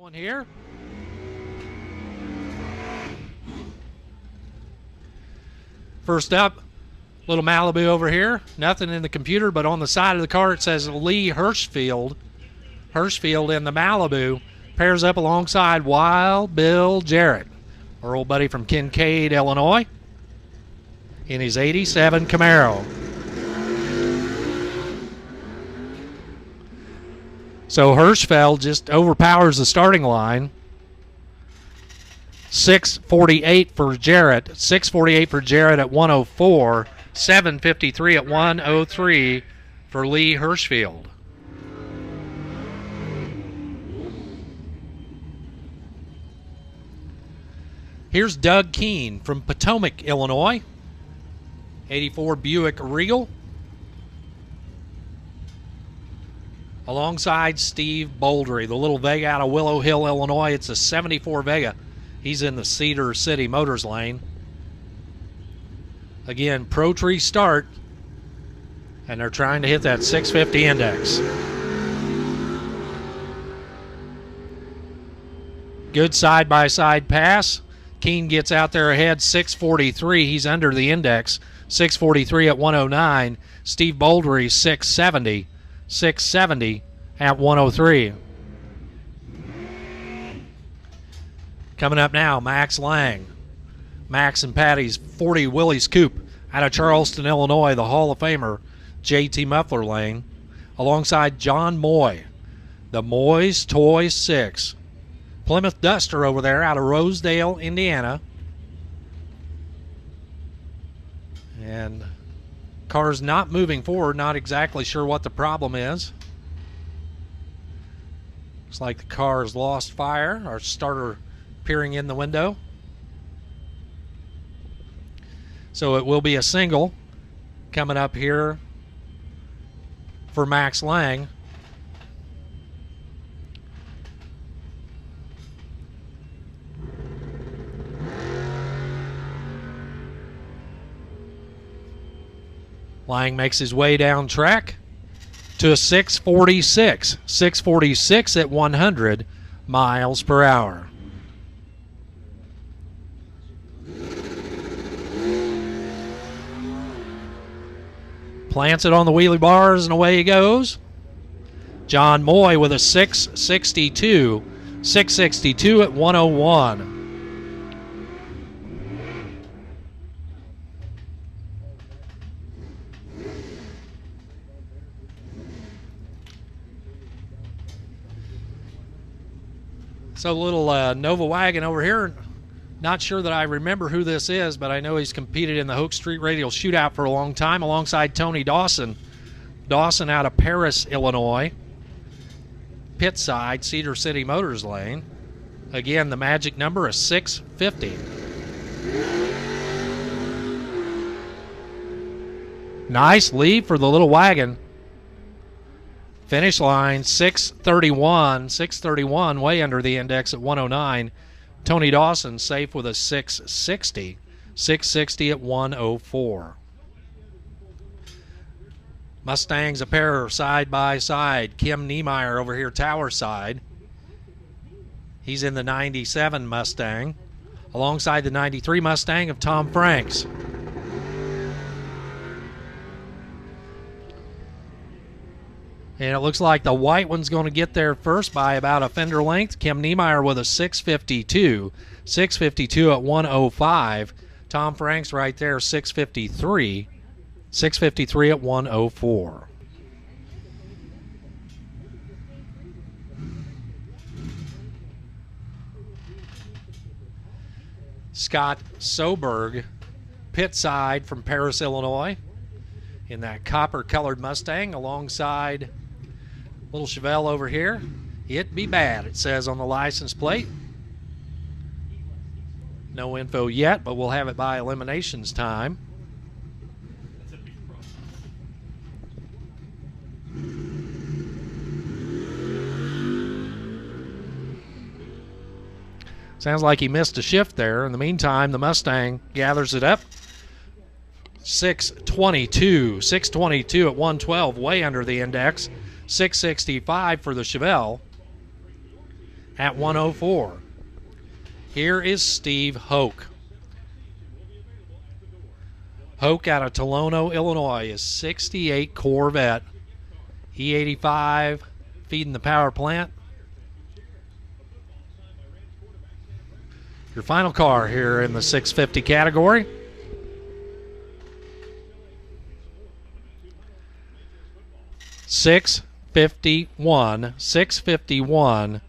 Going here. First up, little Malibu over here. Nothing in the computer, but on the side of the car it says Lee Hirschfield. Hirschfield in the Malibu pairs up alongside Wild Bill Jarrett, our old buddy from Kincaid, Illinois, in his '87 Camaro. So Hirschfeld just overpowers the starting line. 6:48 for Jarrett. 6:48 for Jarrett at 1:04. 7:53 at 1:03 for Lee Hirschfield. Here's Doug Keene from Potomac, Illinois. 84 Buick Regal. Alongside Steve Boldry, the little Vega out of Willow Hill, Illinois. It's a 74 Vega. He's in the Cedar City Motors lane. Again, Pro Tree start, and they're trying to hit that 650 index. Good side-by-side pass. Keene gets out there ahead, 643. He's under the index, 643 at 109. Steve Boldry, 670. 670 at 103. Coming up now, Max Lang. Max and Patty's 40 Willys Coupe out of Charleston, Illinois, the Hall of Famer, JT Muffler lane, alongside John Moy, the Moy's Toy 6. Plymouth Duster over there out of Rosedale, Indiana. And car's not moving forward, not exactly sure what the problem is. Looks like the car has lost fire. Our starter peering in the window. So it will be a single coming up here for Max Lang. Lang makes his way down track to a 646. 646 at 100 miles per hour. Plants it on the wheelie bars and away he goes. John Moy with a 662. 662 at 101. So a little Nova wagon over here. Not sure that I remember who this is, but I know he's competed in the Hoke Street Radial Shootout for a long time alongside Tony Dawson. Dawson out of Paris, Illinois. Pit side, Cedar City Motors lane. Again, the magic number is 650. Nice lead for the little wagon. Finish line 631. 631, way under the index at 109. Tony Dawson safe with a 660. 660 at 104. Mustangs a pair side by side. Kim Niemeyer over here, tower side. He's in the 97 Mustang, alongside the 93 Mustang of Tom Franks. And it looks like the white one's going to get there first by about a fender length. Kim Niemeyer with a 652. 652 at 105. Tom Franks right there, 653. 653 at 104. Scott Soberg, pit side from Paris, Illinois, in that copper-colored Mustang alongside little Chevelle over here. It be bad, it says on the license plate. No info yet, but we'll have it by eliminations time. Sounds like he missed a shift there. In the meantime, the Mustang gathers it up. 622. 622 at 112, way under the index. 665 for the Chevelle. at 104. Here is Steve Hoke. Hoke out of Tolono, Illinois, is 68 Corvette. E85 feeding the power plant. Your final car here in the 650 category. $651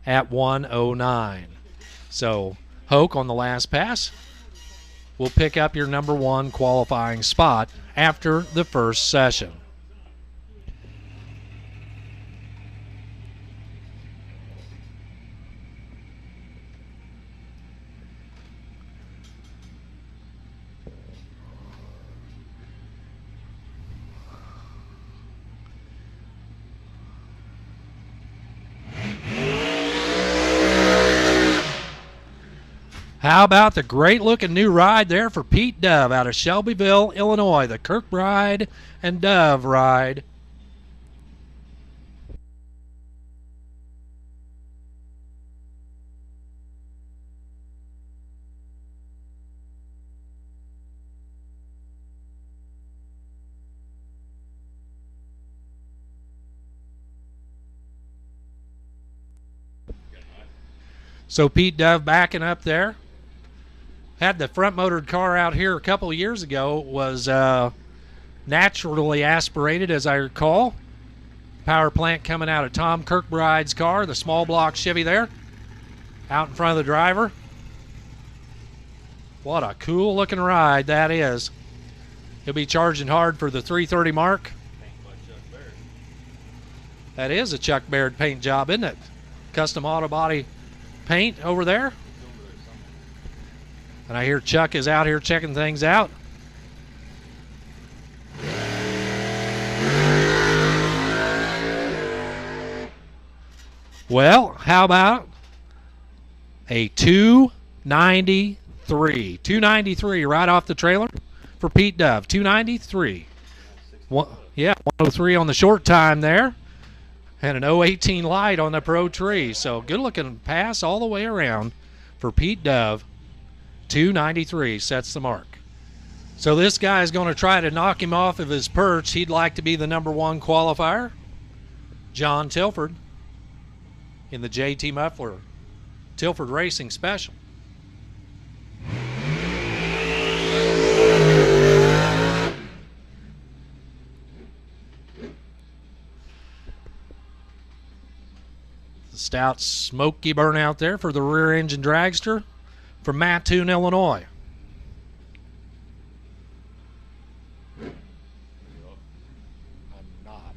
at 109. So Hoke on the last pass will pick up your number one qualifying spot after the first session. How about the great-looking new ride there for Pete Dove out of Shelbyville, Illinois, the Kirkbride and Dove ride. So Pete Dove backing up there. Had the front-motored car out here a couple of years ago, was naturally aspirated, as I recall. Power plant coming out of Tom Kirkbride's car, the small block Chevy there, out in front of the driver. What a cool-looking ride that is. He'll be charging hard for the 330 mark. That is a Chuck Baird paint job, isn't it? Custom auto body paint over there. And I hear Chuck is out here checking things out. Well, how about a 293? 293 right off the trailer for Pete Dove. 293. Yeah, 103 on the short time there. And an 018 light on the Pro Tree. So good looking pass all the way around for Pete Dove. 293 sets the mark. So this guy is going to try to knock him off of his perch. He'd like to be the number one qualifier. John Tilford in the JT Muffler Tilford Racing Special. The stout smoky burnout there for the rear engine dragster from Mattoon, Illinois. I'm not.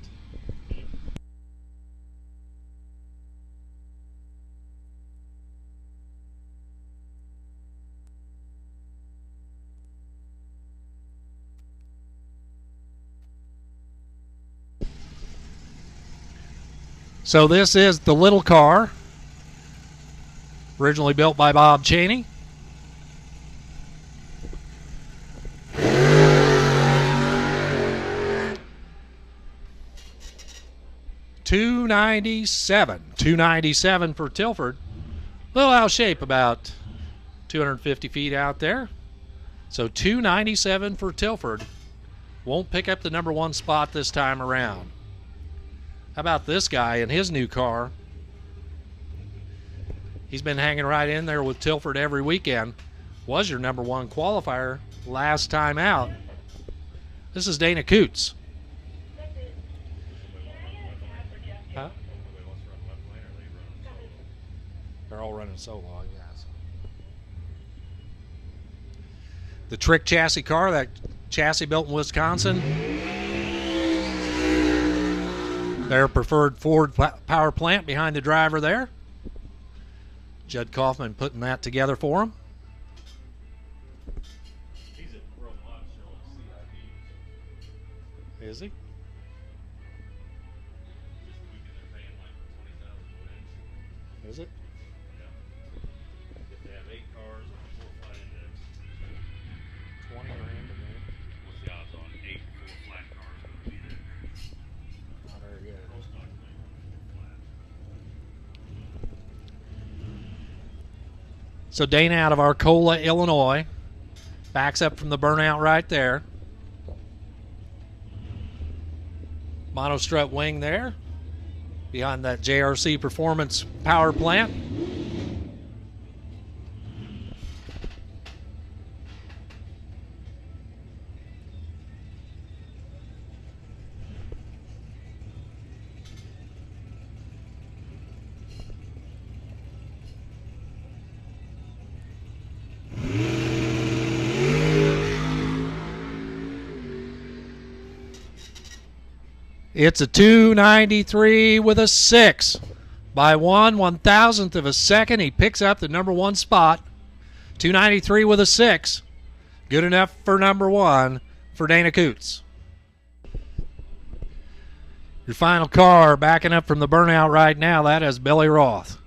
So this is the little car, originally built by Bob Cheney. $297 for Tilford. A little out of shape, about 250 feet out there. So $297 for Tilford. Won't pick up the number one spot this time around. How about this guy in his new car? He's been hanging right in there with Tilford every weekend. Was your number one qualifier last time out. This is Dana Coots. Huh? They're all running solo, I guess. The trick chassis car, that chassis built in Wisconsin. Their preferred Ford power plant behind the driver there. Judd Kaufman putting that together for him. He's at World Auto Show at CID. Is he? Just the weekend they're paying like 20,000 wins. Is it? Yeah. If they have 8 cars on a 4 flat index, 20 grand. what's the odds on 8 4 flat cars going to be there? Not very good. Most not going to be flat. So Dana out of Arcola, Illinois. Backs up from the burnout right there. Monostrut wing there. Behind that JRC Performance power plant. It's a 293 with a 6. By 1/1000th of a second, he picks up the number 1 spot. 293 with a 6. Good enough for number 1 for Dana Coots. Your final car backing up from the burnout right now, that is Billy Roth,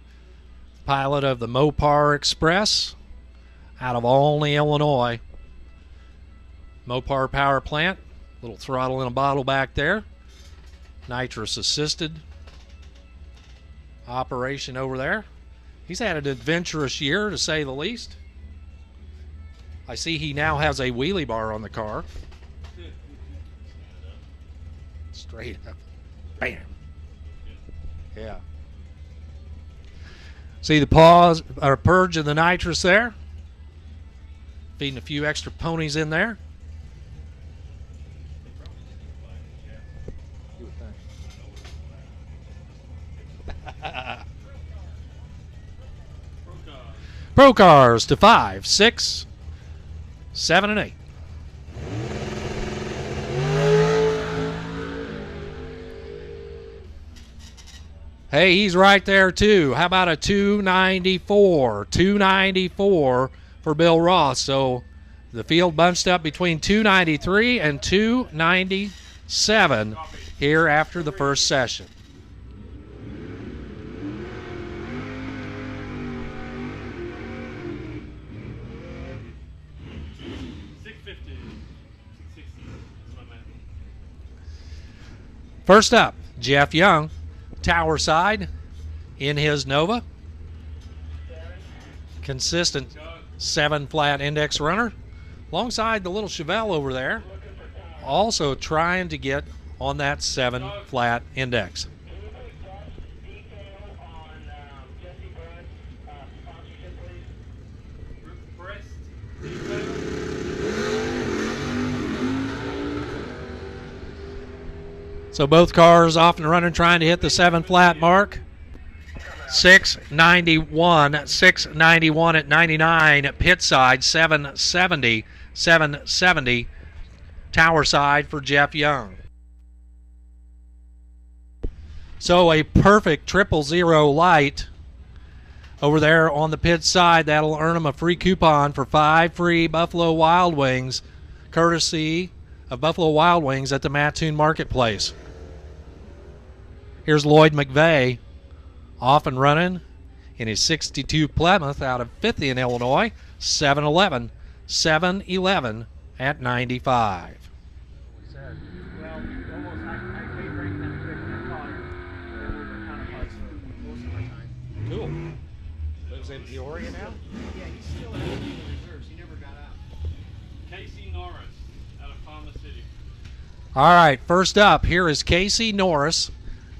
pilot of the Mopar Express out of Olney, Illinois. Mopar power plant, little throttle in a bottle back there. Nitrous assisted operation over there. He's had an adventurous year, to say the least. I see he now has a wheelie bar on the car. Straight up. Bam. Yeah. See the pause or purge of the nitrous there? Feeding a few extra ponies in there. Pro cars to 5, 6, 7, and 8. Hey, he's right there too. How about a 294? 294 for Bill Ross. So the field bunched up between 293 and 297 here after the first session. First up, Jeff Young, tower side in his Nova. Consistent 7 flat index runner. Alongside the little Chevelle over there, also trying to get on that 7 flat index. So both cars off and running, trying to hit the 7 flat mark. 691, 691 at 99 pit side, 770, 770 tower side for Jeff Young. So a perfect 000 light over there on the pit side. That'll earn him a free coupon for 5 free Buffalo Wild Wings, courtesy of Buffalo Wild Wings at the Mattoon Marketplace. Here's Lloyd McVeigh off and running in his 62 Plymouth out of 50 in Illinois, 711, 711 at 95. Cool. Lives in Peoria now? Yeah, he's still in the reserves. He never got out. Casey Norris out of Palma City. All right, first up, here is Casey Norris,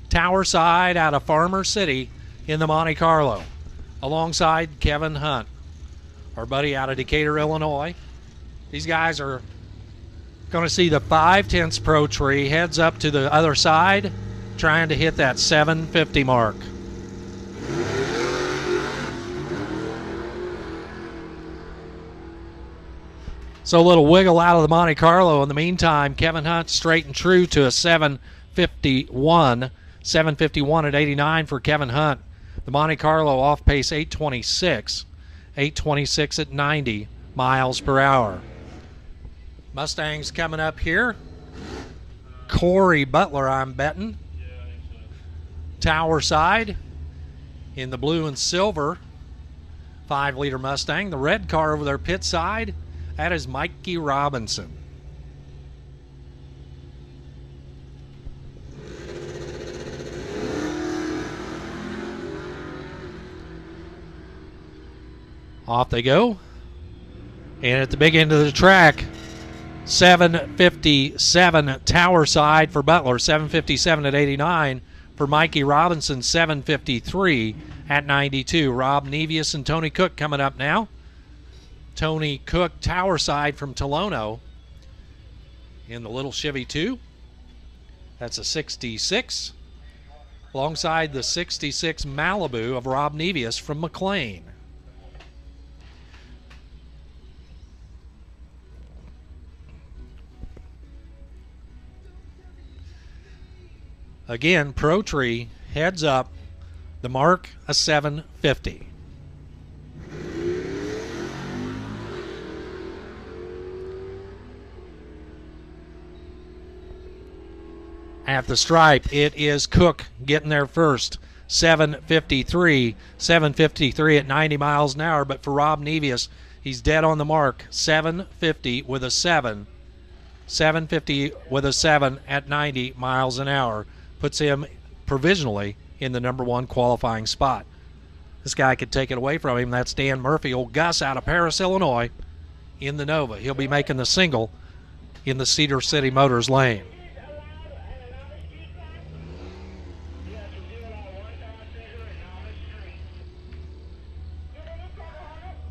tower side out of Farmer City in the Monte Carlo, alongside Kevin Hunt, our buddy out of Decatur, Illinois. These guys are going to see the 5/10 Pro Tree, heads up to the other side, trying to hit that 750 mark. So a little wiggle out of the Monte Carlo. In the meantime, Kevin Hunt straight and true to a 751. 751 at 89 for Kevin Hunt. The Monte Carlo off pace 826. 826 at 90 miles per hour. Mustangs coming up here. Corey Butler, I'm betting. Yeah, I think so. Tower side in the blue and silver 5-liter Mustang. The red car over there pit side, that is Mikey Robinson. Off they go. And at the big end of the track, 7:57 Tower Side for Butler, 7:57 at 89 for Mikey Robinson, 7:53 at 92. Rob Nevius and Tony Cook coming up now. Tony Cook, Tower Side from Tolono in the little Chevy 2. That's a 66. Alongside the 66 Malibu of Rob Nevius from McLean. Again, Pro Tree heads up. The mark, a 750. At the stripe, it is Cook getting there first. 7:53. 7:53 at 90 miles an hour. But for Rob Nevius, he's dead on the mark. 7:50 with a 7. 7:50 with a 7 at 90 miles an hour. Puts him provisionally in the number 1 qualifying spot. This guy could take it away from him. That's Dan Murphy. Old Gus out of Paris, Illinois in the Nova. He'll be making the single in the Cedar City Motors lane.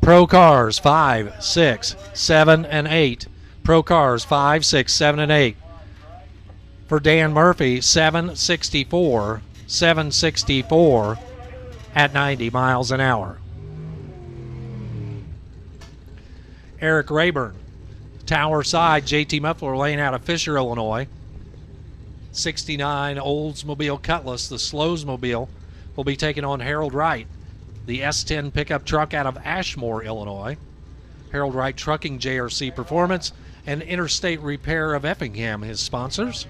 Pro Cars 5, 6, 7, and 8. Pro Cars 5, 6, 7, and 8. For Dan Murphy, 764, 764 at 90 miles an hour. Eric Rayburn, Tower Side, JT Muffler lane out of Fisher, Illinois. 69 Oldsmobile Cutlass, the Slowsmobile, will be taking on Harold Wright, the S10 pickup truck out of Ashmore, Illinois. Harold Wright Trucking JRC Performance and Interstate Repair of Effingham, his sponsors.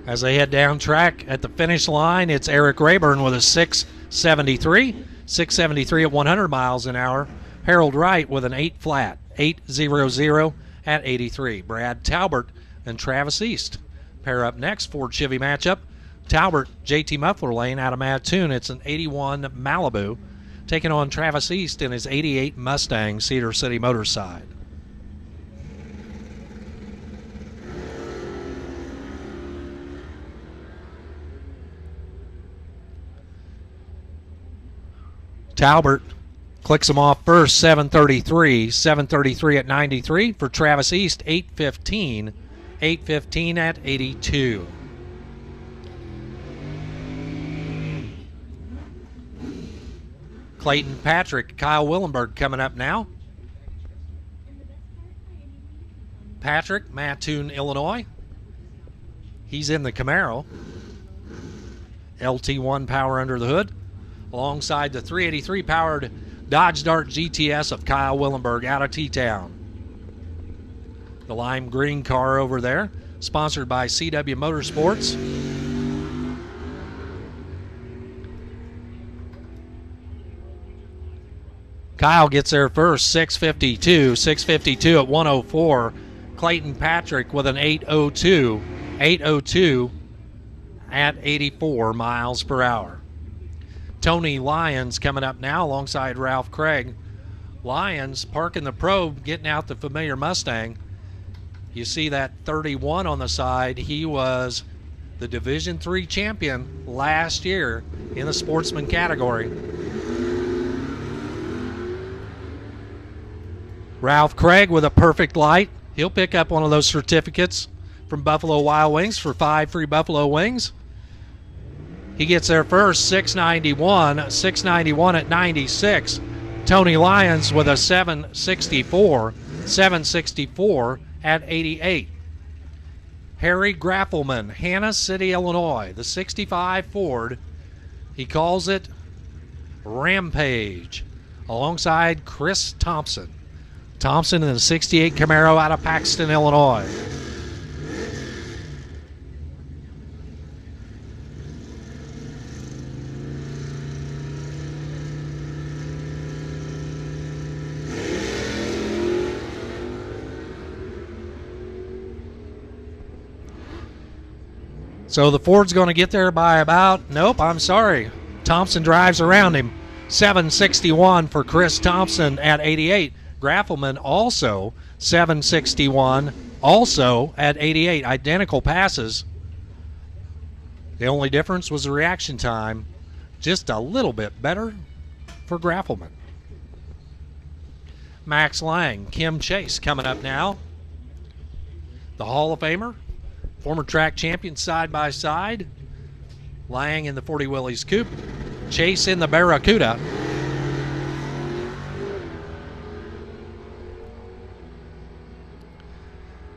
As they head down track at the finish line, it's Eric Rayburn with a 673. 673 at 100 miles an hour. Harold Wright with an 8 flat. 800 at 83. Brad Talbert and Travis East pair up next. Ford Chevy matchup. Talbert, JT Muffler lane out of Mattoon. It's an 81 Malibu taking on Travis East in his 88 Mustang Cedar City Motors side. Talbert clicks him off first, 733. 733 at 93. For Travis East, 815. 815 at 82. Clayton Patrick, Kyle Willenberg coming up now. Patrick, Mattoon, Illinois. He's in the Camaro. LT1 power under the hood. Alongside the 383 powered Dodge Dart GTS of Kyle Willenberg out of T-Town. The lime green car over there, sponsored by CW Motorsports. Kyle gets there first, 652. 652 at 104. Clayton Patrick with an 802. 802 at 84 miles per hour. Tony Lyons coming up now alongside Ralph Craig. Lyons parking the probe, getting out the familiar Mustang. You see that 31 on the side. He was the Division III champion last year in the Sportsman category. Ralph Craig with a perfect light. He'll pick up one of those certificates from Buffalo Wild Wings for 5 free Buffalo Wings. He gets there first, 691. 691 at 96. Tony Lyons with a 764. 764 at 88. Harry Graffelman, Hannah City, Illinois. The 65 Ford. He calls it Rampage. Alongside Chris Thompson. Thompson in the 68 Camaro out of Paxton, Illinois. So the Ford's going to get there by about, nope, I'm sorry. Thompson drives around him. 761 for Chris Thompson at 88. Graffelman also 761, also at 88. Identical passes. The only difference was the reaction time. Just a little bit better for Graffelman. Max Lang, Kim Chase coming up now. The Hall of Famer, former track champion side by side. Lang in the 40 Willys Coupe. Chase in the Barracuda.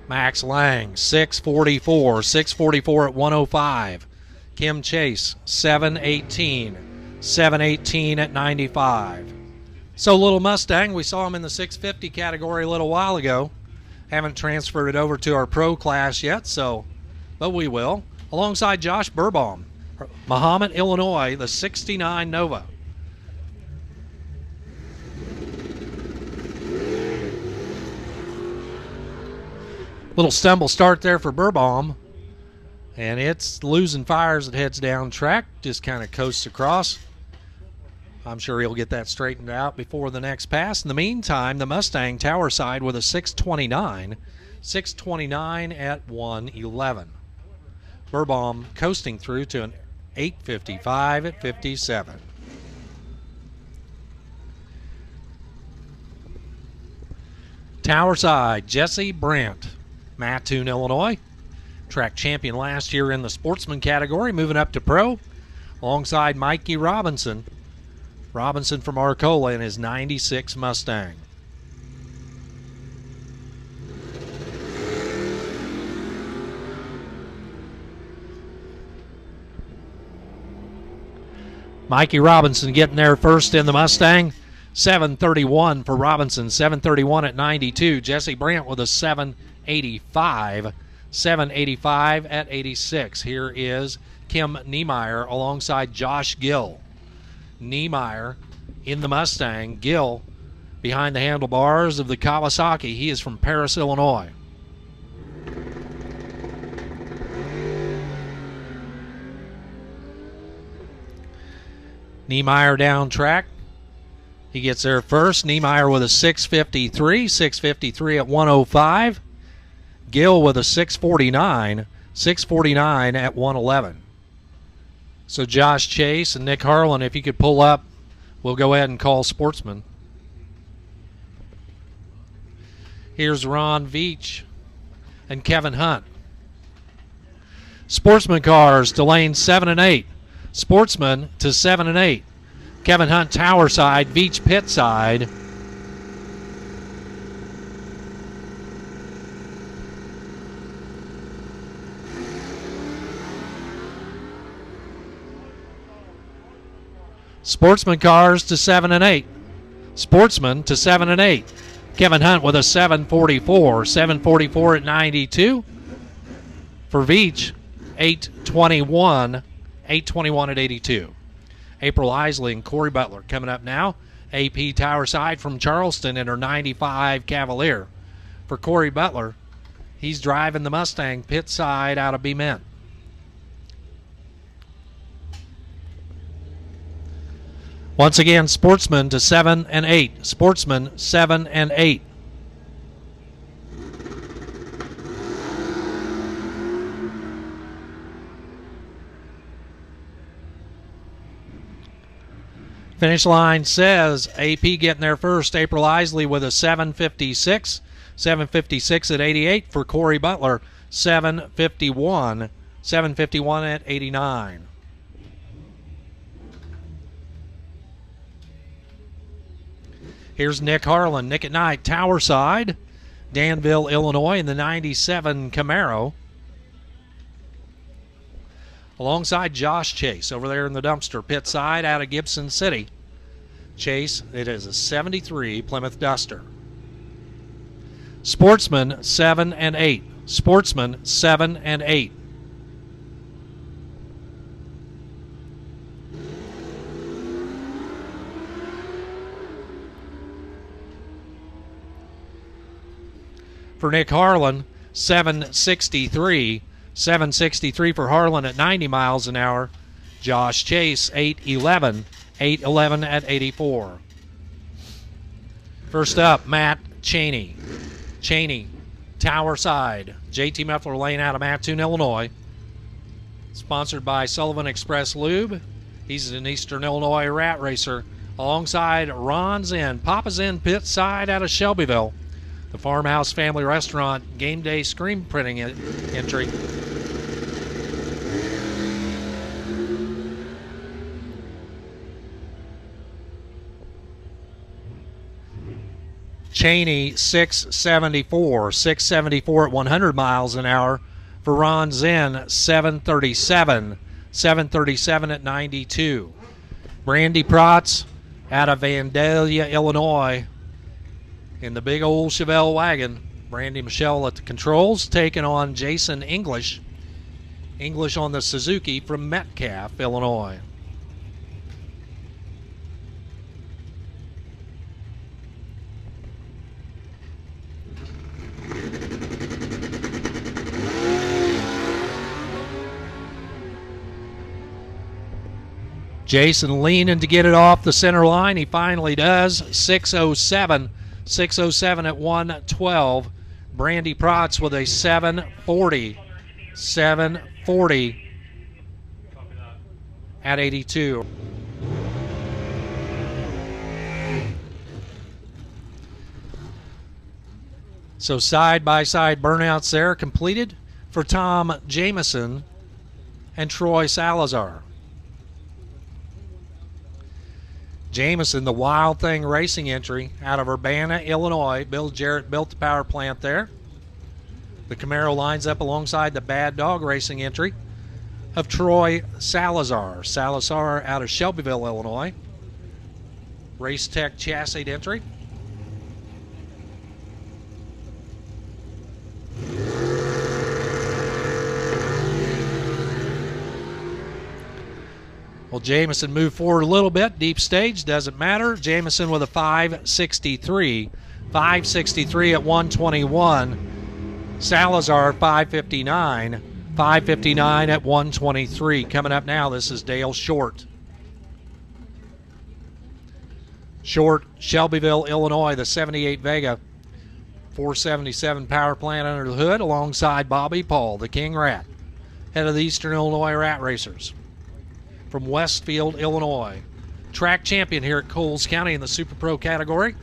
Max Lang, 644. 644 at 105. Kim Chase, 718. 718 at 95. So Little Mustang, we saw him in the 650 category a little while ago. Haven't transferred it over to our pro class yet, but we will. Alongside Josh Burbaum, Mahomet, Illinois, the 69 Nova. Little stumble start there for Burbaum. And it's losing fire as it heads down track. Just kind of coasts across. I'm sure he'll get that straightened out before the next pass. In the meantime, the Mustang tower side with a 629. 629 at 111. Burbaum coasting through to an 855 at 57. Tower side, Jesse Brandt, Mattoon, Illinois. Track champion last year in the Sportsman category, moving up to pro. Alongside Mikey Robinson. Robinson from Arcola in his 96 Mustang. Mikey Robinson getting there first in the Mustang. 731 for Robinson, 731 at 92. Jesse Brandt with a 785. 785 at 86. Here is Kim Niemeyer alongside Josh Gill. Niemeyer in the Mustang. Gill behind the handlebars of the Kawasaki. He is from Paris, Illinois. Niemeyer down track. He gets there first. Niemeyer with a 653. 653 at 105. Gill with a 649. 649 at 111. So Josh Chase and Nick Harlan, if you could pull up, we'll go ahead and call Sportsman. Here's Ron Veach and Kevin Hunt. Sportsman cars to lanes 7 and 8. Sportsman to 7 and 8. Kevin Hunt tower side, Veach pit side. Sportsman cars to 7 and 8. Sportsman to 7 and 8. Kevin Hunt with a 744. 744 at 92. For Veach, 821. 821 at 82. April Isley and Corey Butler coming up now. AP tower side from Charleston in her 95 Cavalier. For Corey Butler, he's driving the Mustang pit side out of Beement. Once again, Sportsman to 7 and 8. Sportsman 7 and 8. Finish line says AP getting there first. April Isley with a 756. 756 at 88 for Corey Butler. 751. 751 at 89. Here's Nick Harlan. Nick at night, tower side. Danville, Illinois in the 97 Camaro. Alongside Josh Chase over there in the dumpster pit side out of Gibson City. Chase, it is a 73 Plymouth Duster. Sportsman 7 and 8. Sportsman 7 and 8. For Nick Harlan, 763. 763 for Harlan at 90 miles an hour. Josh Chase, 811. 811 at 84. First up, Matt Cheney. Cheney, Tower Side. JT Muffler Lane out of Mattoon, Illinois. Sponsored by Sullivan Express Lube. He's an Eastern Illinois rat racer. Alongside Ron Zinn, Papa's Inn pit side out of Shelbyville. The Farmhouse Family Restaurant game day screen printing entry. Cheney, 674. 674 at 100 miles an hour. For Ron Zinn, 737. 737 at 92. Brandy Protz out of Vandalia, Illinois, in the big old Chevelle wagon. Brandy Michelle at the controls, taking on Jason English. English on the Suzuki from Metcalf, Illinois. Jason leaning to get it off the center line. He finally does. 607. 607 at 112. Brandy Protz with a 740. 740 at 82. So side-by-side burnouts there completed for Tom Jameson and Troy Salazar. Jameson, the Wild Thing Racing entry out of Urbana, Illinois. Bill Jarrett built the power plant there. The Camaro lines up alongside the Bad Dog Racing entry of Troy Salazar. Salazar out of Shelbyville, Illinois. Race Tech chassis entry. Well, Jameson moved forward a little bit. Deep stage, doesn't matter. Jameson with a 563. 563 at 121. Salazar, 559. 559 at 123. Coming up now, this is Dale Short. Short, Shelbyville, Illinois, the 78 Vega. 477 power plant under the hood alongside Bobby Paul, the King Rat. Head of the Eastern Illinois Rat Racers. From Westfield, Illinois. Track champion here at Coles County in the Super Pro category.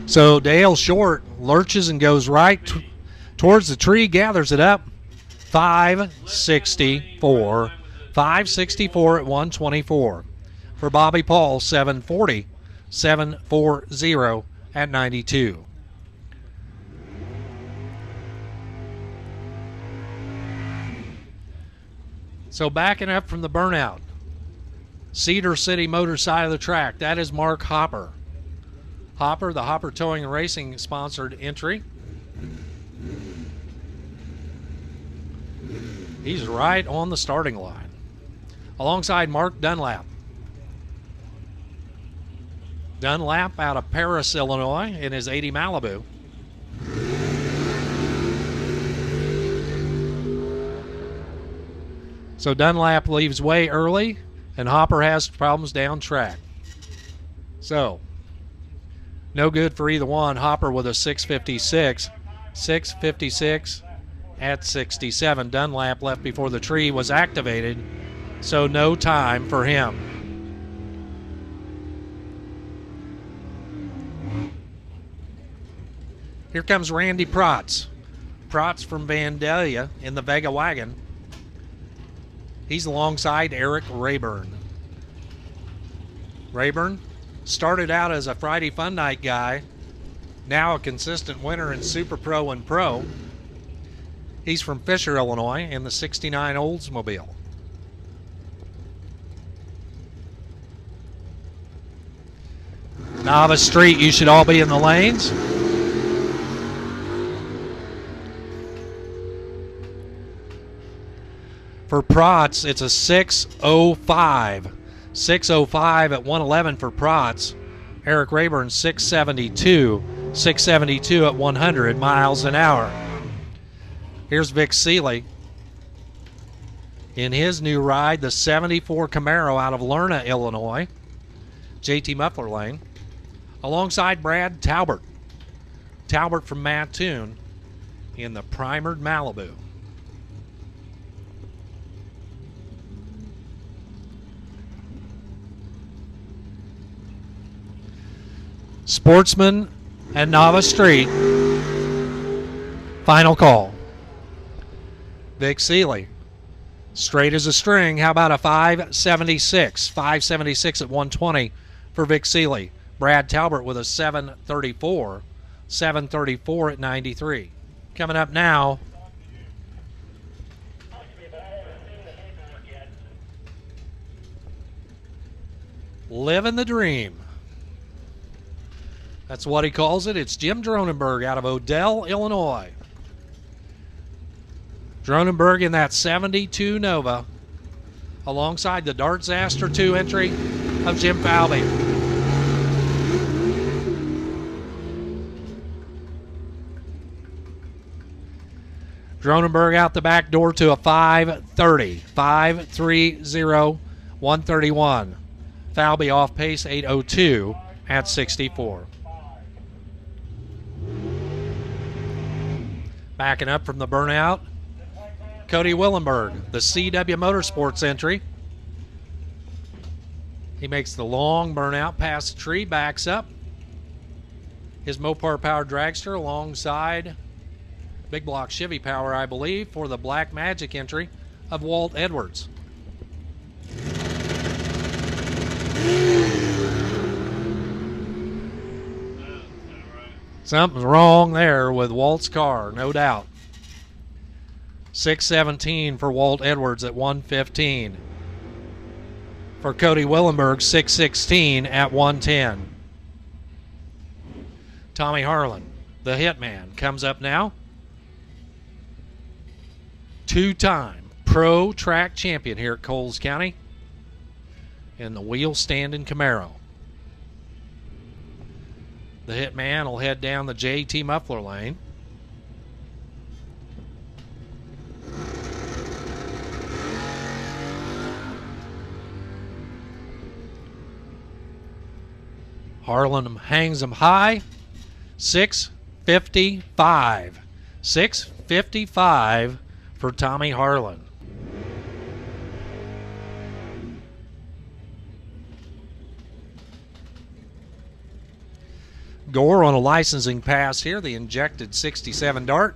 So Dale Short lurches and goes right towards the tree, gathers it up. 564. 564 at 124. For Bobby Paul, 740. 740 at 92. So backing up from the burnout, Cedar City Motor side of the track, that is Mark Hopper. Hopper, the Hopper Towing and Racing sponsored entry. He's right on the starting line. Alongside Mark Dunlap. Dunlap out of Paris, Illinois in his 80 Malibu. So Dunlap leaves way early, and Hopper has problems down track. So, no good for either one. Hopper with a 656. 656 at 67. Dunlap left before the tree was activated, so no time for him. Here comes Randy Protz. Protz from Vandalia in the Vega wagon. He's alongside Eric Rayburn. Rayburn started out as a Friday Fun Night guy, now a consistent winner in Super Pro and Pro. He's from Fisher, Illinois, in the 69 Oldsmobile. Novice Street, you should all be in the lanes. For Protz, it's a 605. 605 at 111 for Protz. Eric Rayburn 672. 672 at 100 miles an hour. Here's Vic Seeley in his new ride, the 74 Camaro out of Lerna, Illinois. JT Muffler lane. Alongside Brad Talbert. Talbert from Mattoon in the primered Malibu. Sportsman and Novice Street. Final call. Vic Seeley. Straight as a string. How about a 576? 576 at 120 for Vic Seeley. Brad Talbert with a 734. 734 at 93. Coming up now, living the dream. That's what he calls it. It's Jim Dronenberg out of Odell, Illinois. Dronenberg in that 72 Nova alongside the Dartzaster 2 entry of Jim Falvey. Dronenberg out the back door to a 530. 530, 131. Falvey off pace 802 at 64. Backing up from the burnout, Cody Willenberg, the CW Motorsports entry. He makes the long burnout past the tree, backs up. His Mopar powered dragster alongside Big Block Chevy power, I believe, for the Black Magic entry of Walt Edwards. Something's wrong there with Walt's car, no doubt. 617 for Walt Edwards at 115. For Cody Willenberg, 616 at 110. Tommy Harlan, the Hitman, comes up now. Two-time pro track champion here at Coles County in the wheel standing Camaro. The Hitman will head down the JT Muffler lane. Harlan hangs him high. 655. 655 for Tommy Harlan. Gore on a licensing pass here, the injected 67 Dart.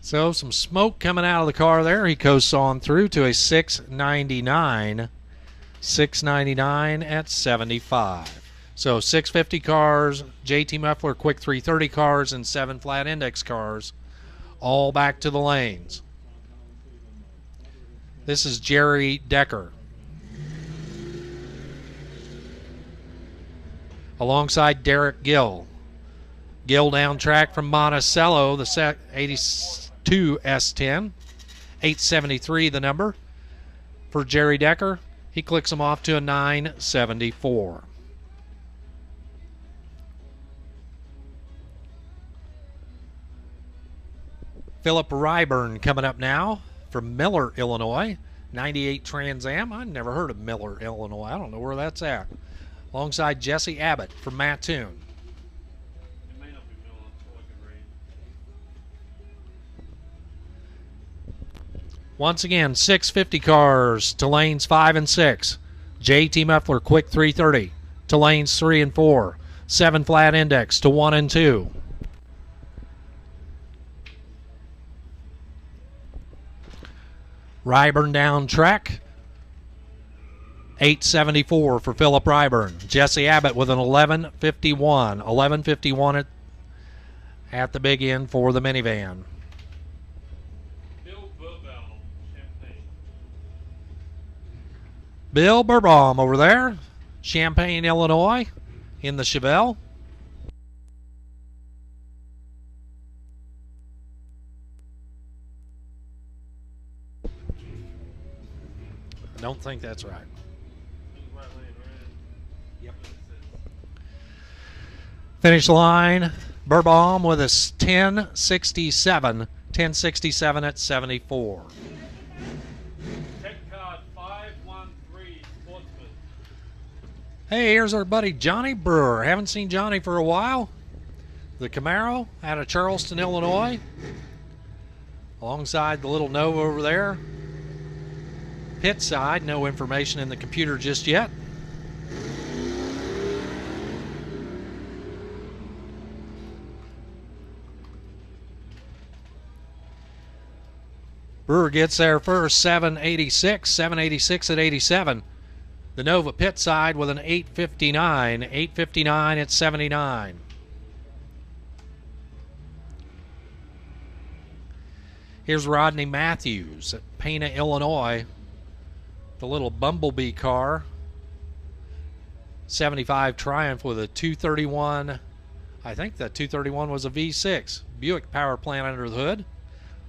So some smoke coming out of the car there. He coasts on through to a 699. 699 at 75. So 650 cars, JT Muffler quick 330 cars, and 7 flat index cars, all back to the lanes. This is Jerry Decker. Alongside Derek Gill. Gill down track from Monticello, the 82 S10. 873 the number for Jerry Decker. He clicks him off to a 974. Philip Ryburn coming up now from Miller, Illinois. 98 Trans Am. I never heard of Miller, Illinois. I don't know where that's at. Alongside Jesse Abbott from Mattoon. It may not be Miller, so I can read. Once again, 650 cars to lanes 5 and 6. JT Muffler quick 330 to lanes 3 and 4. 7 flat index to 1 and 2. Ryburn down track. 874 for Philip Ryburn. Jesse Abbott with an 1151. 1151 at the big end for the minivan. Bill Burbaum over there. Champaign, Illinois, in the Chevelle. I don't think that's right. Yep. Finish line, Burbaum with a 1067. 1067 at 74. Tech card 513 Sportsman. Hey, here's our buddy Johnny Brewer. Haven't seen Johnny for a while. The Camaro out of Charleston, Illinois. Alongside the little Nova over there. Pit side, no information in the computer just yet. Brewer gets there first, 786, 786 at 87. The Nova pit side with an 859, 859 at 79. Here's Rodney Matthews at Pana, Illinois. The little Bumblebee car. 75 Triumph with a 231. I think that 231 was a V6. Buick power plant under the hood.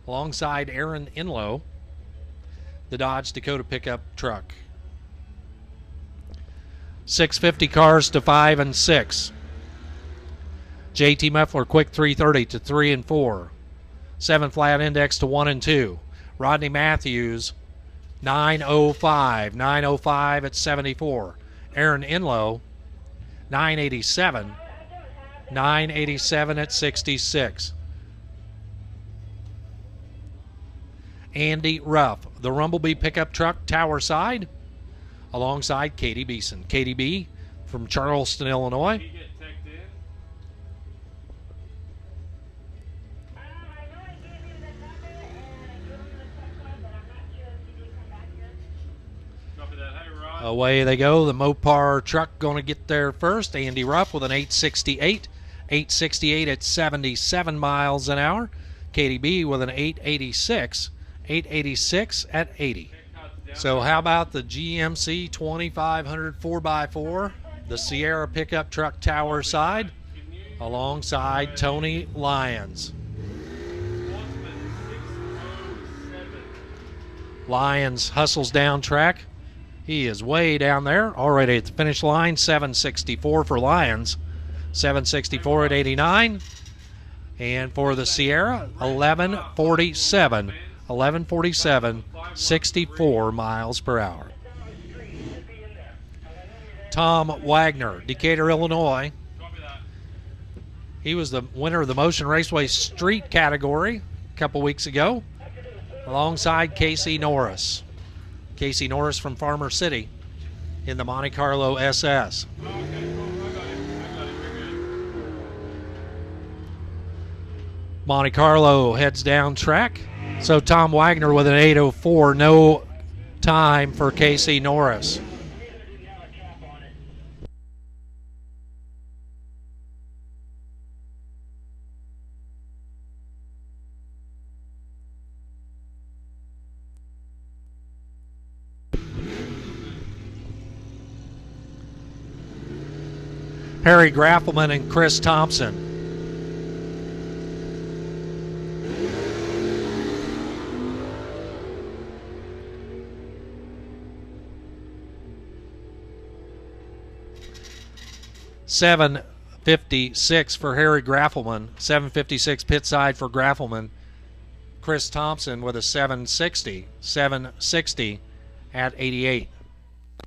Alongside Aaron Inlow, the Dodge Dakota pickup truck. 650 cars to 5 and 6. JT Muffler quick 330 to 3 and 4. 7 flat index to 1 and 2. Rodney Matthews 905. 905 at 74. Aaron Inlow 987. 987 at 66. Andy Ruff, the Rumblebee pickup truck, tower side, alongside Katie Beeson. Katie B from Charleston, Illinois. Did he get teched in? I know I gave you the number and I gave him the text line, but I'm not sure if he did come back yet. Copy that. Hey, Rod. Away they go. The Mopar truck going to get there first. Andy Ruff with an 868. 868 at 77 miles an hour. Katie B with an 886. 886 at 80. So how about the GMC 2500 4x4, the Sierra pickup truck tower side, alongside Tony Lyons. Lyons hustles down track. He is way down there, already at the finish line. 764 for Lyons, 764 at 89. And for the Sierra, 1147. 1147, 64 miles per hour. Tom Wagner, Decatur, Illinois. He was the winner of the Motion Raceway Street category a couple weeks ago, alongside Casey Norris. Casey Norris from Farmer City in the Monte Carlo SS. Monte Carlo heads down track. So Tom Wagner with an 804, no time for Casey Norris. Harry Graffelman and Chris Thompson. $756 for Harry Graffelman. 756 pit side for Graffelman. Chris Thompson with a 760. 760 at 88.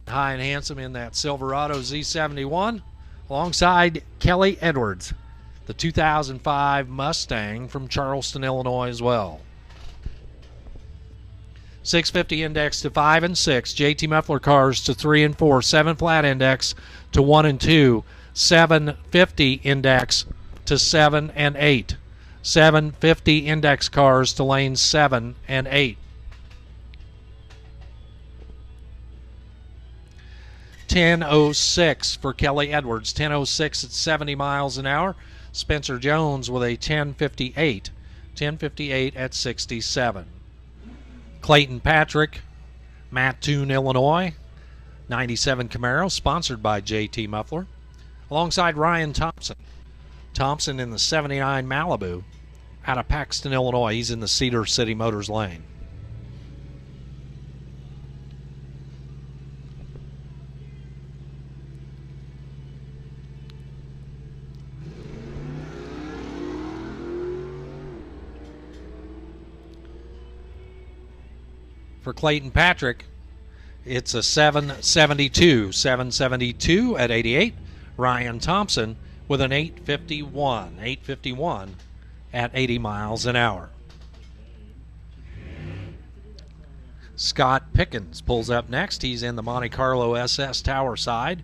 High and handsome in that Silverado Z71. Alongside Kelly Edwards, the 2005 Mustang from Charleston, Illinois as well. 650 index to 5 and 6. JT Muffler cars to 3 and 4. 7 flat index to 1 and 2. 750 index to 7 and 8. 750 index cars to lanes 7 and 8. 1006 for Kelly Edwards. 1006 at 70 miles an hour. Spencer Jones with a 1058. 1058 at 67. Clayton Patrick, Mattoon, Illinois. 97 Camaro, sponsored by JT Muffler. Alongside Ryan Thompson. Thompson in the 79 Malibu out of Paxton, Illinois. He's in the Cedar City Motors lane. For Clayton Patrick, it's a 772. 772 at 88. Ryan Thompson with an 851. 851 at 80 miles an hour. Scott Pickens pulls up next. He's in the Monte Carlo SS Tower side.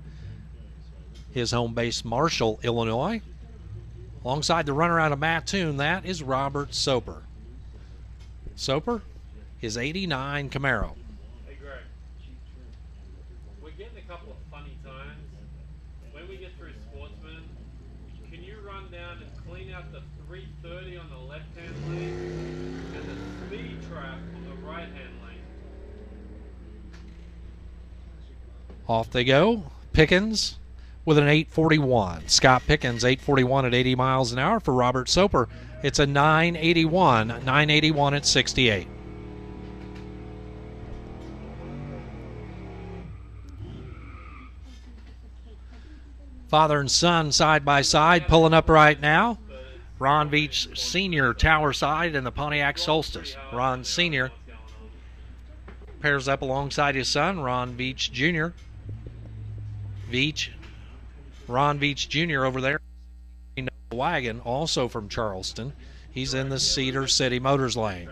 His home base, Marshall, Illinois. Alongside the runner out of Mattoon, that is Robert Soper. Soper, his 89 Camaro. Hey, Greg. We're getting a couple of funny times. When we get through Sportsman, can you run down and clean out the 330 on the left-hand lane and the speed trap on the right-hand lane? Off they go. Pickens with an 841. Scott Pickens, 841 at 80 miles an hour. For Robert Soper, it's a 981. 981 at 68. Father and son side by side pulling up right now. Ron Veach Sr. tower side in the Pontiac Solstice. Ron Sr. pairs up alongside his son, Ron Veach Jr. Ron Veach Jr. over there. Wagon, also from Charleston. He's in the Cedar City Motors lane.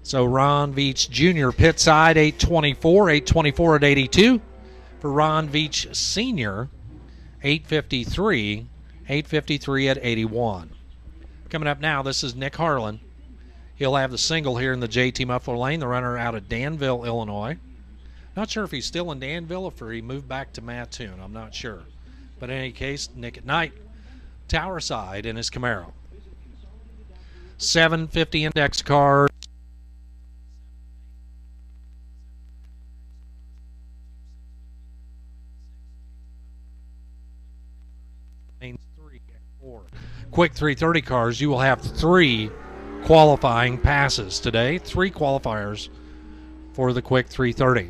So Ron Veach Jr. pit side, 824. 824 at 82. For Ron Veach Sr., 853. 853 at 81. Coming up now, this is Nick Harlan. He'll have the single here in the JT Muffler lane, the runner out of Danville, Illinois. Not sure if he's still in Danville or if he moved back to Mattoon. I'm not sure. But in any case, Nick at night, tower side in his Camaro. 750 index cars. Quick 330 cars, you will have 3 qualifying passes today. 3 qualifiers for the quick 330.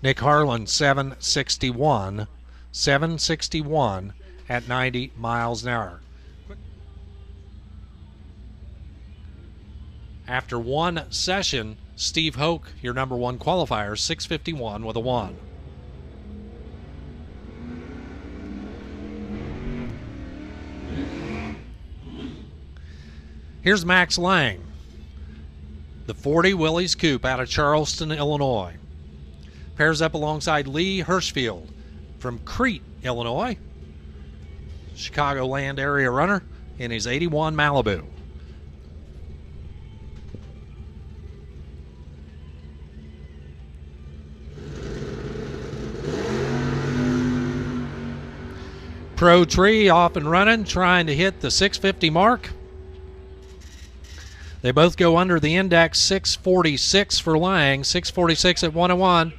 Nick Harlan, 761. 761 at 90 miles an hour. After one session, Steve Hoke, your number 1 qualifier, 651 with a 1. Here's Max Lang, the 40 Willys Coupe out of Charleston, Illinois. Pairs up alongside Lee Hirschfield from Crete, Illinois. Chicagoland area runner in his 81 Malibu. Pro Tree off and running, trying to hit the 650 mark. They both go under the index, 646 for Lang, 646 at 101.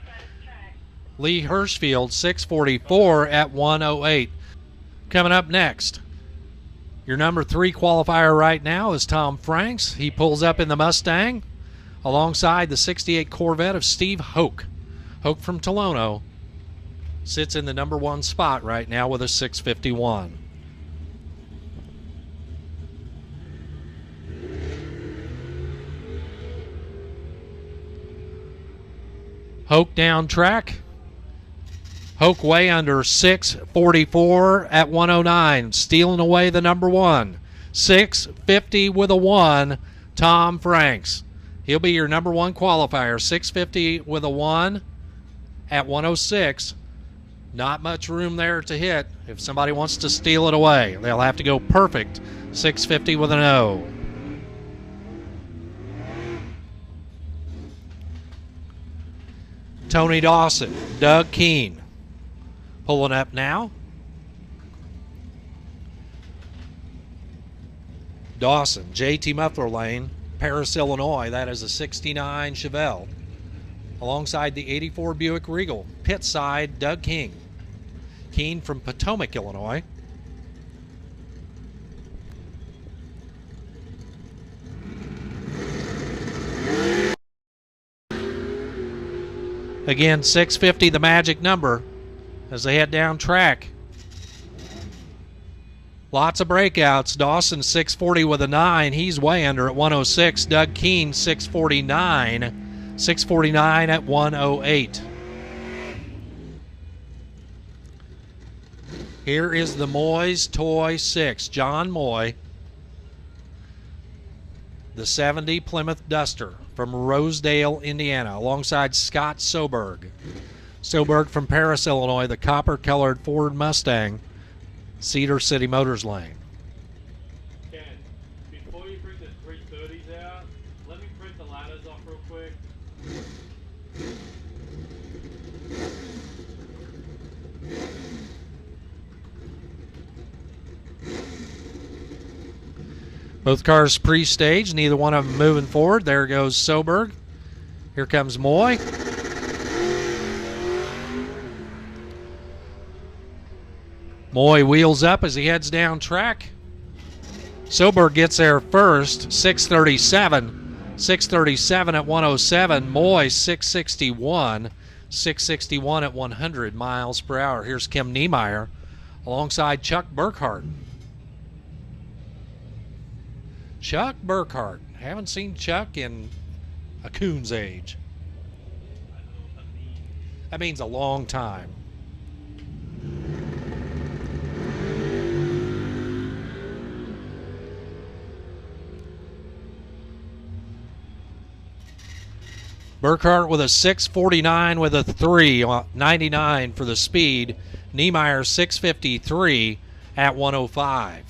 Lee Hirschfield, 644 at 108. Coming up next, your number 3 qualifier right now is Tom Franks. He pulls up in the Mustang alongside the 68 Corvette of Steve Hoke. Hoke from Tolono sits in the number 1 spot right now with a 651. Hoke down track. Hoke way under 644 at 109, stealing away the number 1. 650 with a 1, Tom Franks. He'll be your number 1 qualifier. 650 with a 1 at 106. Not much room there to hit. If somebody wants to steal it away, they'll have to go perfect. 650 with an O. Tony Dawson, Doug Keene. Pulling up now. Dawson, JT Muffler Lane, Paris, Illinois. That is a 69 Chevelle. Alongside the 84 Buick Regal. Pit side, Doug King. Keene from Potomac, Illinois. Again, 650, the magic number as they head down track. Lots of breakouts. Dawson 640 with a 9. He's way under at 106. Doug Keene 649. 649 at 108. Here is the Moy's Toy 6. John Moy. The 70 Plymouth Duster from Rosedale, Indiana, alongside Scott Soberg. Soberg from Paris, Illinois, the copper-colored Ford Mustang, Cedar City Motors Lane. Ken, before you bring the 330s out, let me print the ladders off real quick. Both cars pre-staged, neither one of them moving forward. There goes Soberg. Here comes Moy. Moy wheels up as he heads down track. Soberg gets there first, 637. 637 at 107. Moy 661. 661 at 100 miles per hour. Here's Kim Niemeyer alongside Chuck Burkhart. Chuck Burkhart. Haven't seen Chuck in a coon's age. That means a long time. Burkhart with a 649 with a 399 for the speed. Niemeyer 653 at 105.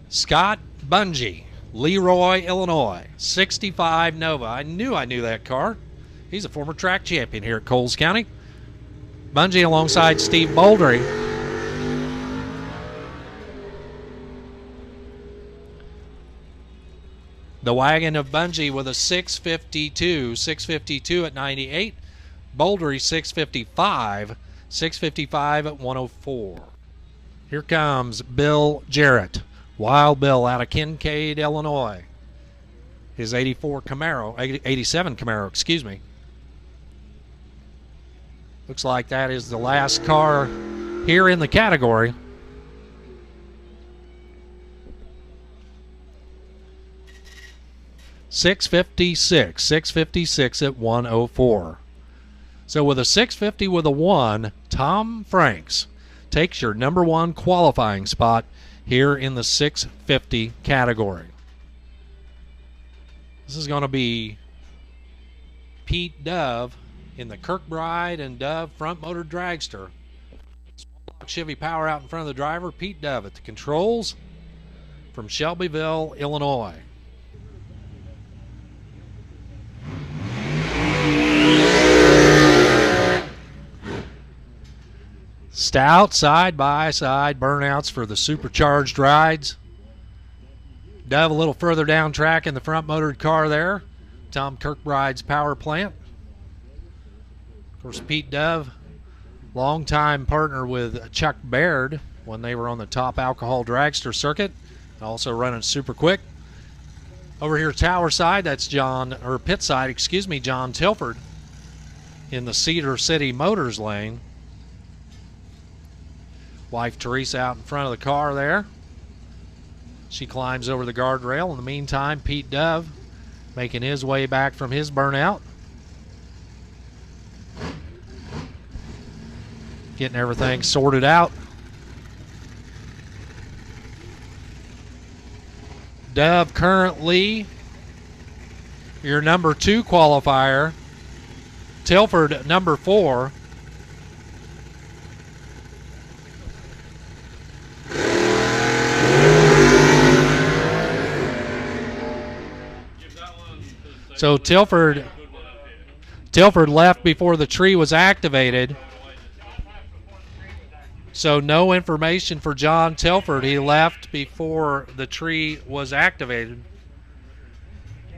Scott Bungie, Leroy, Illinois, 65 Nova. I knew that car. He's a former track champion here at Coles County. Bungie alongside Steve Baldry. The wagon of Bungie with a 652. 652 at 98. Baldry 655. 655 at 104. Here comes Bill Jarrett. Wild Bill out of Kincaid, Illinois. His 87 Camaro, excuse me. Looks like that is the last car here in the category. $656 at 104. So with a 650 with a 1, Tom Franks takes your number 1 qualifying spot here in the 650 category. This is going to be Pete Dove in the Kirkbride and Dove front motor dragster. Small block Chevy power out in front of the driver. Pete Dove at the controls from Shelbyville, Illinois. Stout side-by-side burnouts for the supercharged rides. Dove a little further down track in the front-motored car there. Tom Kirkbride's power plant. Of course, Pete Dove, longtime partner with Chuck Baird when they were on the top alcohol dragster circuit, also running super quick. Over here tower side, that's pit side, excuse me, John Tilford in the Cedar City Motors lane. Wife Teresa out in front of the car there. She climbs over the guardrail. In the meantime, Pete Dove making his way back from his burnout. Getting everything sorted out. Dove currently your number 2 qualifier. Tilford number 4. Give So Tilford left before the tree was activated. So no information for John Tilford. He left before the tree was activated.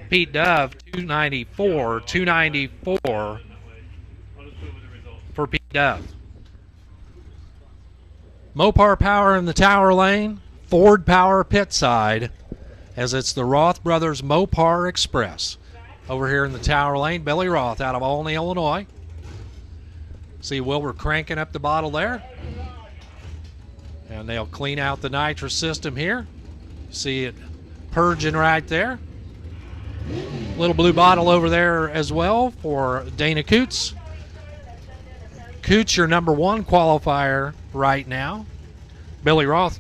Pete Dove, 294 for Pete Dove. Mopar Power in the Tower Lane, Ford Power pit side, as it's the Roth Brothers Mopar Express. Over here in the Tower Lane, Billy Roth out of Olney, Illinois. See Wilbur cranking up the bottle there. And they'll clean out the nitrous system here. See it purging right there. Little blue bottle over there as well for Dana Coots. Coots, your number 1 qualifier right now. Billy Roth,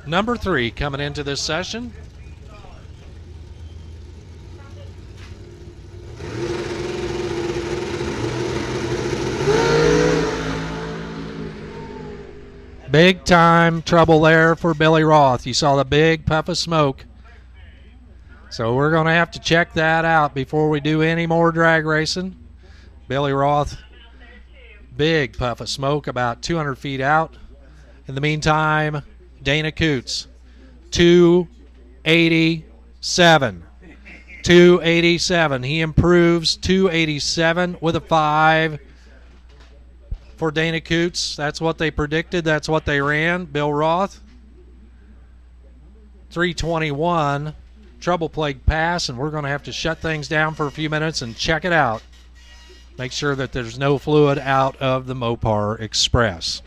number 3, coming into this session. Big time trouble there for Billy Roth. You saw the big puff of smoke. So we're going to have to check that out before we do any more drag racing. Billy Roth, big puff of smoke about 200 feet out. In the meantime, Dana Coots, 287. 287. He improves 287 with a 5 for Dana Coots. That's what they predicted. That's what they ran. Bill Roth, 321. Trouble plague pass, and we're going to have to shut things down for a few minutes and check it out. Make sure that there's no fluid out of the Mopar Express.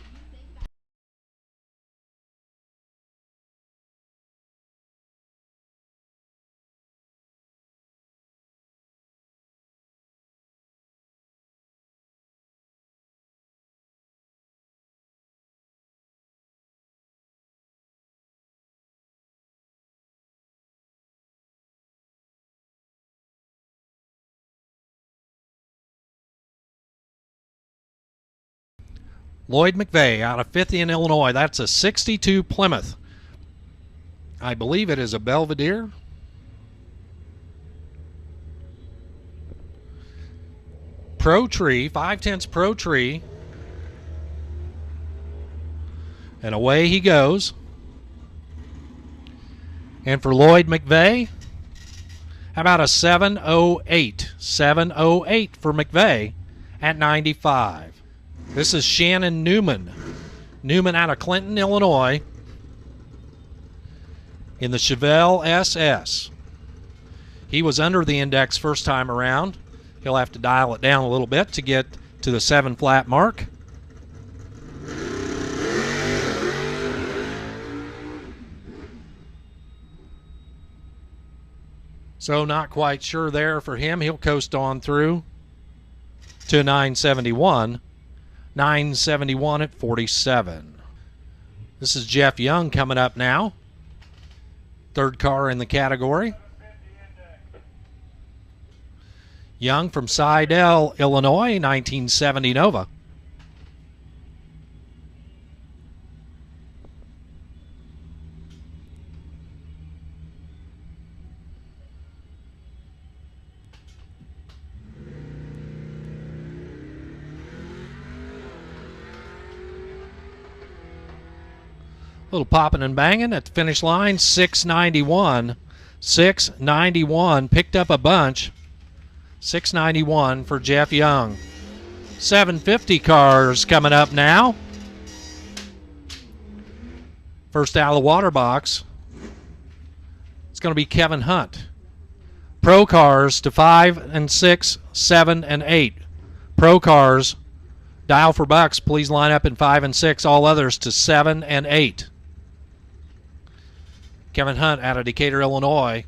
Lloyd McVeigh out of Fithian, Illinois. That's a 62 Plymouth. I believe it is a Belvedere. Pro Tree, 5/10 Pro Tree. And away he goes. And for Lloyd McVeigh, how about a 7:08? 7:08 for McVeigh at 95. This is Shannon Newman. Newman out of Clinton, Illinois, in the Chevelle SS. He was under the index first time around. He'll have to dial it down a little bit to get to the 7 flat mark. So not quite sure there for him. He'll coast on through to 971. 971 at 47. This is Jeff Young coming up now. 3rd car in the category. Young from Seidel, Illinois, 1970 Nova. A little popping and banging at the finish line. 691. 691. Picked up a bunch. 691 for Jeff Young. 750 cars coming up now. First out of the water box. It's going to be Kevin Hunt. Pro cars to 5 and 6, 7 and 8. Pro cars, dial for bucks. Please line up in 5 and 6. All others to 7 and 8. Kevin Hunt out of Decatur, Illinois,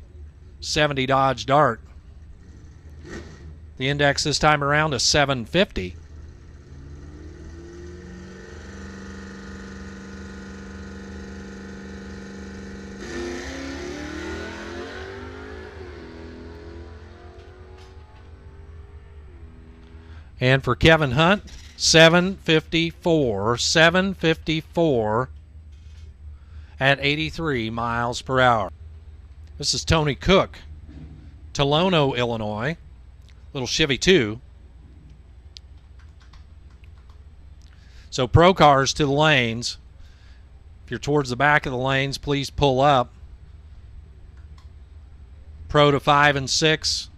70 Dodge Dart. The index this time around is 750. And for Kevin Hunt, 754. 754. At 83 miles per hour. This is Tony Cook, Tolono, Illinois. little Chevy 2. So pro cars to the lanes. If you're towards the back of the lanes, please pull up. Pro to 5 and 6,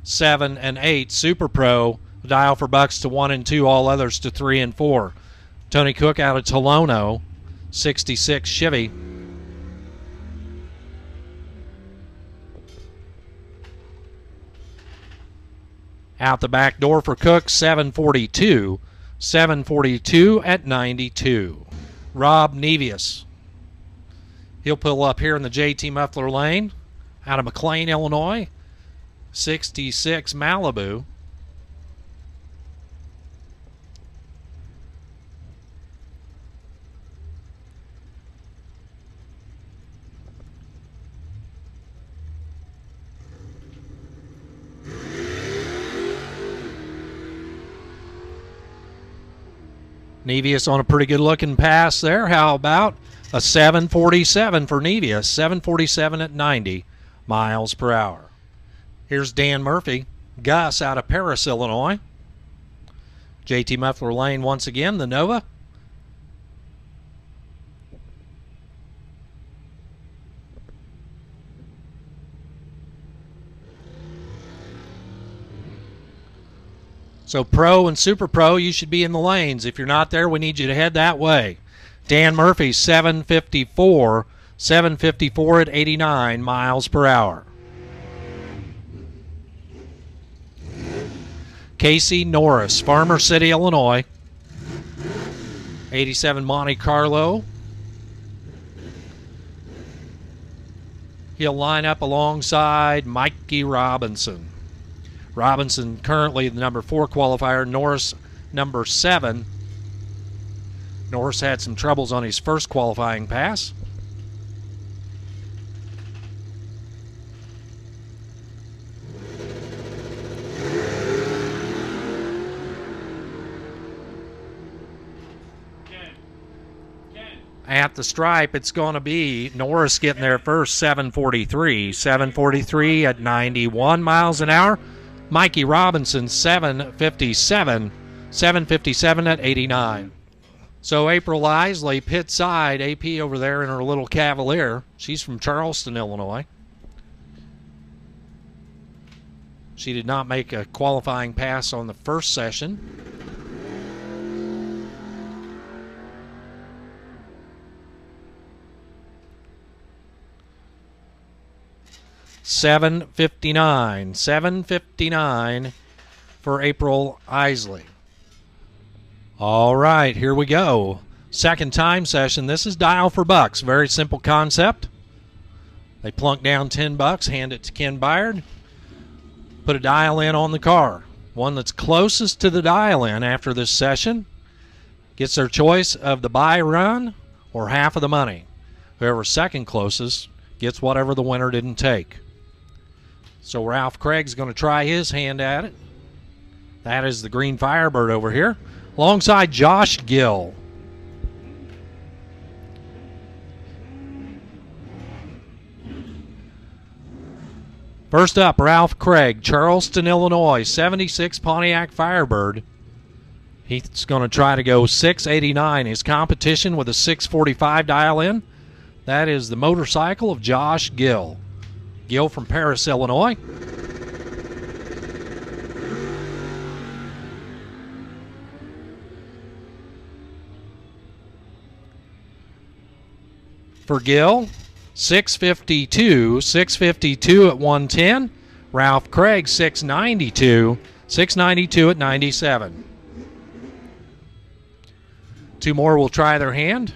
7 and 8. Super Pro, dial for bucks to 1 and 2, all others to 3 and 4. Tony Cook out of Tolono, 66 Chevy. Out the back door for Cook, 742. 742 at 92. Rob Nevius. He'll pull up here in the JT Muffler lane out of McLean, Illinois. 66 Malibu. Nevius on a pretty good looking pass there. How about a 747 for Nevius? 747 at 90 miles per hour. Here's Dan Murphy. Gus out of Paris, Illinois. JT Muffler Lane once again, the Nova. So Pro and Super Pro, you should be in the lanes. If you're not there, we need you to head that way. Dan Murphy, 754. 754 at 89 miles per hour. Casey Norris, Farmer City, Illinois. 87 Monte Carlo. He'll line up alongside Mikey Robinson. Robinson currently the number 4 qualifier, Norris number 7. Norris had some troubles on his first qualifying pass. At the stripe, it's going to be Norris getting there first, 743. 743 at 91 miles an hour. Mikey Robinson, 757. 757 at 89. So April Isley, pit side, AP over there in her little Cavalier. She's from Charleston, Illinois. She did not make a qualifying pass on the first session. $7.59 for April Isley. All right, here we go. Second time session. This is dial for bucks. Very simple concept. They plunk down $10, hand it to Ken Byard, put a dial in on the car. One that's closest to the dial in after this session gets their choice of the buy run or half of the money. Whoever's second closest gets whatever the winner didn't take. So Ralph Craig's going to try his hand at it. That is the green Firebird over here, alongside Josh Gill. First up, Ralph Craig, Charleston, Illinois, 76 Pontiac Firebird. He's going to try to go 689. His competition with a 645 dial in. That is the motorcycle of Josh Gill. Gill from Paris, Illinois. For Gill, 652. 652 at 110. Ralph Craig, 692. 692 at 97. Two more will try their hand.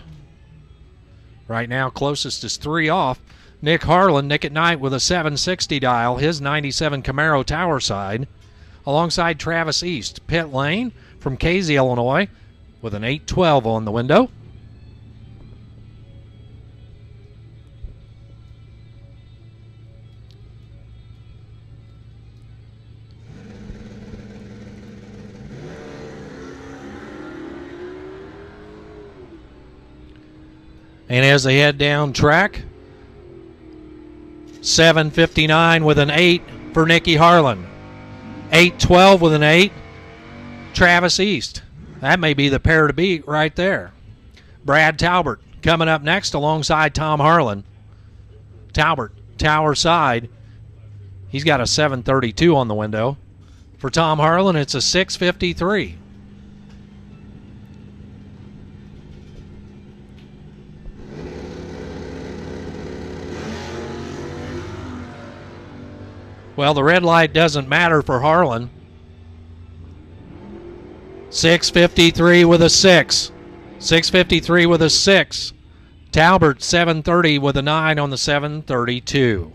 Right now, closest is 3 off. Nick Harlan, Nick at Night with a 760 dial, his 97 Camaro Tower Side, alongside Travis East. Pit Lane from Casey, Illinois, with an 812 on the window. And as they head down track, 759 with an 8 for Nicky Harlan. 8-12 with an 8, Travis East. That may be the pair to beat right there. Brad Talbert coming up next alongside Tom Harlan. Talbert, tower side. He's got a 7:32 on the window. For Tom Harlan, it's a 6:53. Well, the red light doesn't matter for Harlan. 6:53 with a 6. 6:53 with a 6. Talbert 7:30 with a 9 on the 7:32.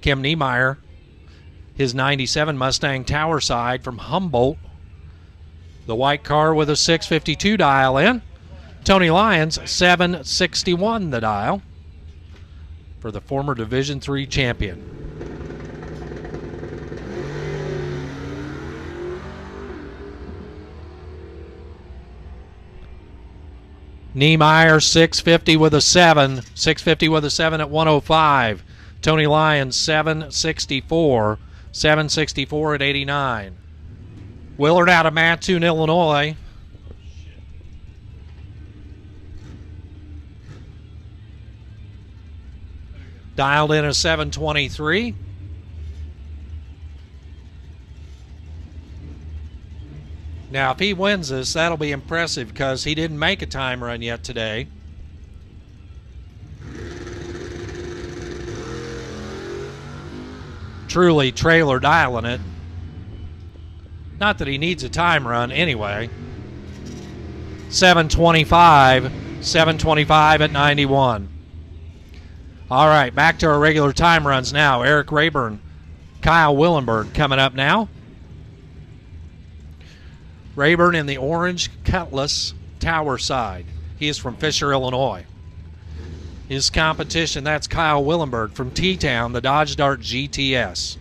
Kim Niemeyer, his 97 Mustang tower side from Humboldt. The white car with a 6:52 dial in. Tony Lyons 7:61 the dial for the former Division III champion. Niemeyer 6:50 with a 7. 6:50 with a 7 at 105. Tony Lyons 7:64. 7:64 at 89. Willard out of Mattoon, Illinois. Dialed in a 7:23. Now, if he wins this, that'll be impressive because he didn't make a time run yet today. Truly trailer dialing it. Not that he needs a time run anyway. 7:25. 7:25 at 91. All right, back to our regular time runs now. Eric Rayburn, Kyle Willenberg coming up now. Rayburn in the orange Cutlass tower side. He is from Fisher, Illinois. His competition, that's Kyle Willenberg from T-Town, the Dodge Dart GTS.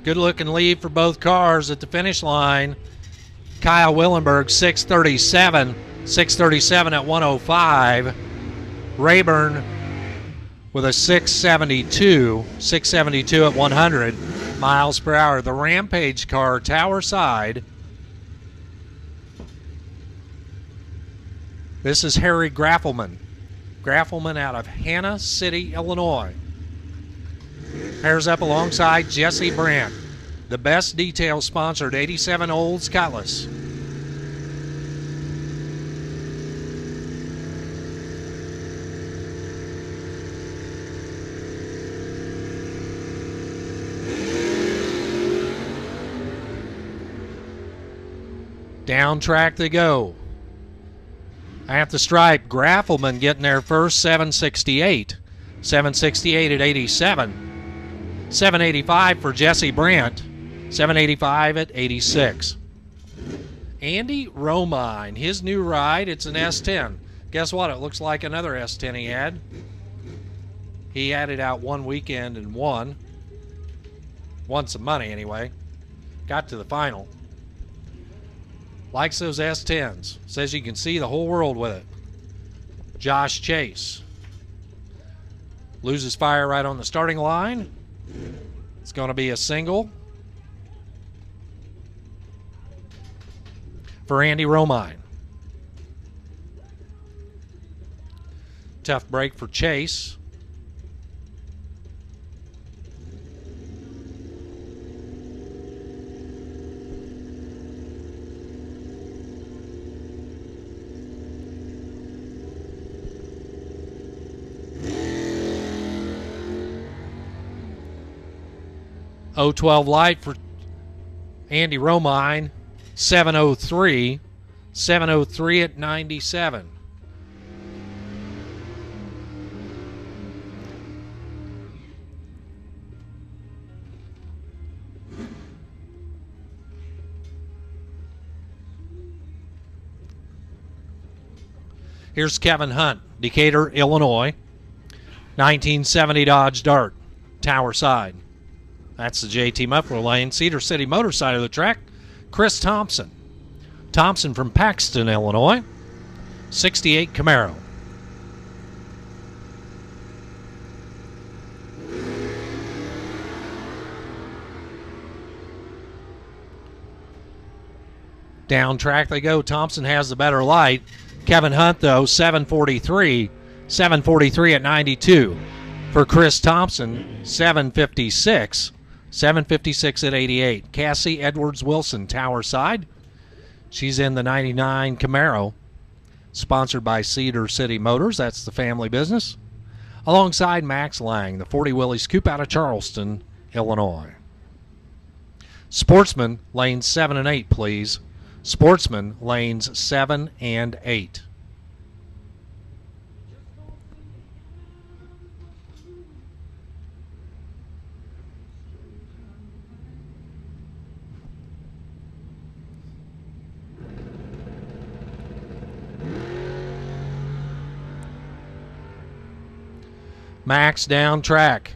Good looking lead for both cars at the finish line. Kyle Willenberg 6:37. 6:37 at 105. Rayburn with a 6:72. 6:72 at 100 miles per hour. The Rampage car tower side. This is Harry Graffelman. Graffelman out of Hannah City, Illinois. Pairs up alongside Jesse Brandt, the best detail sponsored 87 Olds Cutlass. Down track they go. At the stripe, Graffelman getting there first, 768. 768 at 87. 785 for Jesse Brandt. 785 at 86. Andy Romine, his new ride, it's an S10. Guess what? It looks like another S10 he had. He had it out one weekend and won. Won some money anyway. Got to the final. Likes those S10s. Says you can see the whole world with it. Josh Chase. Loses fire right on the starting line. It's going to be a single for Andy Romine. Tough break for Chase. .012 light for Andy Romine, 703. 703 at 97. Here's Kevin Hunt, Decatur, Illinois. 1970 Dodge Dart, Tower Side. That's the JT Muffler lane. Cedar City Motor side of the track, Chris Thompson. Thompson from Paxton, Illinois. 68 Camaro. Down track they go. Thompson has the better light. Kevin Hunt, though, 743. 743 at 92. For Chris Thompson, 756. 756 at 88. Cassie Edwards Wilson, Tower Side. She's in the 99 Camaro, sponsored by Cedar City Motors. That's the family business. Alongside Max Lang, the 40 Willys Coupe out of Charleston, Illinois. Sportsman, lanes 7 and 8, please. Sportsman, lanes 7 and 8. Max down track.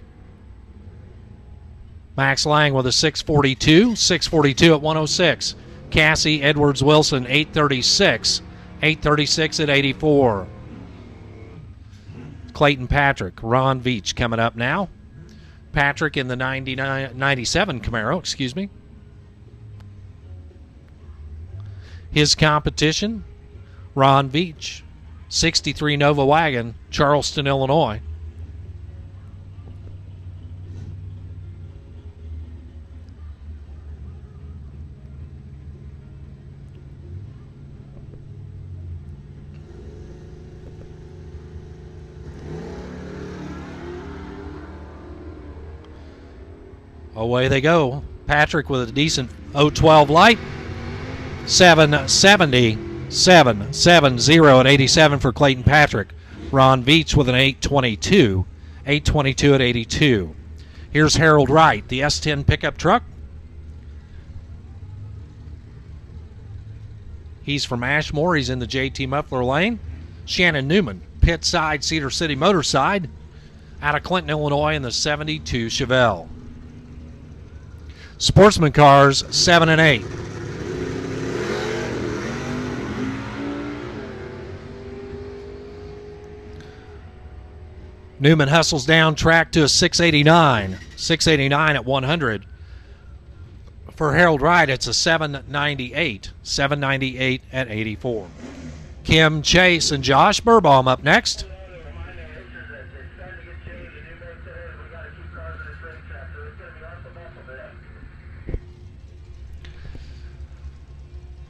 Max Lang with a 642. 642 at 106. Cassie Edwards Wilson, 836. 836 at 84. Clayton Patrick. Ron Veach coming up now. Patrick in the 97 Camaro, excuse me. His competition, Ron Veach. 63 Nova Wagon, Charleston, Illinois. Away they go. Patrick with a decent 012 light. 770. 770 at 87 for Clayton Patrick. Ron Veach with an 822. 822 at 82. Here's Harold Wright, the S10 pickup truck. He's from Ashmore. He's in the JT Muffler lane. Shannon Newman, pit side, Cedar City Motor side, out of Clinton, Illinois in the 72 Chevelle. Sportsman cars 7 and 8. Newman hustles down track to a 689. 689 at 100. For Harold Wright, it's a 798. 798 at 84. Kim Chase and Josh Burbaum up next.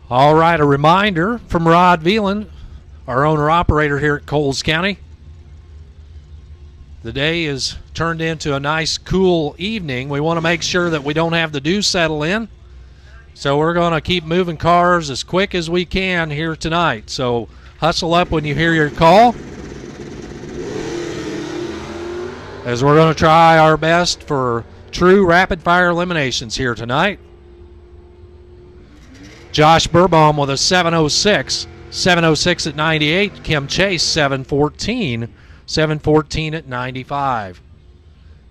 All right, a reminder from Rod Veland, our owner-operator here at Coles County. The day is turned into a nice, cool evening. We want to make sure that we don't have the dew settle in. So we're going to keep moving cars as quick as we can here tonight. So hustle up when you hear your call, as we're going to try our best for true rapid-fire eliminations here tonight. Josh Burbaum with a 706. 706 at 98. Kim Chase, 714. 714 at 95.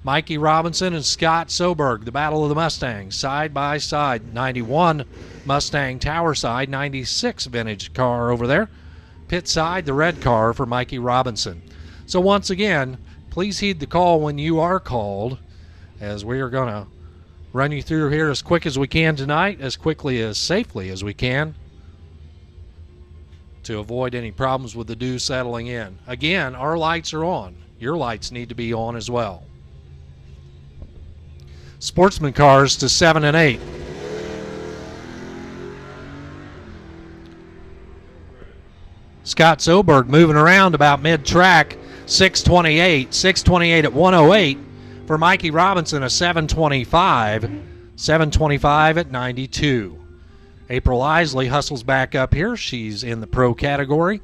Mikey Robinson and Scott Soberg, the Battle of the Mustangs, side by side. 91 Mustang Tower side, 96 vintage car over there. Pit side, the red car for Mikey Robinson. So once again, please heed the call when you are called, as we are going to run you through here as quick as we can tonight, as quickly as safely as we can, to avoid any problems with the dew settling in. Again, our lights are on. Your lights need to be on as well. Sportsman cars to 7 and 8. Scott Soberg moving around about mid-track, 628. 628 at 108. For Mikey Robinson, a 725. 725 at 92. April Isley hustles back up here. She's in the pro category.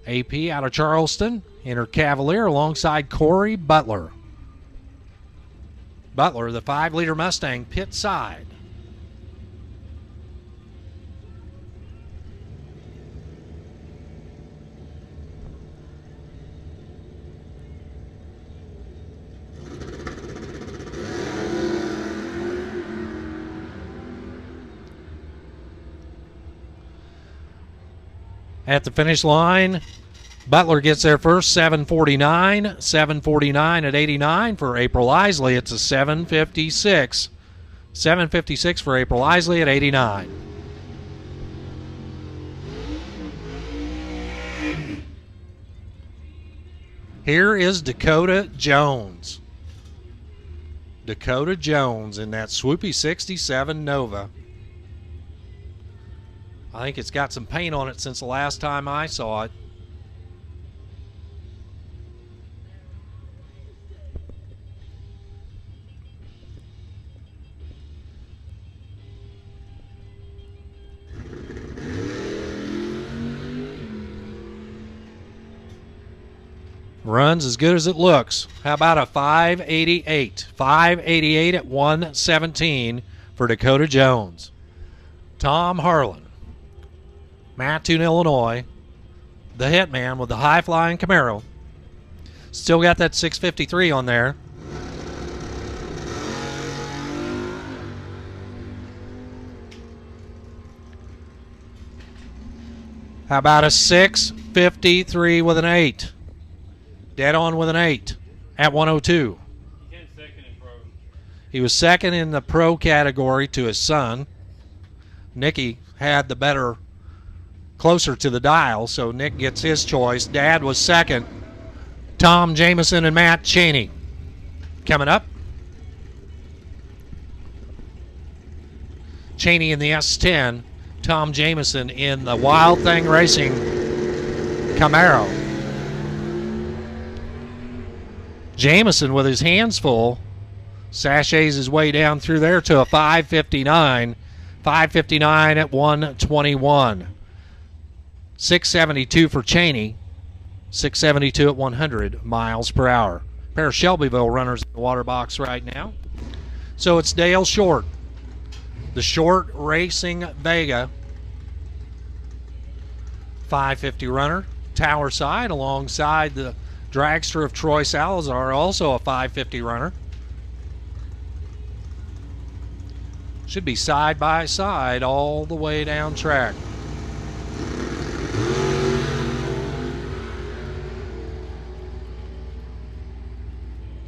AP out of Charleston in her Cavalier alongside Corey Butler. Butler, the 5-liter Mustang, pit side. At the finish line, Butler gets there first, 7:49. 7:49 at 89 for April Isley. It's a 7:56. 7:56 for April Isley at 89. Here is Dakota Jones. Dakota Jones in that swoopy 67 Nova. I think it's got some paint on it since the last time I saw it. Runs as good as it looks. How about a 588? 588 at 117 for Dakota Jones. Tom Harlan, Mattoon, Illinois, the hitman with the high-flying Camaro. Still got that 653 on there. How about a 653 with an 8? Dead on with an 8 at 102. He came second in pro. He was second in the pro category to his son. Nicky had the better, closer to the dial, so Nick gets his choice. Dad was second. Tom Jameson and Matt Cheney coming up. Cheney in the S10. Tom Jameson in the Wild Thing Racing Camaro. Jameson with his hands full sachets his way down through there to a 559. 559 at 121. 672 for Cheney. 672 at 100 miles per hour. Pair of Shelbyville runners in the water box right now. So it's Dale Short, the Short Racing Vega 550 runner. Tower side alongside the dragster of Troy Salazar, also a 550 runner. Should be side by side all the way down track.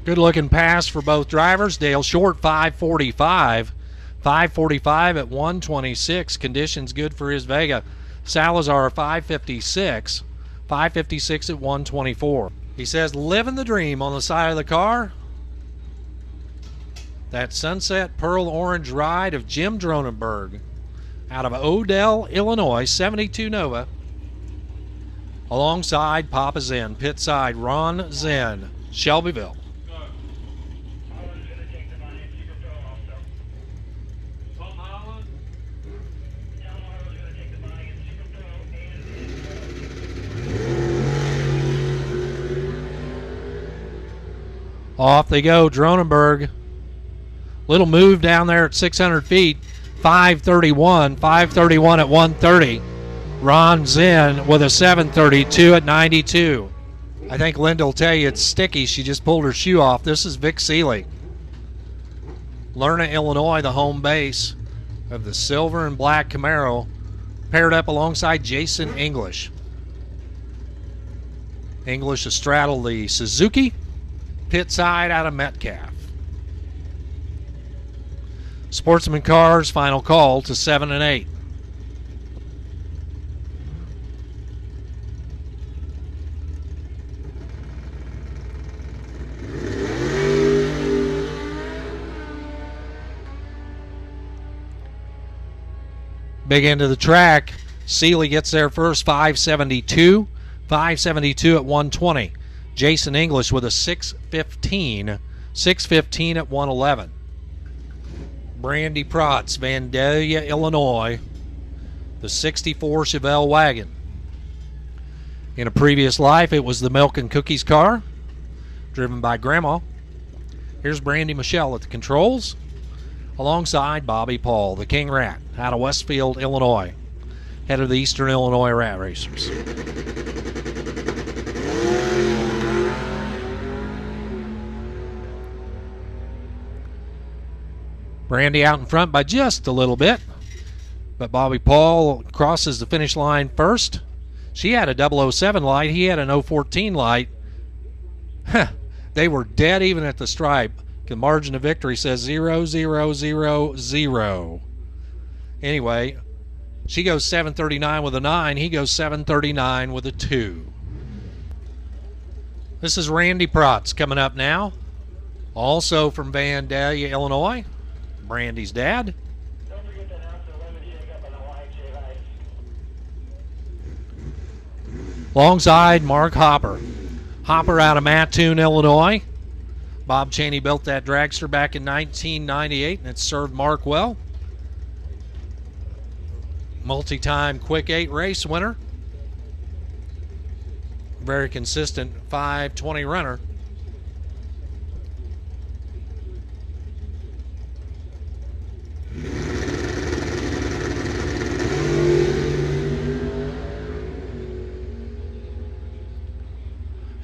Good looking pass for both drivers. Dale Short 545. 545 at 126. Conditions good for his Vega. Salazar 556. 556 at 124. He says, living the dream on the side of the car. That sunset pearl orange ride of Jim Dronenberg out of Odell, Illinois, 72 Nova. Alongside Papa Zen, pit side Ron Zen, Shelbyville. Tom Holland. Off they go, Dronenberg. Little move down there at 600 feet. 531. 531 at 130. Ron Zinn with a 732 at 92. I think Linda will tell you it's sticky. She just pulled her shoe off. This is Vic Seeley. Lerna, Illinois, the home base of the silver and black Camaro, paired up alongside Jason English. English astraddle the Suzuki. Pit side out of Metcalf. Sportsman cars, final call to 7 and 8. Big end of the track. Seeley gets there first, 572. 572 at 120. Jason English with a 615. 615 at 111. Brandy Protz, Vandalia, Illinois. The 64 Chevelle wagon. In a previous life, it was the Milk and Cookies car, driven by Grandma. Here's Brandy Michelle at the controls, alongside Bobby Paul, the King Rat, out of Westfield, Illinois, head of the Eastern Illinois Rat Racers. Brandy out in front by just a little bit, but Bobby Paul crosses the finish line first. She had a 007 light. He had an 014 light. They were dead even at the stripe. The margin of victory says 0-0-0-0. Anyway, she goes 739 with a 9. He goes 739 with a 2. This is Randy Protz coming up now. Also from Vandalia, Illinois. Brandy's dad. Don't forget to announce the lemon shake up on the YHA. Alongside Mark Hopper. Hopper out of Mattoon, Illinois. Bob Cheney built that dragster back in 1998, and it served Mark well. Multi-time Quick 8 race winner. Very consistent 520 runner.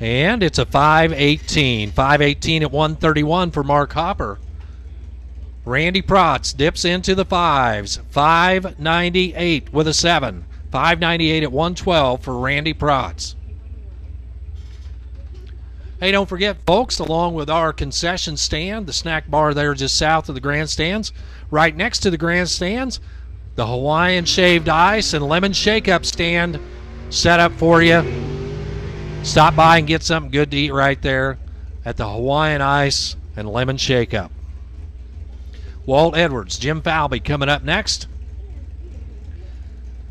And it's a 5:18. 5:18 at 131 for Mark Hopper. Randy Protz dips into the 5s. 5:98 with a 7. 5:98 at 112 for Randy Protz. Hey, don't forget, folks, along with our concession stand, the snack bar there just south of the grandstands, right next to the grandstands, the Hawaiian shaved ice and lemon shake-up stand set up for you. Stop by and get something good to eat right there at the Hawaiian Ice and Lemon Shake-Up. Walt Edwards, Jim Falvey coming up next.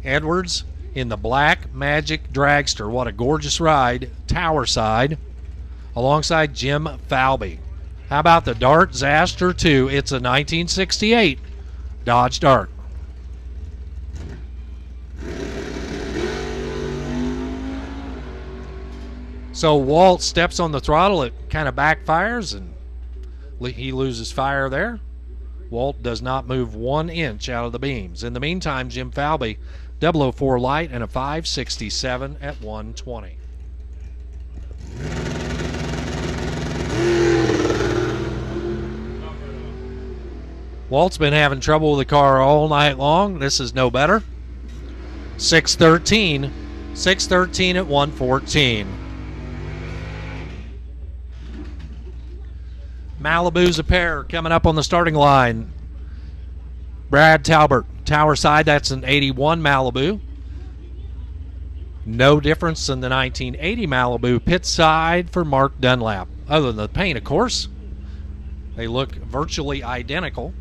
Edwards in the Black Magic Dragster. What a gorgeous ride. Tower side. Alongside Jim Falvey. How about the Dart Zaster 2? It's a 1968 Dodge Dart. So Walt steps on the throttle, it kind of backfires, and he loses fire there. Walt does not move 1 inch out of the beams. In the meantime, Jim Falvey, 004 light and a 567 at 120. Walt's been having trouble with the car all night long. This is no better. 613 at 114. Malibu's a pair coming up on the starting line. Brad Talbert, tower side, that's an 81 Malibu. No difference in the 1980 Malibu. Pit side for Mark Dunlap. Other than the paint, of course. They look virtually identical.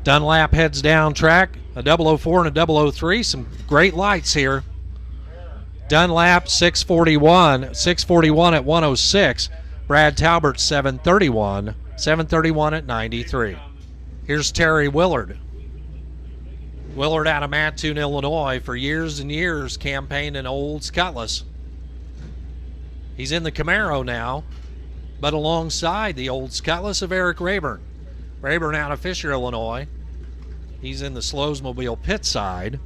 Dunlap heads down track. A 004 and a 003. Some great lights here. Dunlap 641 at 106. Brad Talbert 731 at 93. Here's Terry Willard. Willard out of Mattoon, Illinois, for years and years campaigned in Olds Cutlass. He's in the Camaro now, but alongside the Olds Cutlass of Eric Rayburn. Rayburn out of Fisher, Illinois. He's in the Slowsmobile pit side.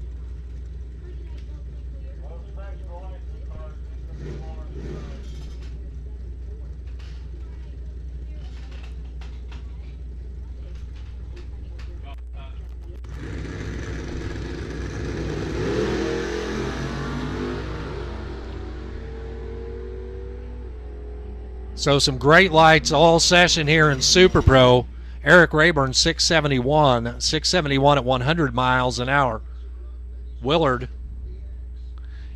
So some great lights all session here in Super Pro. Eric Rayburn 671 at 100 miles an hour. Willard,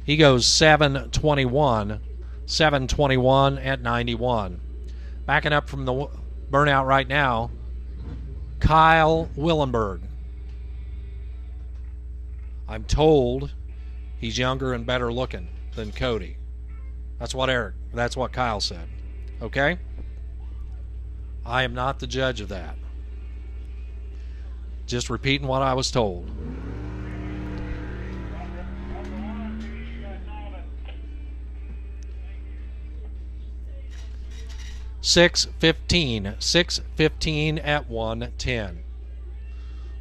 he goes 721 at 91. Backing up from the burnout right now, Kyle Willenberg. I'm told he's younger and better looking than Cody. That's what Kyle said. Okay? I am not the judge of that. Just repeating what I was told. $6.15 at 110.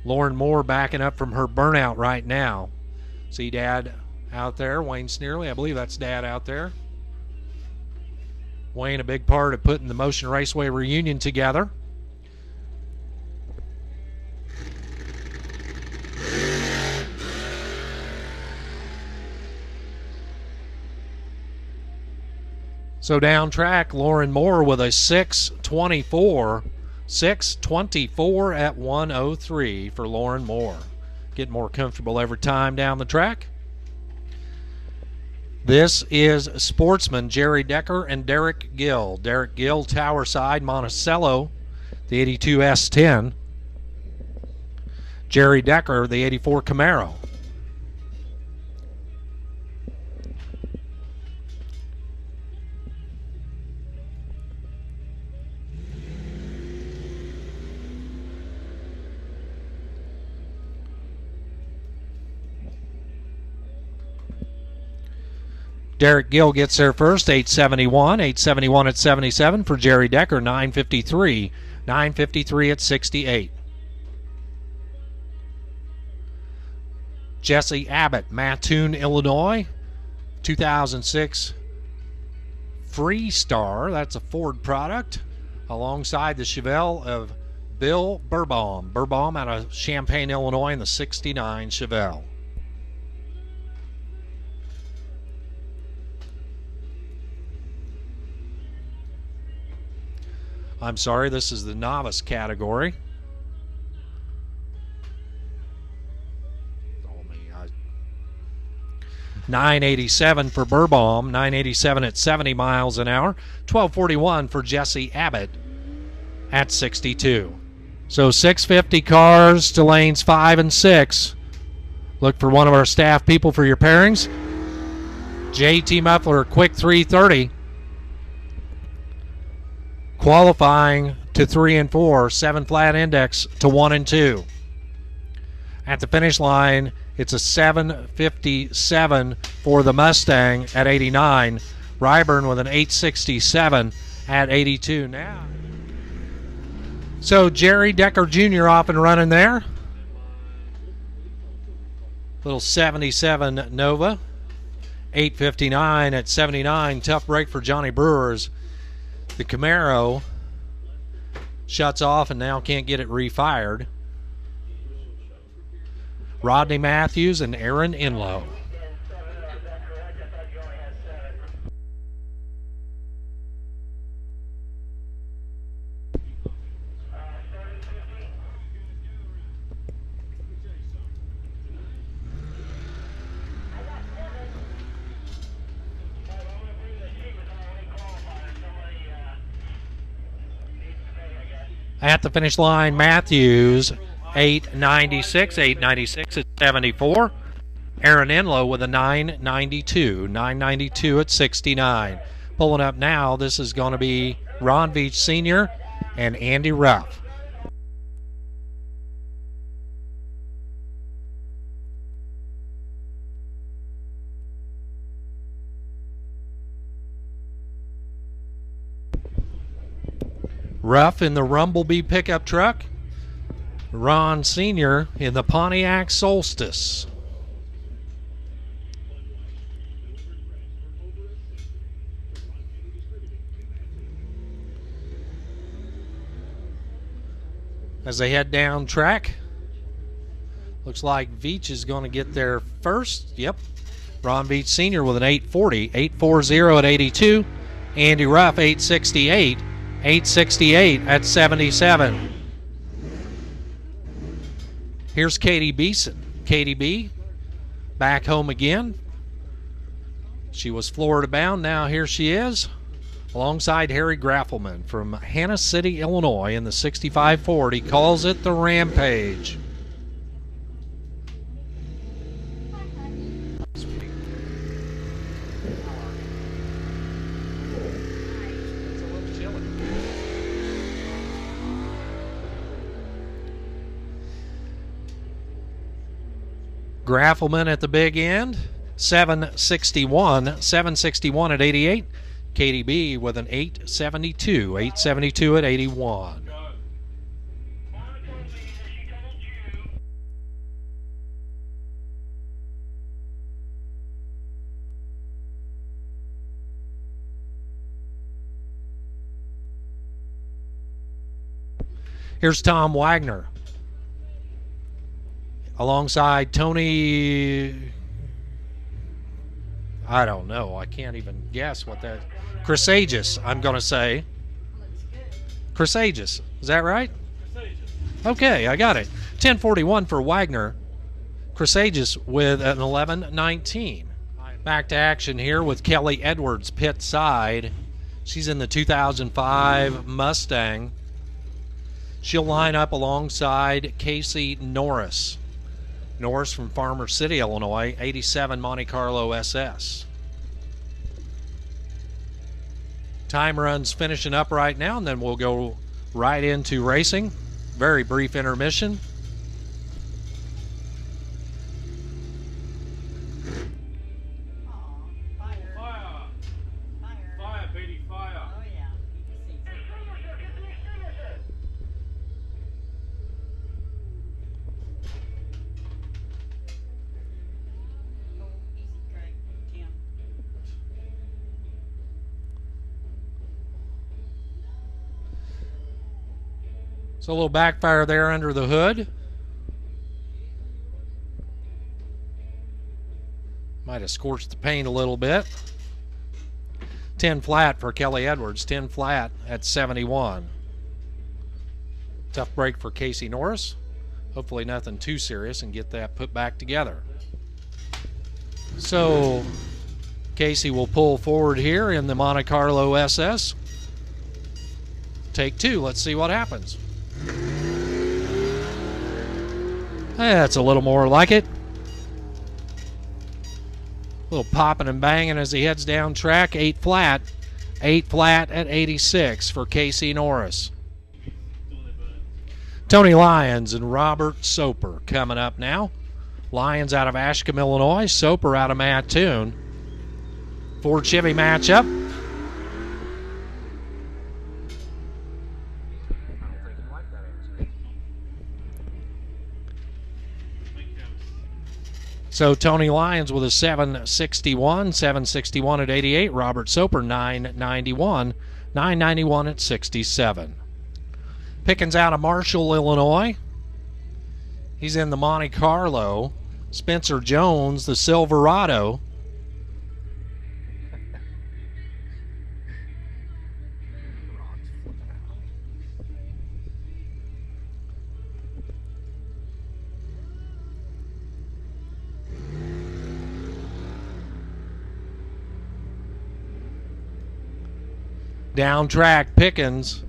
Lauren Moore backing up from her burnout right now. See Dad out there, Wayne Sneerley. I believe that's Dad out there. Wayne, a big part of putting the Motion Raceway reunion together. So down track, Lauren Moore with a 6:24 at 1:03 for Lauren Moore. Getting more comfortable every time down the track. This is Sportsman, Jerry Decker and Derek Gill. Derek Gill, Tower Side, Monticello, the 82 S10. Jerry Decker, the 84 Camaro. Derek Gill gets there first, 871 at 77 for Jerry Decker, 953 at 68. Jesse Abbott, Mattoon, Illinois, 2006 Freestar, that's a Ford product, alongside the Chevelle of Bill Burbaum. Burbaum out of Champaign, Illinois in the 69 Chevelle. I'm sorry, this is the novice category. 987 for Burbaum, 987 at 70 miles an hour, 1241 for Jesse Abbott at 62. So 650 cars to lanes 5 and 6. Look for one of our staff people for your pairings. JT Muffler, quick 330. Qualifying to 3 and 4, 7 flat index to 1 and 2. At the finish line, it's a 7:57 for the Mustang at 89. Ryburn with an 8:67 at 82 now. So Jerry Decker Jr. off and running there. Little 77 Nova. 8:59 at 79. Tough break for Johnny Brewers. The Camaro shuts off and now can't get it refired. Rodney Matthews and Aaron Inlow. At the finish line, Matthews, 896 at 74. Aaron Inlow with a 992 at 69. Pulling up now, this is going to be Ron Veach Sr. and Andy Ruff. Ruff in the Rumblebee pickup truck. Ron Sr. in the Pontiac Solstice. As they head down track, looks like Veach is going to get there first. Yep. Ron Veach Sr. with an 840 at 82. Andy Ruff, 868 at 77. Here's Katie Beeson. Katie B, back home again. She was Florida bound. Now here she is, alongside Harry Graffelman from Hannah City, Illinois in the 65 Ford. He calls it the Rampage. Graffelman at the big end, 761 at 88. Katie B with an 872 at 81. Here's Tom Wagner alongside Tony, I don't know. I can't even guess what that. Chrysaegis, I'm going to say. Chrysaegis. Is that right? Okay, I got it. 10:41 for Wagner. Chrysaegis with an 11:19. Back to action here with Kelly Edwards, pit side. She's in the 2005 Mustang. She'll line up alongside Casey Norris. Norris from Farmer City, Illinois, 87 Monte Carlo SS. Time runs finishing up right now, and then we'll go right into racing. Very brief intermission. So a little backfire there under the hood. Might have scorched the paint a little bit. 10 flat for Kelly Edwards. 10 flat at 71. Tough break for Casey Norris. Hopefully nothing too serious and get that put back together. So Casey will pull forward here in the Monte Carlo SS. Take two. Let's see what happens. That's a little more like it. A little popping and banging as he heads down track. 8 flat. 8 flat at 86 for Casey Norris. Tony Lyons and Robert Soper coming up now. Lyons out of Ashcombe, Illinois. Soper out of Mattoon. Ford Chevy matchup. So Tony Lyons with a 761, 761 at 88. Robert Soper 991, 991 at 67. Pickens out of Marshall, Illinois. He's in the Monte Carlo. Spencer Jones, the Silverado. Down track, Pickens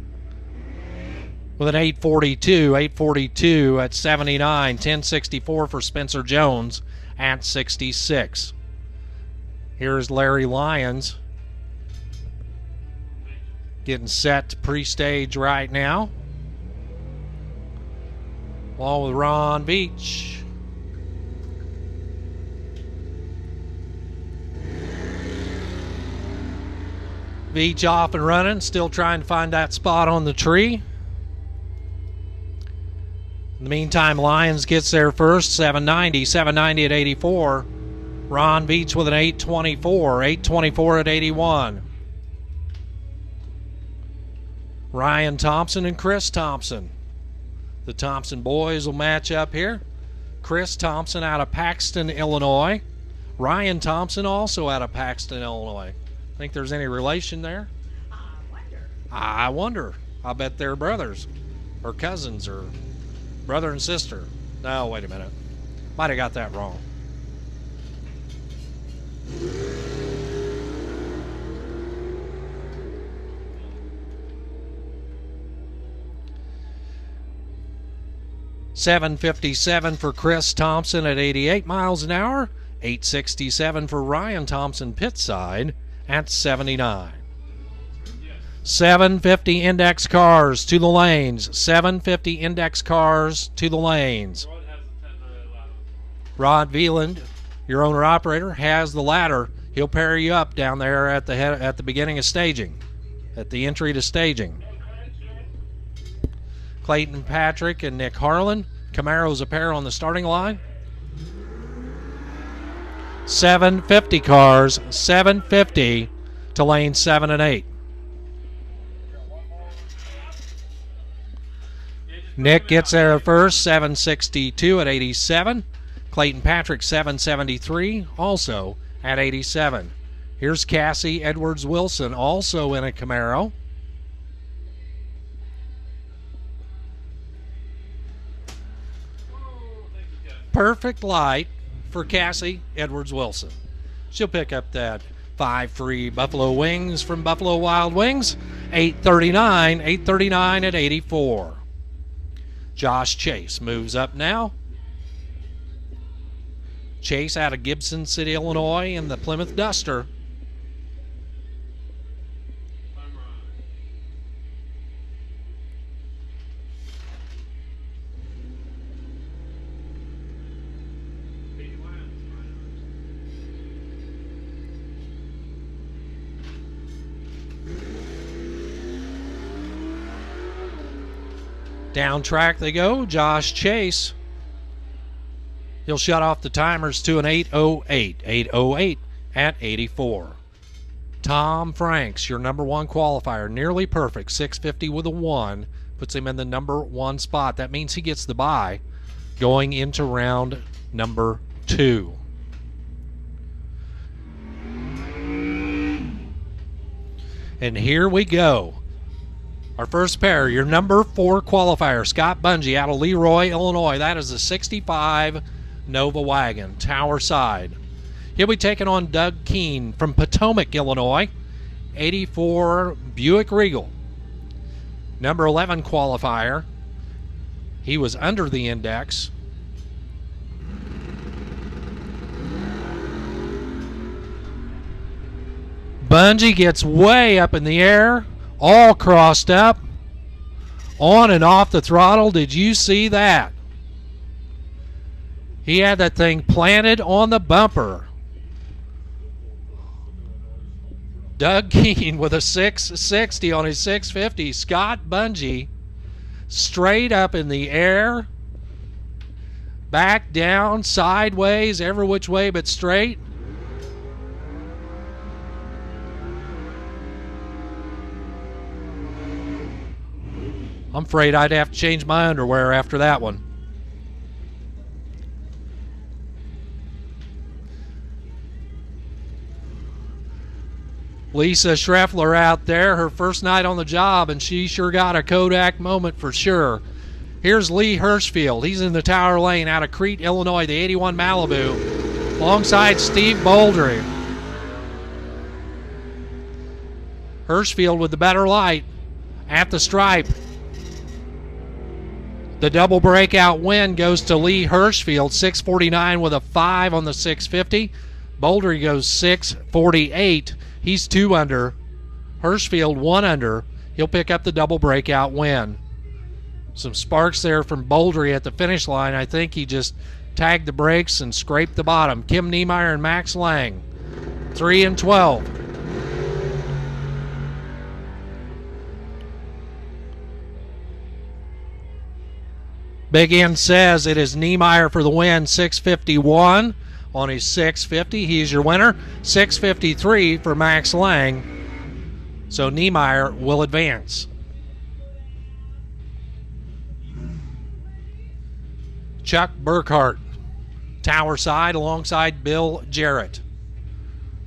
with an 842 at 79, 1064 for Spencer Jones at 66. Here's Larry Lyons getting set to pre-stage right now, along with Ron Beach. Beach off and running, still trying to find that spot on the tree. In the meantime, Lyons gets there first, 790 at 84. Ron Beach with an 824 at 81. Ryan Thompson and Chris Thompson. The Thompson boys will match up here. Chris Thompson out of Paxton, Illinois. Ryan Thompson also out of Paxton, Illinois. Think there's any relation there? I wonder. I bet they're brothers or cousins or brother and sister. No, wait a minute. Might have got that wrong. .757 for Chris Thompson at 88 miles an hour. 867 for Ryan Thompson pit side at 79. 750 index cars to the lanes. 750 index cars to the lanes. Rod Veland, your owner-operator, has the ladder. He'll pair you up down there at the beginning of staging, at the entry to staging. Clayton Patrick and Nick Harlan. Camaro's a pair on the starting line. 750 cars, 750 to lane 7 and 8. Nick gets there first, 762 at 87. Clayton Patrick, 773, also at 87. Here's Cassie Edwards-Wilson, also in a Camaro. Perfect light for Cassie Edwards-Wilson. She'll pick up that 5 free Buffalo Wings from Buffalo Wild Wings. $839 at 84. Josh Chase moves up now. Chase out of Gibson City, Illinois in the Plymouth Duster. Down track they go. Josh Chase. He'll shut off the timers to an 8:08. 8:08 at 84. Tom Franks, your number 1 qualifier. Nearly perfect. 650 with a 1. Puts him in the number 1 spot. That means he gets the bye going into round number 2. And here we go. Our first pair, your number 4 qualifier, Scott Bungie out of Leroy, Illinois. That is a 65 Nova wagon, tower side. He'll be taking on Doug Keene from Potomac, Illinois. 84 Buick Regal. Number 11 qualifier. He was under the index. Bungie gets way up in the air. All crossed up, on and off the throttle. Did you see that? He had that thing planted on the bumper. Doug Keene with a 660 on his 650. Scott Bungie straight up in the air, back down, sideways, every which way but straight. I'm afraid I'd have to change my underwear after that one. Lisa Schreffler out there, her first night on the job, and she sure got a Kodak moment for sure. Here's Lee Hirschfield. He's in the Tower Lane out of Crete, Illinois, the 81 Malibu, alongside Steve Bouldry. Hirschfield with the better light at the stripe. The double breakout win goes to Lee Hirschfield, 649 with a 5 on the 650. Bouldry goes 648. He's 2 under. Hirschfield 1 under. He'll pick up the double breakout win. Some sparks there from Bouldry at the finish line. I think he just tagged the brakes and scraped the bottom. Kim Niemeyer and Max Lang, 3 and 12. Big N says it is Niemeyer for the win, 651 on his 650. He's your winner, 653 for Max Lang. So Niemeyer will advance. Chuck Burkhart, Tower side alongside Bill Jarrett.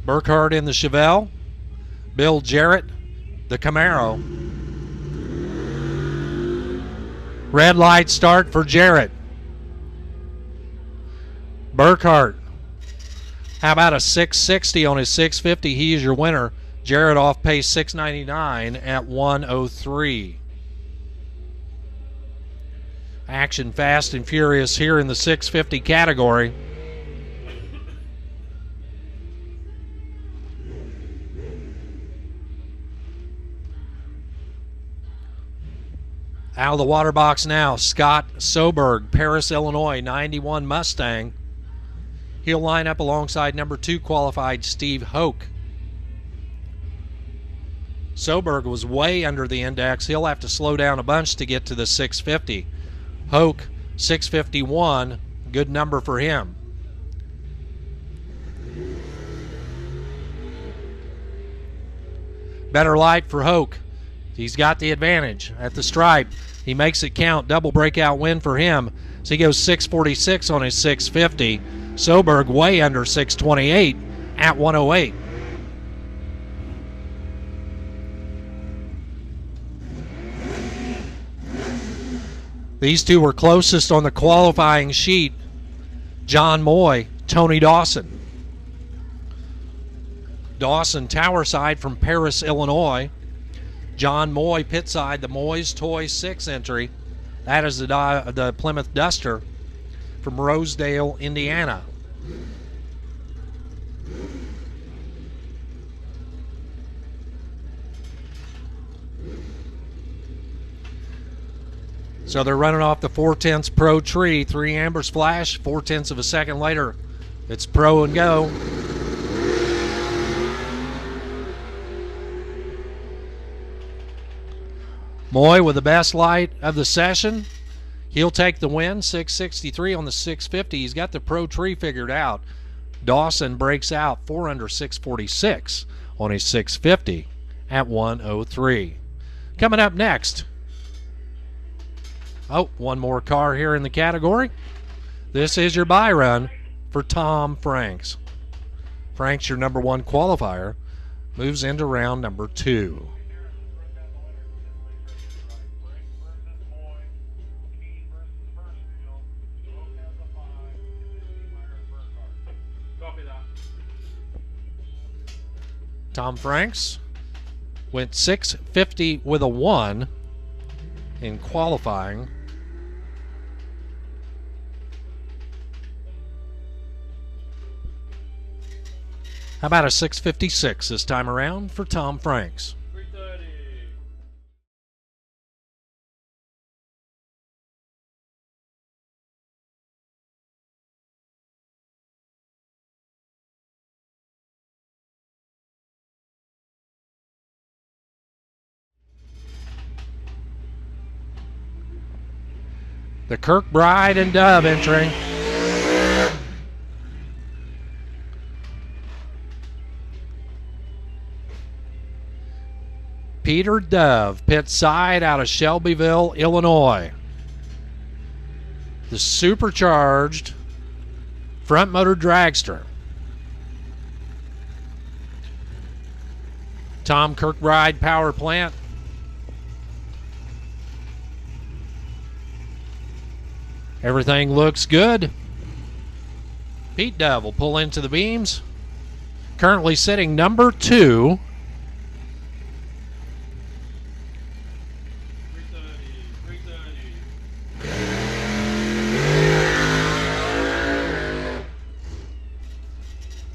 Burkhart in the Chevelle, Bill Jarrett, the Camaro. Red light start for Jarrett. Burkhart, how about a 660 on his 650? He is your winner. Jarrett off pace 699 at 103. Action fast and furious here in the 650 category. Out of the water box now, Scott Soberg, Paris, Illinois, 91 Mustang. He'll line up alongside number 2 qualified Steve Hoke. Soberg was way under the index. He'll have to slow down a bunch to get to the 650. Hoke, 651, good number for him. Better light for Hoke. He's got the advantage at the stripe. He makes it count. Double breakout win for him. So he goes 646 on his 650. Soberg way under 628 at 108. These two were closest on the qualifying sheet. John Moy, Tony Dawson. Dawson tower side from Paris, Illinois. John Moy pit side, the Moy's Toy 6 entry. That is the Plymouth Duster from Rosedale, Indiana. So they're running off the 4/10 Pro tree. 3 ambers flash. 4/10 of a second later, it's pro and go. Moy with the best light of the session. He'll take the win. 663 on the 650. He's got the pro tree figured out. Dawson breaks out 4 under 646 on his 650 at 103. Coming up next. Oh, one more car here in the category. This is your buy run for Tom Franks. Franks, your number 1 qualifier, moves into round number 2. Tom Franks went 650 with a 1 in qualifying. How about a 656 this time around for Tom Franks? 330. The Kirkbride and Dove entry. Peter Dove, pit side out of Shelbyville, Illinois. The supercharged front motor dragster. Tom Kirkbride power plant. Everything looks good. Pete Dove will pull into the beams. Currently sitting number 2.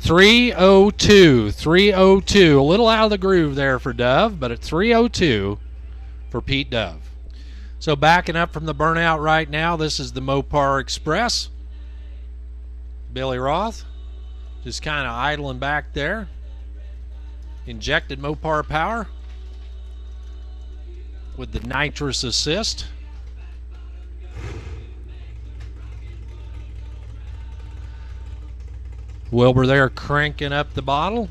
302, 302. A little out of the groove there for Dove, but at 302 for Pete Dove. So backing up from the burnout right now, this is the Mopar Express. Billy Roth just kind of idling back there. Injected Mopar power with the nitrous assist. Wilbur there cranking up the bottle.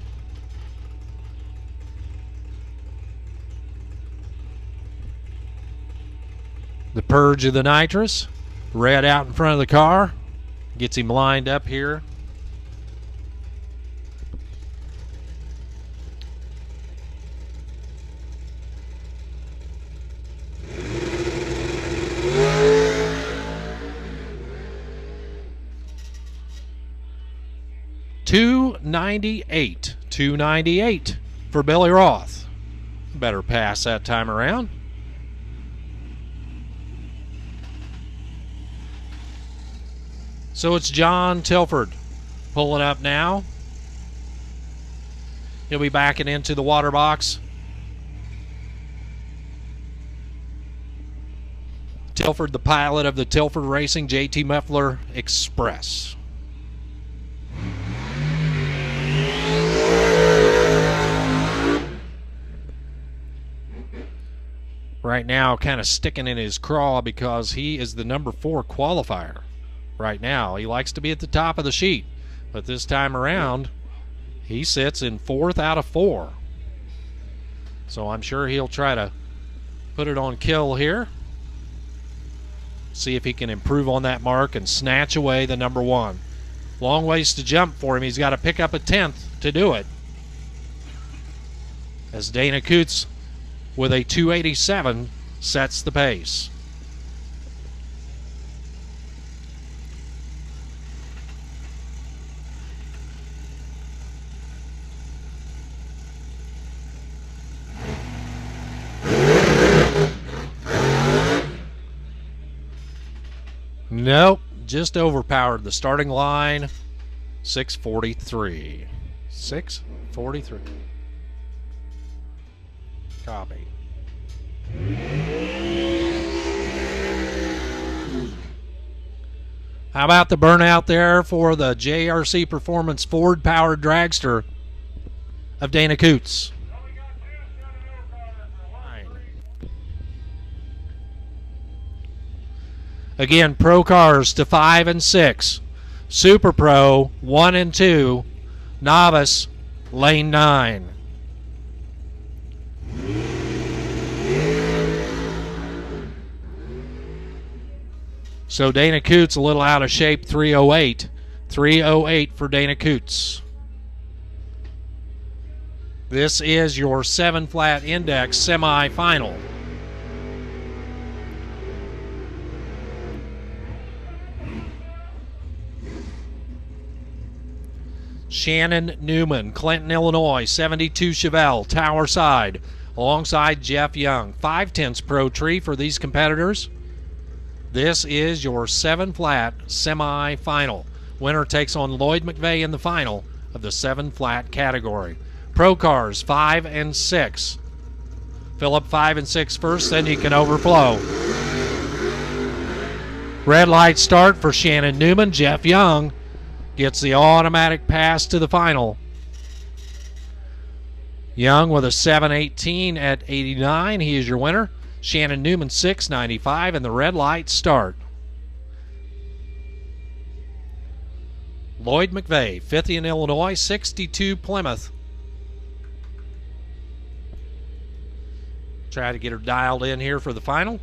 The purge of the nitrous. Red out in front of the car. Gets him lined up here. $298 for Billy Roth. Better pass that time around. So it's John Tilford pulling up now. He'll be backing into the water box. Tilford, the pilot of the Tilford Racing JT Muffler Express. Right now kind of sticking in his craw because he is the number 4 qualifier right now. He likes to be at the top of the sheet, but this time around he sits in 4th out of 4. So I'm sure he'll try to put it on kill here. See if he can improve on that mark and snatch away the number 1. Long ways to jump for him. He's got to pick up a 10th to do it, as Dana Coots with a 287 sets the pace. Nope, just overpowered the starting line. 643. 643. Copy. How about the burnout there for the JRC Performance Ford-powered dragster of Dana Coots? Again, Pro cars to 5 and 6. Super Pro 1 and 2. Novice lane 9. So Dana Coots a little out of shape, 308. 308 for Dana Coots. This is your 7 flat index semifinal. Shannon Newman, Clinton, Illinois, 72 Chevelle, Tower Side, alongside Jeff Young. 5/10 Pro Tree for these competitors. This is your 7 flat semi-final. Winner takes on Lloyd McVeigh in the final of the 7 flat category. Pro cars 5 and 6. Fill up 5 and 6 first, then you can overflow. Red light start for Shannon Newman. Jeff Young gets the automatic pass to the final. Young with a 7:18 at 89. He is your winner. Shannon Newman 6:95 and the red light start. Lloyd McVeigh, 50 in Illinois, 62 Plymouth. Try to get her dialed in here for the final.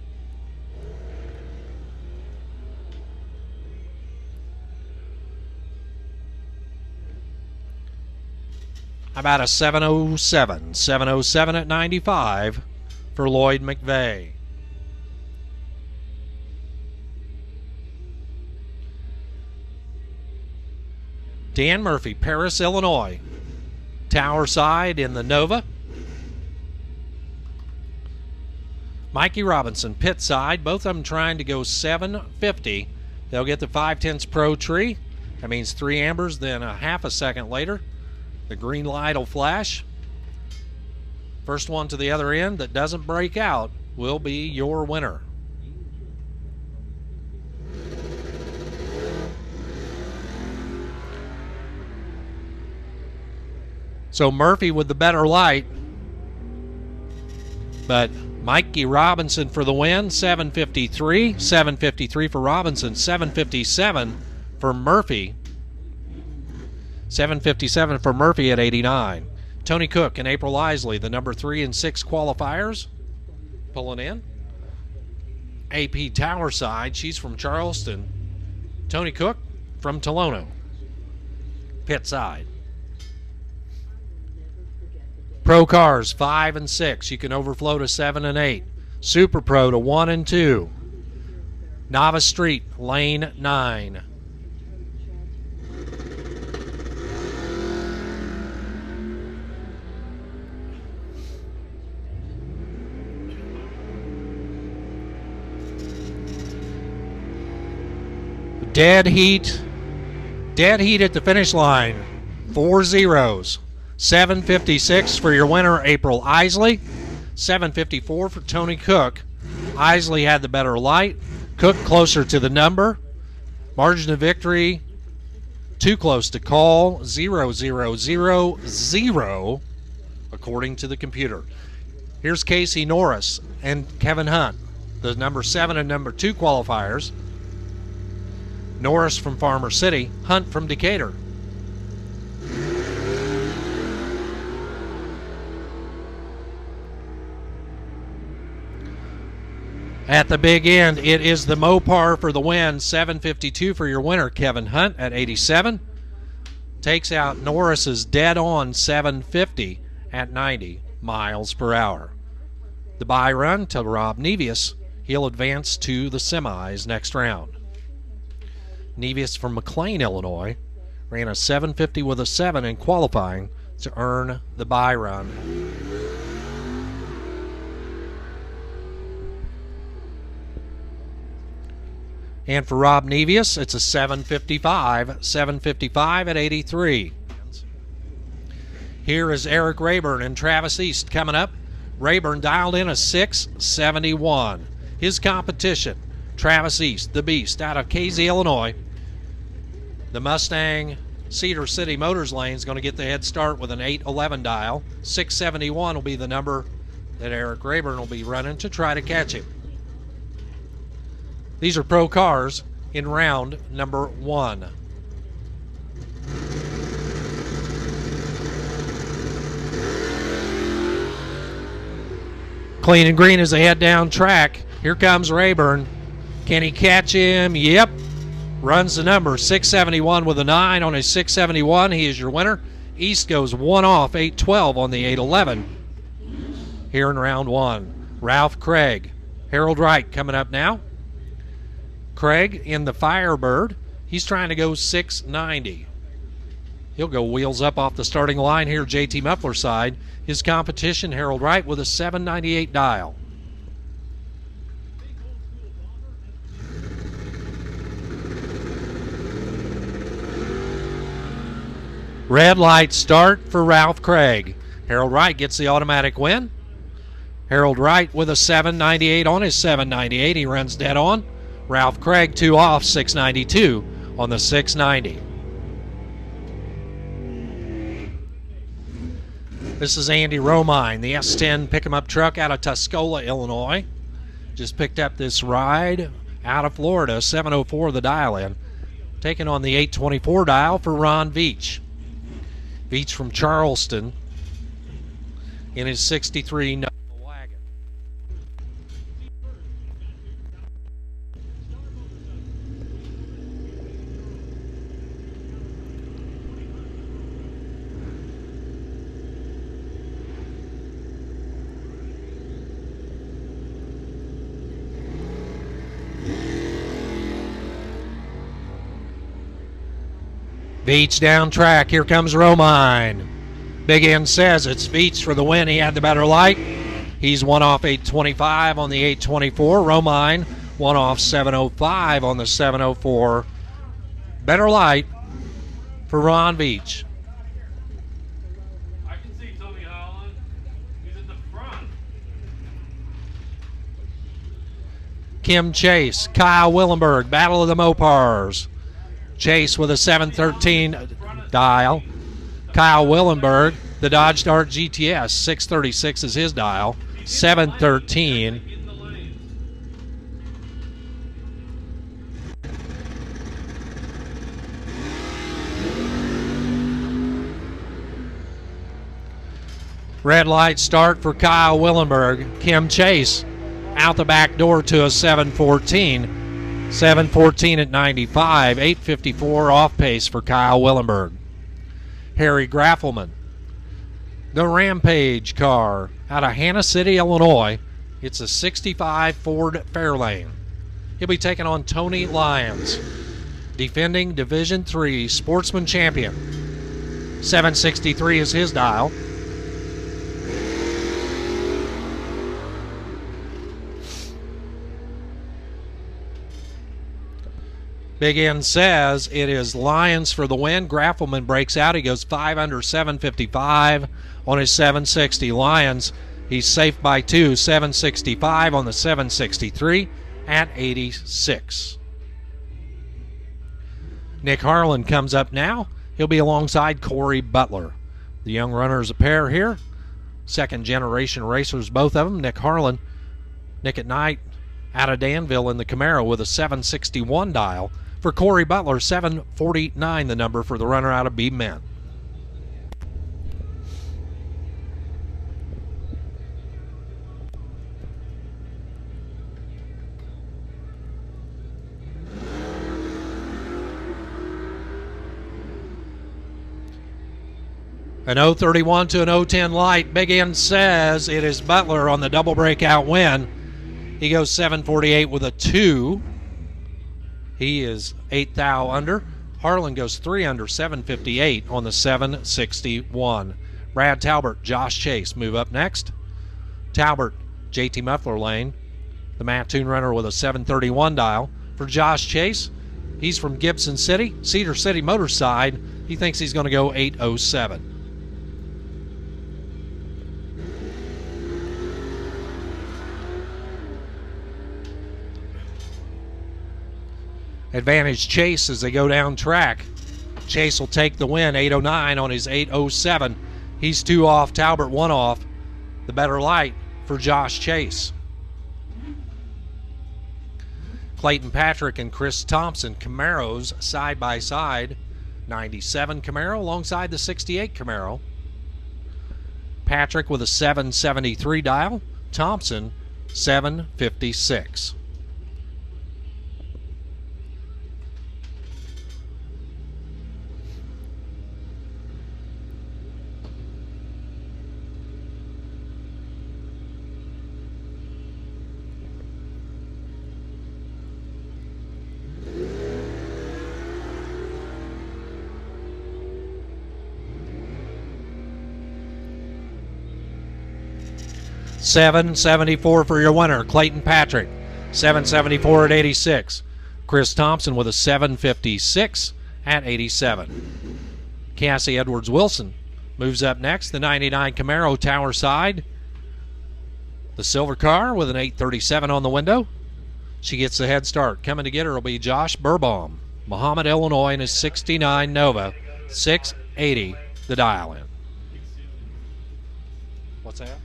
About a 7:07. 7:07 at 95 for Lloyd McVeigh. Dan Murphy, Paris, Illinois. Tower Side in the Nova. Mikey Robinson, pit side. Both of them trying to go 750. They'll get the 5/10 Pro Tree. That means 3 ambers, then a half a second later. The green light will flash. First one to the other end that doesn't break out will be your winner. So Murphy with the better light, but Mikey Robinson for the win, 753. 753 for Robinson, 757 for Murphy. 757 for Murphy at 89. Tony Cook and April Isley, the number 3 and 6 qualifiers, pulling in. AP Tower Side, she's from Charleston. Tony Cook from Tolono. Pit side. Pro cars 5 and 6. You can overflow to 7 and 8. Super Pro to 1 and 2. Novice Street, lane 9. Dead heat at the finish line. 4 zeros. 756 for your winner, April Isley. 754 for Tony Cook. Isley had the better light. Cook closer to the number. Margin of victory, too close to call. 0, 0, 0, 0, according to the computer. Here's Casey Norris and Kevin Hunt, the number 7 and number 2 qualifiers. Norris from Farmer City, Hunt from Decatur. At the big end, it is the Mopar for the win. 752 for your winner, Kevin Hunt at 87. takes out Norris's dead on 750 at 90 miles per hour. The bye run to Rob Novice. He'll advance to the semis next round. Novice from McLean, Illinois, ran a 750 with a 7 in qualifying to earn the bye run. And for Rob Novice, it's a 755 at 83. Here is Eric Rayburn and Travis East coming up. Rayburn dialed in a 671. His competition, Travis East, the Beast, out of KZ, Illinois. The Mustang Cedar City Motors lane is going to get the head start with an 811 dial. 671 will be the number that Eric Rayburn will be running to try to catch him. These are pro cars in round number 1. Clean and green as they head down track. Here comes Rayburn. Can he catch him? Yep. Runs the number 671 with a 9 on his 671. He is your winner. East goes one off, 812 on the 811. Here in round 1. Ralph Craig. Harold Wright coming up now. Craig in the Firebird. He's trying to go 690. He'll go wheels up off the starting line here, JT Muffler side. His competition, Harold Wright, with a 798 dial. Red light start for Ralph Craig. Harold Wright gets the automatic win. Harold Wright with a 798 on his 798. He runs dead on. Ralph Craig 2 off, 692 on the 690. This is Andy Romine, the S10 pick-em-up truck out of Tuscola, Illinois. Just picked up this ride out of Florida, 704 the dial-in. Taking on the 824 dial for Ron Veach. Veach from Charleston in his 63 Nova wagon. Veach down track. Here comes Romine. Big N says it's Veach for the win. He had the better light. He's one off 825 on the 824. Romine one off 705 on the 704. Better light for Ron Veach. I can see Tommy Holland. He's at the front. Kim Chase, Kyle Willenberg, Battle of the Mopars. Chase with a 713 dial. Kyle Willenberg, the Dodge Dart GTS, 636 is his dial. 713. In the lane. Red light start for Kyle Willenberg. Kim Chase out the back door to a 714. 714 at 95. 854 off pace for Kyle Willenberg. Harry Graffelman. The Rampage car out of Hannah City, Illinois. It's a 65 Ford Fairlane. He'll be taking on Tony Lyons, defending Division III Sportsman champion. 763 is his dial. Big N says it is Lyons for the win. Graffelman breaks out. He goes 5 under 755 on his 760. Lyons, he's safe by 2, 765 on the 763 at 86. Nick Harlan comes up now. He'll be alongside Corey Butler. The young runners a pair here. Second generation racers, both of them. Nick Harlan, Nick at night out of Danville in the Camaro with a 761 dial. For Corey Butler, 749 the number for the runner out of B-Men. An 031 to an 010 light. Big End says it is Butler on the double breakout win. He goes 748 with a 2. He is 8 thou under. Harlan goes 3 under, 758 on the 761. Brad Talbert, Josh Chase move up next. Talbert, JT Muffler lane. The Mattoon runner with a 731 dial. For Josh Chase, he's from Gibson City, Cedar City Motor side. He thinks he's going to go 807. Advantage Chase as they go down track. Chase will take the win, 809 on his 807. He's 2 off, Talbot 1 off. The better light for Josh Chase. Clayton Patrick and Chris Thompson, Camaros side by side. 97 Camaro alongside the 68 Camaro. Patrick with a 773 dial. Thompson 756. $774 for your winner, Clayton Patrick. $774 at 86. Chris Thompson with a 756 at 87. Cassie Edwards Wilson moves up next. The 99 Camaro Tower side. The silver car with an 837 on the window. She gets the head start. Coming to get her will be Josh Burbaum. Muhammad, Illinois in his 69 Nova. 680 the dial in. What's that?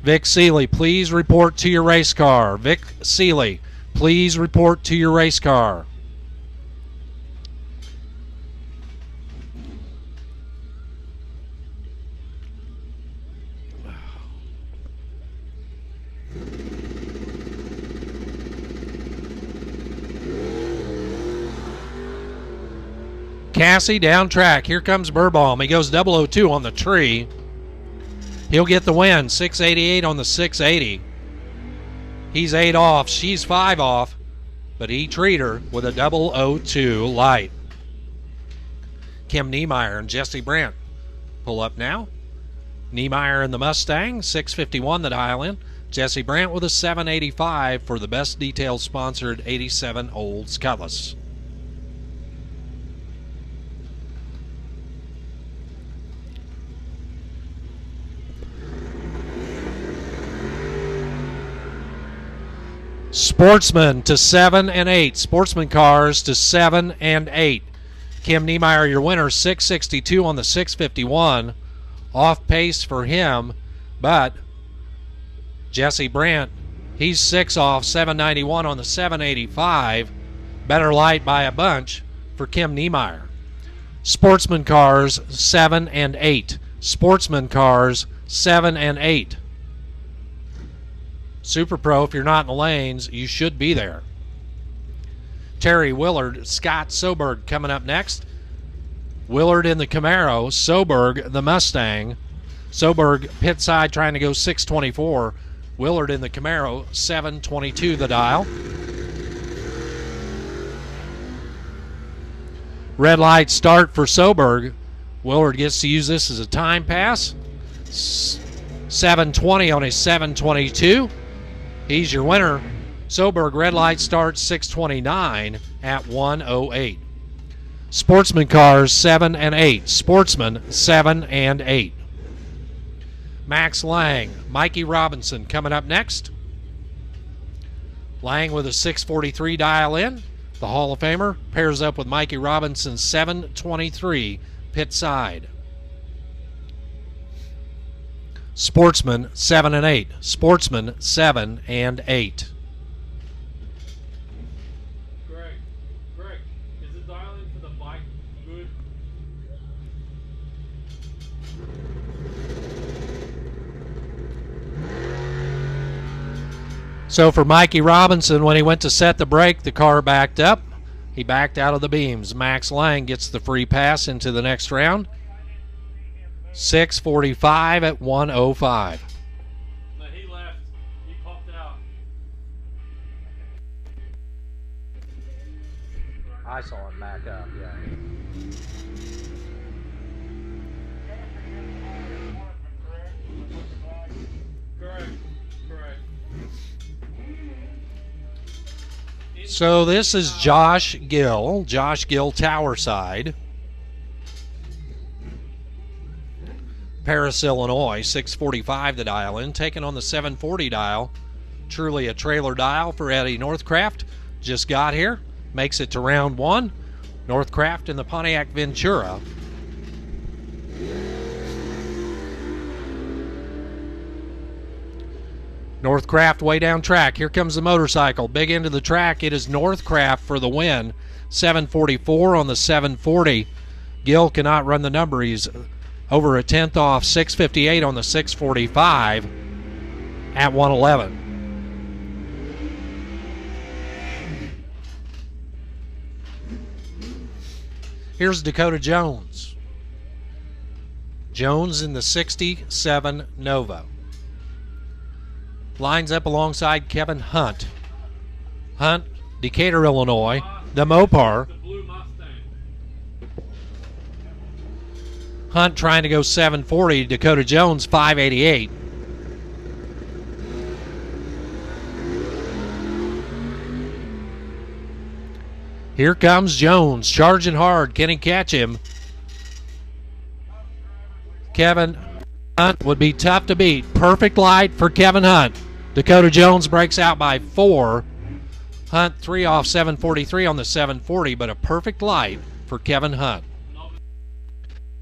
Vic Seeley, please report to your race car. Vic Seeley, please report to your race car. Cassie down track. Here comes Burbaum. He goes 002 on the tree. He'll get the win, 688 on the 680. He's 8 off, she's 5 off, but he treated her with a 002 light. Kim Niemeyer and Jesse Brandt pull up now. Niemeyer in the Mustang, 651 the dial in. Jesse Brandt with a 785 for the best detail sponsored 87 Olds Cutlass. Sportsman to 7 and 8. Sportsman cars to 7 and 8. Kim Niemeyer, your winner, 662 on the 651. Off pace for him, but Jesse Brandt, he's 6 off, 791 on the 785. Better light by a bunch for Kim Niemeyer. Sportsman cars 7 and 8. Sportsman cars 7 and 8. Super Pro, if you're not in the lanes, you should be there. Terry Willard, Scott Soberg coming up next. Willard in the Camaro, Soberg the Mustang. Soberg pit side trying to go 624. Willard in the Camaro, 722 the dial. Red light start for Soberg. Willard gets to use this as a time pass. 720 on his 722. He's your winner. Soberg red light starts 629 at 108. Sportsman cars 7 and 8. Sportsman 7 and 8. Max Lang, Mikey Robinson coming up next. Lang with a 643 dial in. The Hall of Famer pairs up with Mikey Robinson's 723 pit side. Sportsman 7 and 8. Sportsman 7 and 8. Greg, is the dialing for the bike good? So for Mikey Robinson, when he went to set the brake, the car backed up. He backed out of the beams. Max Lang gets the free pass into the next round. 6:45 at 1:05. No, he left. He popped out. I saw him back up, yeah. Correct. So this is Josh Gill Tower Side. Paris, Illinois, 6:45 to dial in. Taking on the 740 dial. Truly a trailer dial for Eddie Northcraft. Just got here. Makes it to round one. Northcraft in the Pontiac Ventura. Northcraft way down track. Here comes the motorcycle. Big into the track. It is Northcraft for the win. 7:44 on the 740. Gill cannot run the number. He's over a tenth off. 6:58 on the 645 at 111. Here's Dakota Jones. Jones in the 67 Nova. Lines up alongside Kevin Hunt. Hunt, Decatur, Illinois, the Mopar. The blue Mustang. Hunt trying to go 740, Dakota Jones 588. Here comes Jones, charging hard. Can he catch him? Kevin Hunt would be tough to beat. Perfect light for Kevin Hunt. Dakota Jones breaks out by 4. Hunt 3 off 743 on the 740, but a perfect light for Kevin Hunt.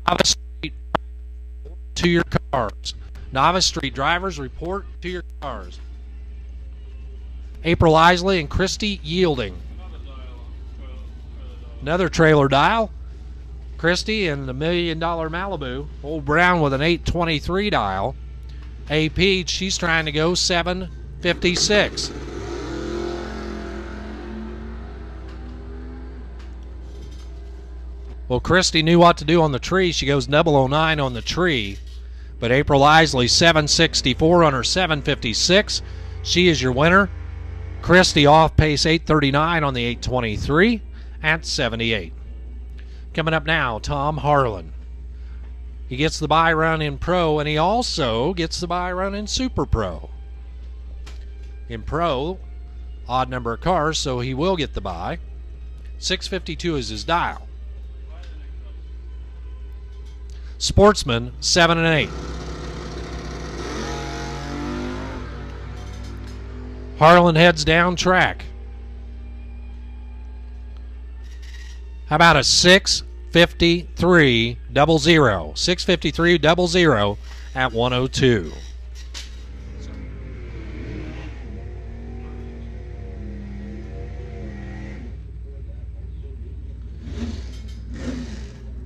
Novice Street, to your cars. Novice Street drivers, report to your cars. April Isley and Christy Yielding. Another trailer dial. Christy in the $1 million Malibu. Old Brown with an 823 dial. AP, she's trying to go 756. Well, Christy knew what to do on the tree. She goes 009 on the tree. But April Isley 764 on her 756. She is your winner. Christy off pace 839 on the 823 at 78. Coming up now, Tom Harlan. He gets the bye run in Pro, and he also gets the bye run in Super Pro. In Pro, odd number of cars, so he will get the bye. 652 is his dial. Sportsman, 7 and 8. Harlan heads down track. How about a 653 00? 653 00 at 102.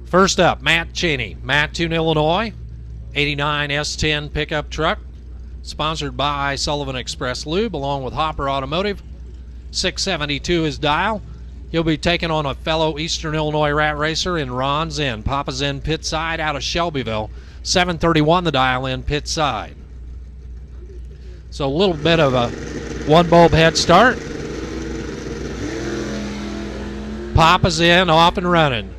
First up, Matt Cheney, Mattoon, Illinois, 89 S10 pickup truck, sponsored by Sullivan Express Lube along with Hopper Automotive. 672 is dial. He'll be taking on a fellow Eastern Illinois rat racer in Ron Zinn. Papa's in pit side out of Shelbyville. 731 the dial in pit side. So a little bit of a one bulb head start. Papa's in, off and running.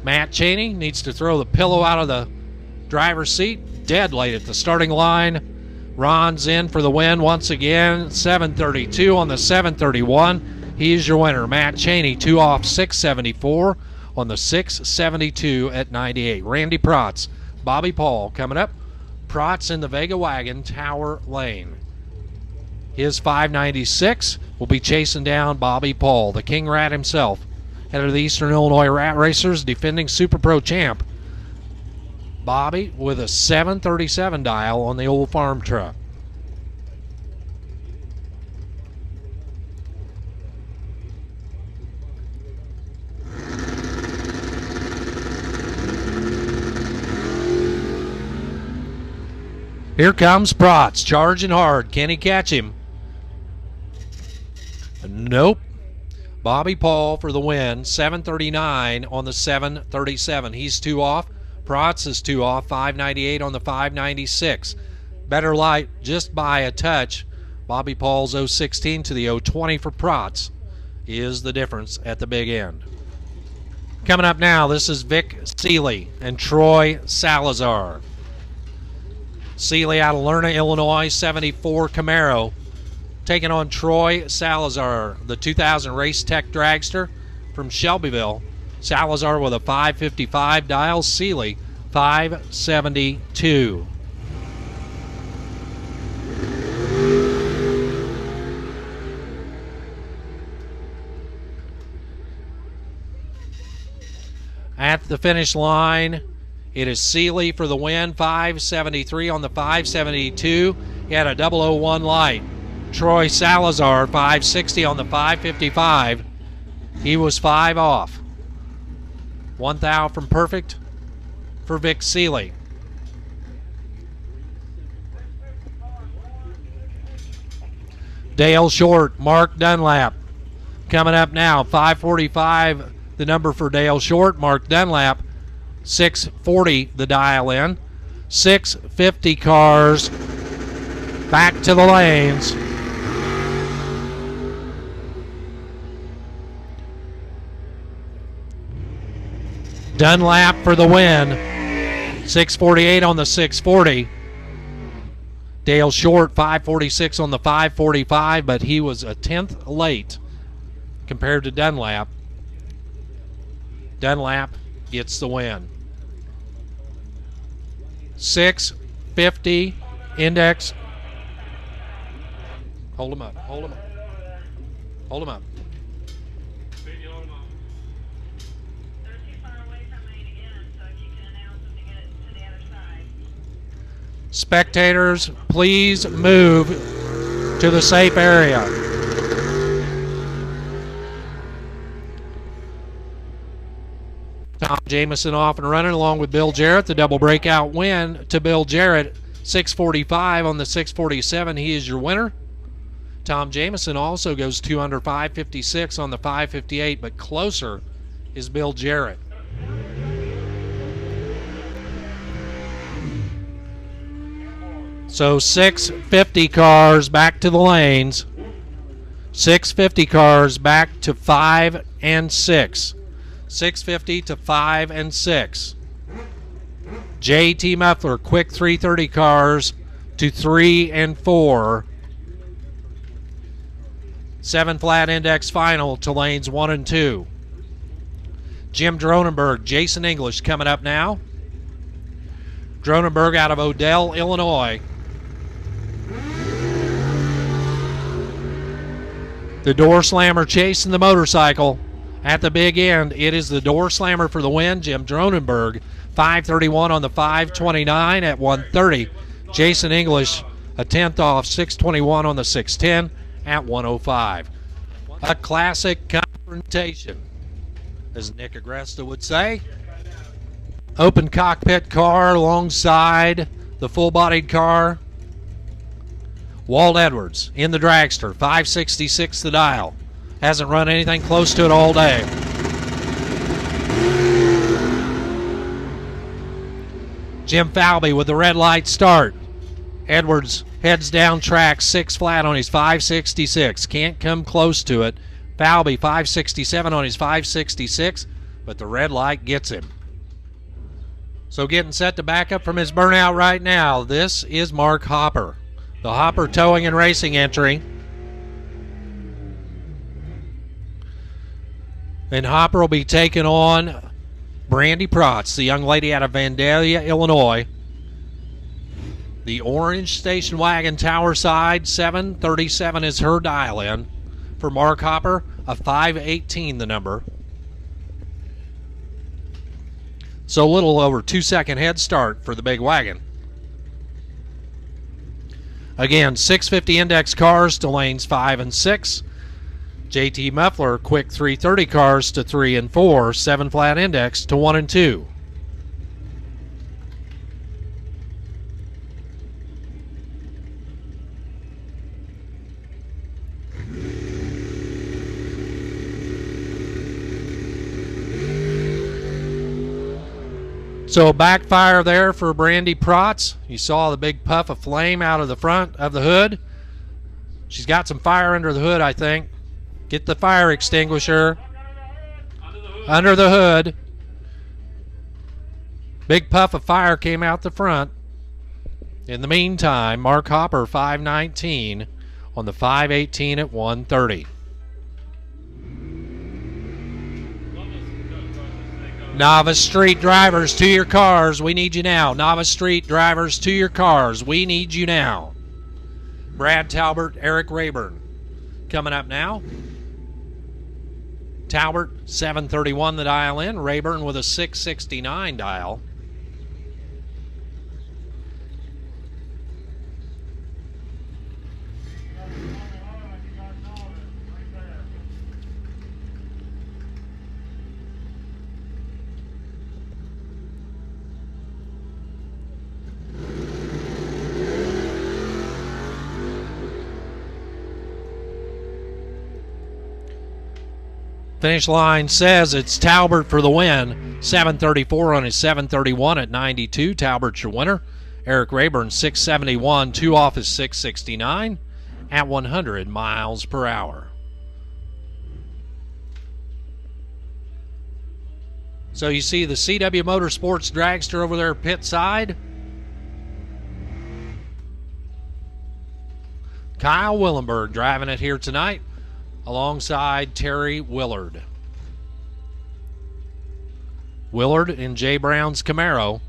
Matt Cheney needs to throw the pillow out of the driver's seat. Dead late at the starting line. Ron's in for the win once again. 732 on the 731. He's your winner. Matt Cheney, 2 off 674 on the 672 at 98. Randy Protz, Bobby Paul coming up. Protz in the Vega Wagon, Tower Lane. His 596 will be chasing down Bobby Paul, the King Rat himself. Head of the Eastern Illinois Rat Racers, defending Super Pro champ. Bobby with a 737 dial on the old farm truck. Here comes Protz, charging hard. Can he catch him? Nope. Bobby Paul for the win, 739 on the 737. He's 2 off. Protz is 2 off, 598 on the 596. Better light just by a touch. Bobby Paul's 016 to the 020 for Protz is the difference at the big end. Coming up now, this is Vic Seeley and Troy Salazar. Seeley out of Lerna, Illinois, 74 Camaro. Taking on Troy Salazar, the 2000 Race Tech Dragster from Shelbyville. Salazar with a 555 dial, Seeley 572. At the finish line, it is Seeley for the win, 573 on the 572. He had a 001 light. Troy Salazar, 560 on the 555. He was 5 off. 1 thou from perfect for Vic Seeley. Dale Short, Mark Dunlap. Coming up now, 545, the number for Dale Short. Mark Dunlap, 640 the dial in. 650 cars back to the lanes. Dunlap for the win, 648 on the 640. Dale Short, 546 on the 545, but he was a 10th late compared to Dunlap. Dunlap gets the win. 650 index. Hold him up, hold him up. Hold him up. They're too far away from me to get them, so if you can announce them to get it to the other side. Spectators, please move to the safe area. Tom Jamison off and running along with Bill Jarrett. The double breakout win to Bill Jarrett, 645 on the 647. He is your winner. Tom Jamison also goes 2 under 556 on the 558, but closer is Bill Jarrett. So 650 cars back to the lanes. 650 cars back to 5 and 6. 650 to 5 and 6. JT Muffler, quick 330 cars to 3 and 4. 7 flat index final to lanes 1 and 2. Jim Dronenberg, Jason English coming up now. Dronenberg out of Odell, Illinois. The door slammer chasing the motorcycle. At the big end, it is the door slammer for the win, Jim Dronenberg. 531 on the 529 at 130. Jason English, a 10th off, 621 on the 610 at 105. A classic confrontation, as Nick Agresta would say. Open cockpit car alongside the full-bodied car. Walt Edwards in the dragster, 566 the dial. Hasn't run anything close to it all day. Jim Falvey with the red light start. Edwards heads down track, 6 flat on his 566. Can't come close to it. Falvey 567 on his 566, but the red light gets him. So getting set to back up from his burnout right now, this is Mark Hopper. The Hopper Towing and Racing entry. And Hopper will be taking on Brandy Protz, the young lady out of Vandalia, Illinois. The orange station wagon tower side, 737 is her dial in. For Mark Hopper, a 518 the number. So a little over 2-second head start for the big wagon. Again, 650 index cars to lanes 5 and 6. JT Muffler, quick 330 cars to 3 and 4. 7 flat index to 1 and 2. So a backfire there for Brandy Protz. You saw the big puff of flame out of the front of the hood. She's got some fire under the hood, I think. Get the fire extinguisher. Under the hood. Big puff of fire came out the front. In the meantime, Mark Hopper 519 on the 518 at 130. Novice Street drivers, to your cars. We need you now. Novice Street drivers, to your cars. We need you now. Brad Talbert, Eric Rayburn. Coming up now. Talbert, 731 the dial in. Rayburn with a 669 dial. Finish line says it's Talbert for the win. 734 on his 731 at 92. Talbert's your winner. Eric Rayburn 671, 2 off his 669 at 100 miles per hour. So you see the CW Motorsports dragster over there pit side. Kyle Willenberg driving it here tonight, alongside Terry Willard. Willard in Jay Brown's Camaro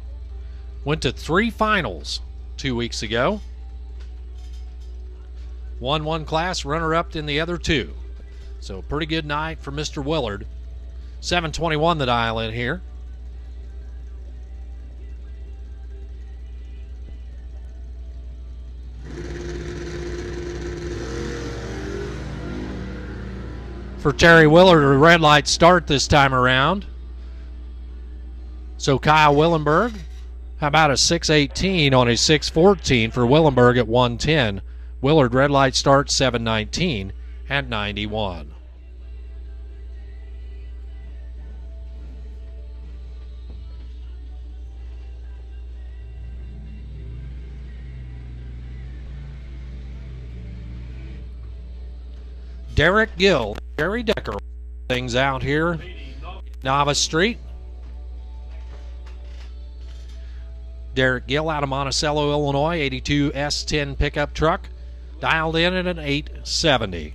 went to 3 finals 2 weeks ago. Won one class, runner-up in the other 2. So pretty good night for Mr. Willard. 721 the dial in here. For Terry Willard, a red light start this time around. So Kyle Willenberg, how about a 618 on his 614 for Willenberg at 110. Willard red light start 719 at 91. Derek Gill, Jerry Decker, things out here. Novice Street. Derek Gill out of Monticello, Illinois, 82 S10 pickup truck, dialed in at an 870.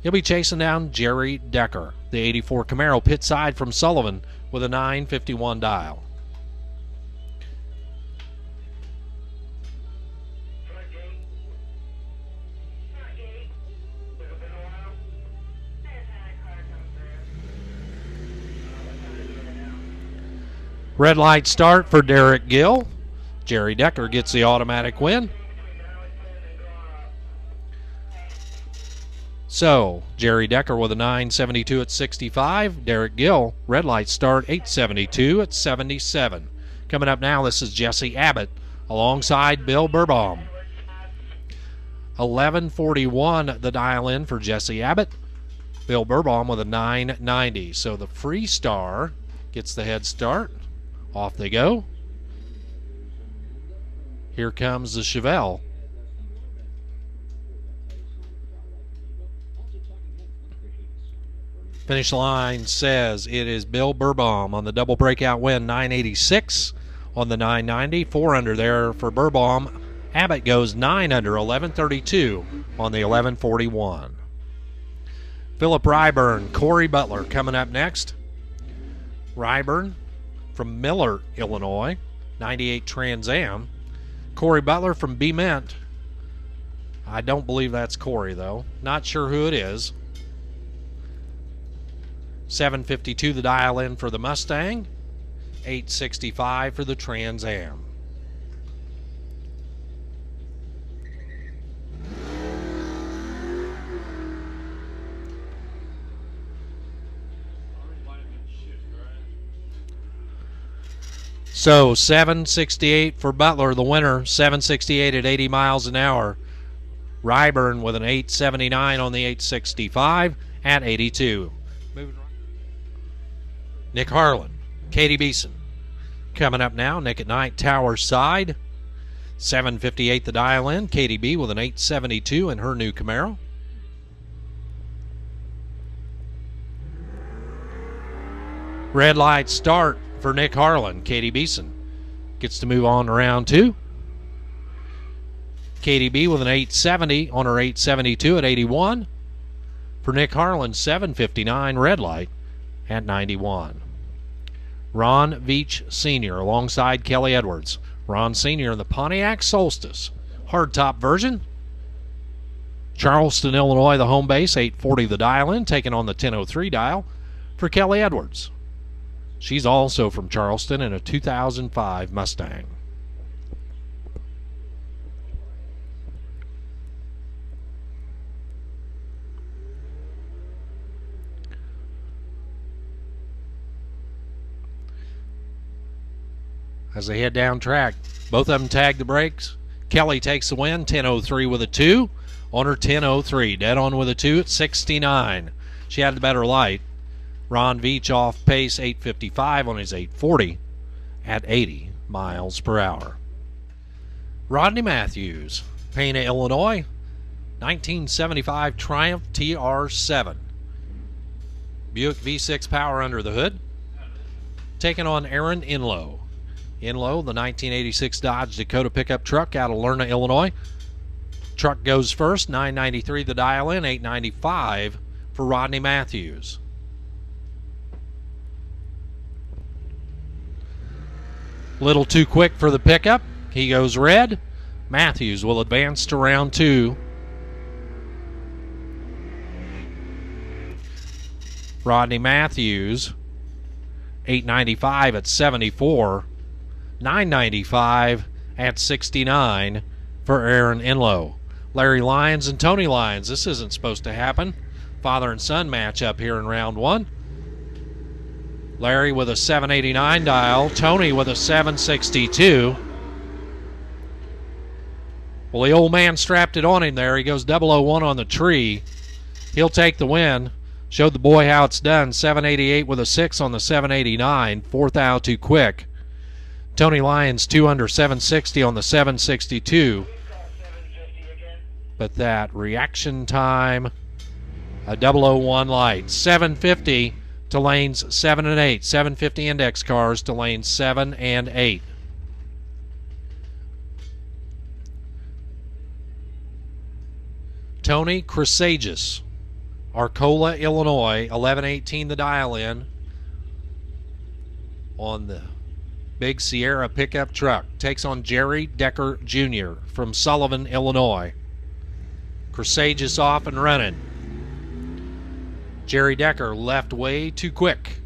He'll be chasing down Jerry Decker, the 84 Camaro pit side from Sullivan with a 951 dial. Red light start for Derek Gill. Jerry Decker gets the automatic win. So, Jerry Decker with a 972 at 65. Derek Gill, red light start, 872 at 77. Coming up now, this is Jesse Abbott alongside Bill Burbaum. 1141 the dial in for Jesse Abbott. Bill Burbaum with a 990. So the Free Star gets the head start. Off they go. Here comes the Chevelle. Finish line says it is Bill Burbaum on the double breakout win, 986 on the 990. 4 under there for Burbaum. Abbott goes 9 under, 1132 on the 1141. Philip Ryburn, Corey Butler coming up next. Ryburn from Miller, Illinois, 98 Trans Am. Corey Butler from B-Mint. I don't believe that's Corey, though. Not sure who it is. 752 the dial in for the Mustang. 865 for the Trans Am. So 768 for Butler, the winner, 768 at 80 miles an hour. Ryburn with an 879 on the 865 at 82. Nick Harlan Katie Beeson. Coming up now, Nick at Night, Tower Side. 7:58 the dial in. Katie B with an 872 in her new Camaro. Red light start for Nick Harlan. Katie Beeson gets to move on to round 2. Katie B with an 870 on her 872 at 81. For Nick Harlan, 7:59 red light at 91. Ron Veach Sr. alongside Kelly Edwards. Ron Sr. in the Pontiac Solstice hardtop version. Charleston, Illinois, the home base, 840 the dial-in, taking on the 1003 dial for Kelly Edwards. She's also from Charleston in a 2005 Mustang. As they head down track, both of them tag the brakes. Kelly takes the win, 10:03 with a 2 on her 10:03. Dead on with a 2 at 69. She had the better light. Ron Veach off pace, 8:55 on his 840 at 80 miles per hour. Rodney Matthews, Pana, Illinois, 1975 Triumph TR7. Buick V6 power under the hood. Taking on Aaron Inlow. Inlow, the 1986 Dodge Dakota pickup truck out of Lerna, Illinois. Truck goes first, 993 the dial in, 895 for Rodney Matthews. Little too quick for the pickup. He goes red. Matthews will advance to round 2. Rodney Matthews, 895 at 74. 995 at 69 for Aaron Inlow. Larry Lyons and Tony Lyons. This isn't supposed to happen. Father and son matchup here in round 1. Larry with a 789 dial. Tony with a 762. Well, the old man strapped it on him there. He goes 001 on the tree. He'll take the win. Showed the boy how it's done. 788 with a 6 on the 789. Fourth out too quick. Tony Lyons 2 under 760 on the 762. But that reaction time, a 001 light. 750 to lanes 7 and 8. 750 index cars to lanes 7 and 8. Tony Chrysages, Arcola, Illinois, 1118 the dial in on the Big Sierra pickup truck. Takes on Jerry Decker Jr. from Sullivan, Illinois. Chrysages off and running. Jerry Decker left way too quick.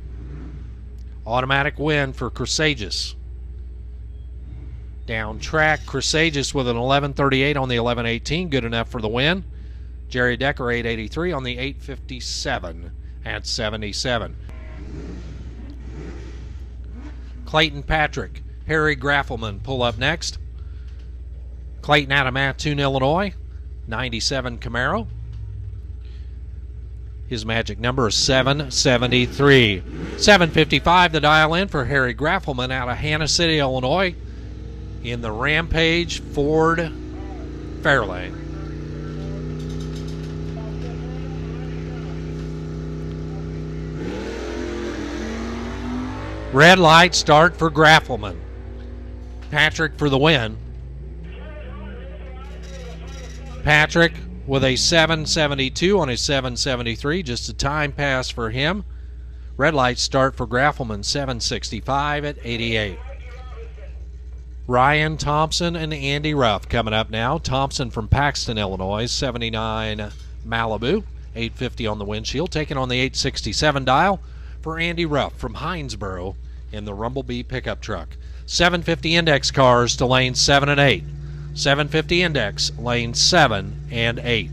Automatic win for Chrysages. Down track, Chrysages with an 1138 on the 1118. Good enough for the win. Jerry Decker 883 on the 857 at 77. Clayton Patrick, Harry Graffelman pull up next. Clayton out of Mattoon, Illinois, 97 Camaro. His magic number is 773. 755 the dial in for Harry Graffelman out of Hannah City, Illinois, in the Rampage Ford Fairlane. Red light start for Graffelman. Patrick for the win. Patrick with a 772 on his 773. Just a time pass for him. Red light start for Graffelman. 765 at 88. Ryan Thompson and Andy Ruff coming up now. Thompson from Paxton, Illinois, 79 Malibu. 850 on the windshield. Taking on the 867 dial for Andy Ruff from Hinesboro in the Rumblebee pickup truck. 750 index cars to lanes 7 and 8. 750 index, lanes 7 and 8.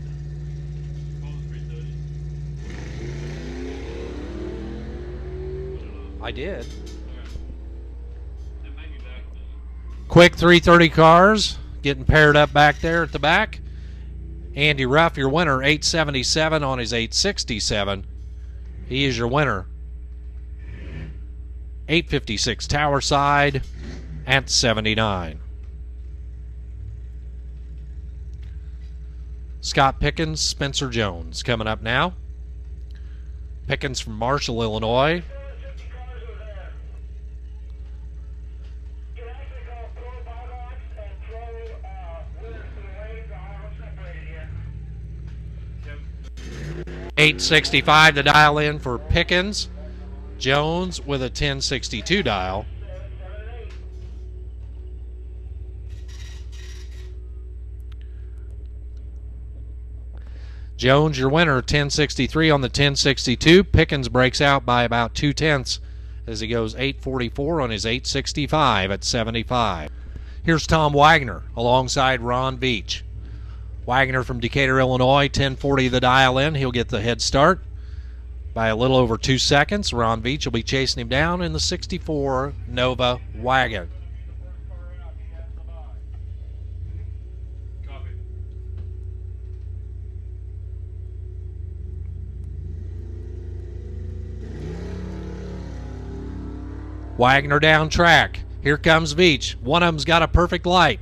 I did. Quick 330 cars getting paired up back there at the back. Andy Ruff, your winner, 877 on his 867. He is your winner. 856 Tower Side at 79. Scott Pickens, Spencer Jones coming up now. Pickens from Marshall, Illinois. $865 to dial in for Pickens. Jones with a 1062 dial. Jones, your winner, 1063 on the 1062. Pickens breaks out by about 2/10 as he goes 844 on his 865 at 75. Here's Tom Wagner alongside Ron Veach. Wagner from Decatur, Illinois, 1040 the dial in. He'll get the head start by a little over 2 seconds. Ron Veach will be chasing him down in the 64 Nova wagon. Wagner down track. Here comes Veach. One of them's got a perfect light.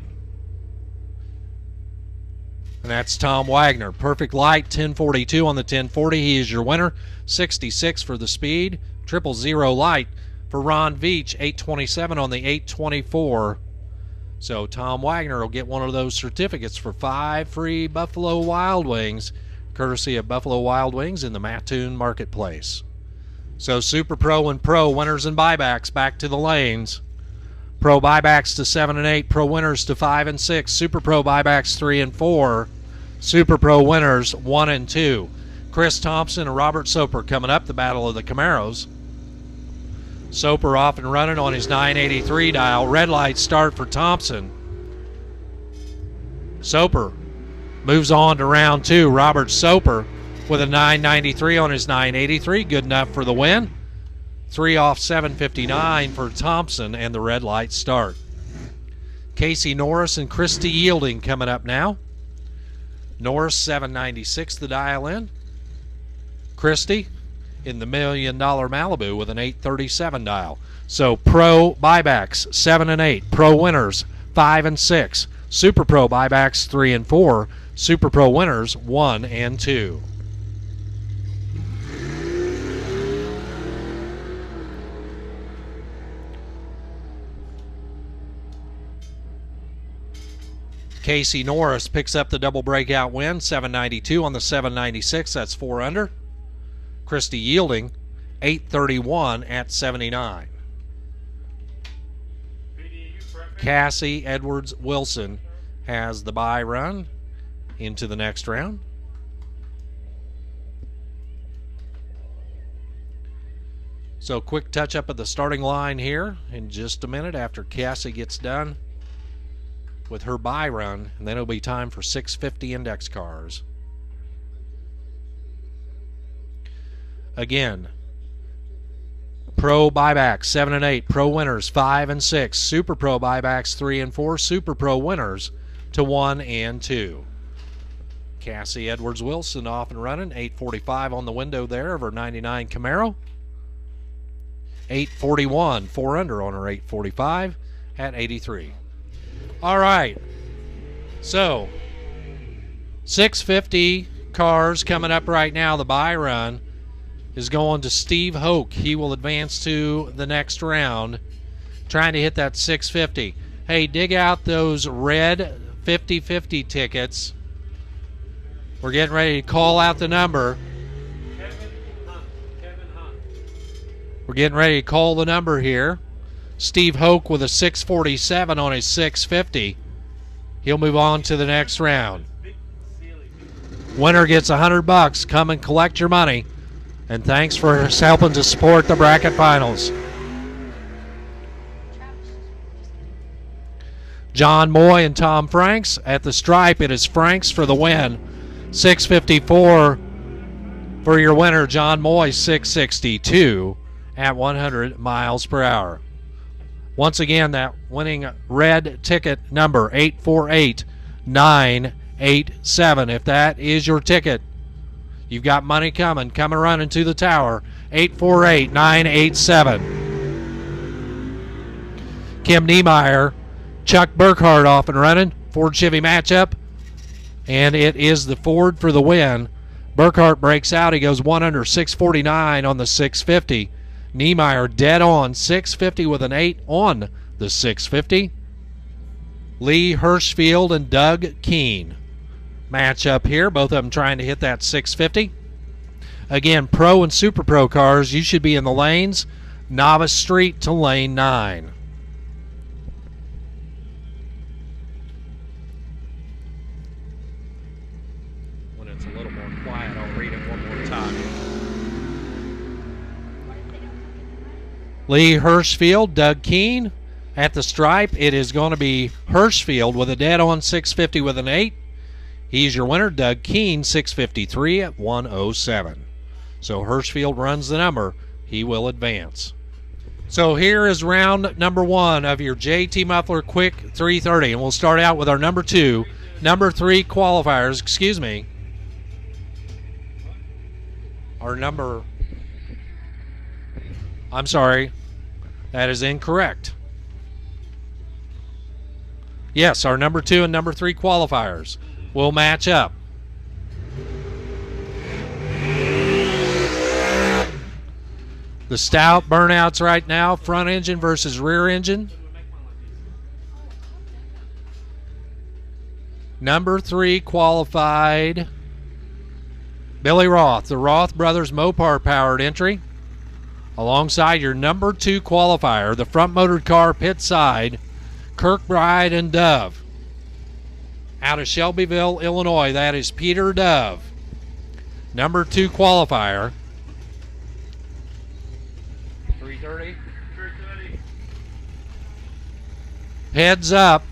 And that's Tom Wagner. Perfect light, 1042 on the 1040. He is your winner. 66 for the speed. 000 light for Ron Veach. 827 on the 824. So Tom Wagner will get one of those certificates for 5 free Buffalo Wild Wings, courtesy of Buffalo Wild Wings in the Mattoon Marketplace. So Super Pro and Pro winners and buybacks back to the lanes. Pro buybacks to 7 and 8. Pro winners to 5 and 6. Super Pro buybacks 3 and 4. Super Pro winners 1 and 2. Chris Thompson and Robert Soper coming up, the battle of the Camaros. Soper off and running on his 983 dial. Red light start for Thompson. Soper moves on to round 2. Robert Soper with a 993 on his 983. Good enough for the win. 3 off 759 for Thompson and the red light start. Casey Norris and Christy Yielding coming up now. Norris 796 the dial in. Christy in the $1 Million Malibu with an 837 dial. So Pro buybacks 7 and 8. Pro winners 5 and 6. Super Pro buybacks 3 and 4. Super Pro winners 1 and 2. Casey Norris picks up the double breakout win, 792 on the 796. That's 4 under. Christy Yielding, 831 at 79. Cassie Edwards Wilson has the bye run into the next round. So quick touch up of the starting line here in just a minute after Cassie gets done with her bye run, and then it'll be time for 650 index cars. Again, Pro buybacks 7 and 8. Pro winners 5 and 6. Super Pro buybacks 3 and 4. Super Pro winners to 1 and 2. Cassie Edwards Wilson off and running. 845 on the window there of her 99 Camaro. 841, 4 under on her 845 at 83. All right, so 650 cars coming up right now. The bye run is going to Steve Hoke. He will advance to the next round, trying to hit that 650. Hey, dig out those red 50-50 tickets. We're getting ready to call out the number. Kevin Hunt. We're getting ready to call the number here. Steve Hoke with a 647 on his 650. He'll move on to the next round. Winner gets $100. Come and collect your money. And thanks for helping to support the bracket finals. John Moy and Tom Franks at the stripe. It is Franks for the win. 654 for your winner, John Moy. 662 at 100 miles per hour. Once again, that winning red ticket number, 848987. If that is your ticket, you've got money coming running to the tower. 848987. Kim Niemeyer, Chuck Burkhart off and running. Ford Chevy matchup. And it is the Ford for the win. Burkhart breaks out. He goes 1 under 649 on the 650. Niemeyer dead on 650 with an 8 on the 650. Lee Hirschfield and Doug Keene match up here. Both of them trying to hit that 650. Again, Pro and Super Pro cars, you should be in the lanes. Novice Street to lane 9. When it's a little more quiet, I'll read it one more time. Lee Hirschfield, Doug Keene at the stripe. It is going to be Hirschfield with a dead on 650 with an 8. He's your winner, Doug Keene, 653 at 107. So Hirschfield runs the number. He will advance. So here is round number 1 of your JT Muffler Quick 330. And we'll start out with our number 2, number 3 qualifiers. Excuse me. I'm sorry. That is incorrect. Yes, our number 2 and number 3 qualifiers will match up. The stout burnouts right now, front engine versus rear engine. Number 3 qualified Billy Roth, the Roth Brothers Mopar powered entry. Alongside your number 2 qualifier, the front motored car pit side, Kirkbride and Dove. Out of Shelbyville, Illinois, that is Peter Dove. Number 2 qualifier. 330. Heads up.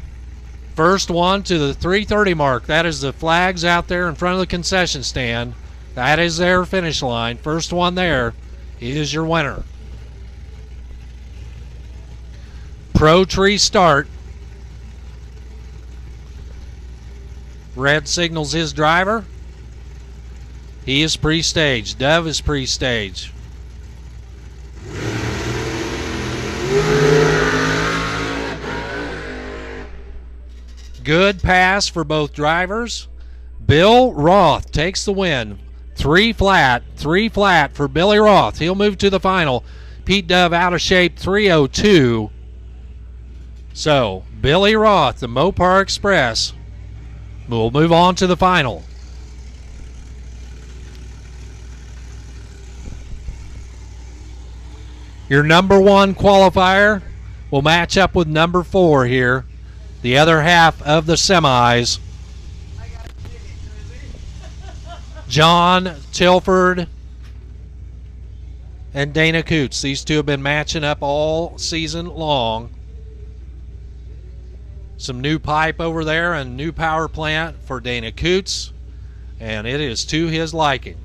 First one to the 330 mark. That is the flags out there in front of the concession stand. That is their finish line. First one there is your winner. Pro Tree start. Red signals his driver. He is pre-staged. Dove is pre-staged. Good pass for both drivers. Bill Roth takes the win. 3 flat for Billy Roth. He'll move to the final. Pete Dove out of shape, 302. So, Billy Roth, the Mopar Express, will move on to the final. Your number 1 qualifier will match up with number 4 here. The other half of the semis. John Tilford and Dana Coots. These two have been matching up all season long. Some new pipe over there and new power plant for Dana Coots, and it is to his liking.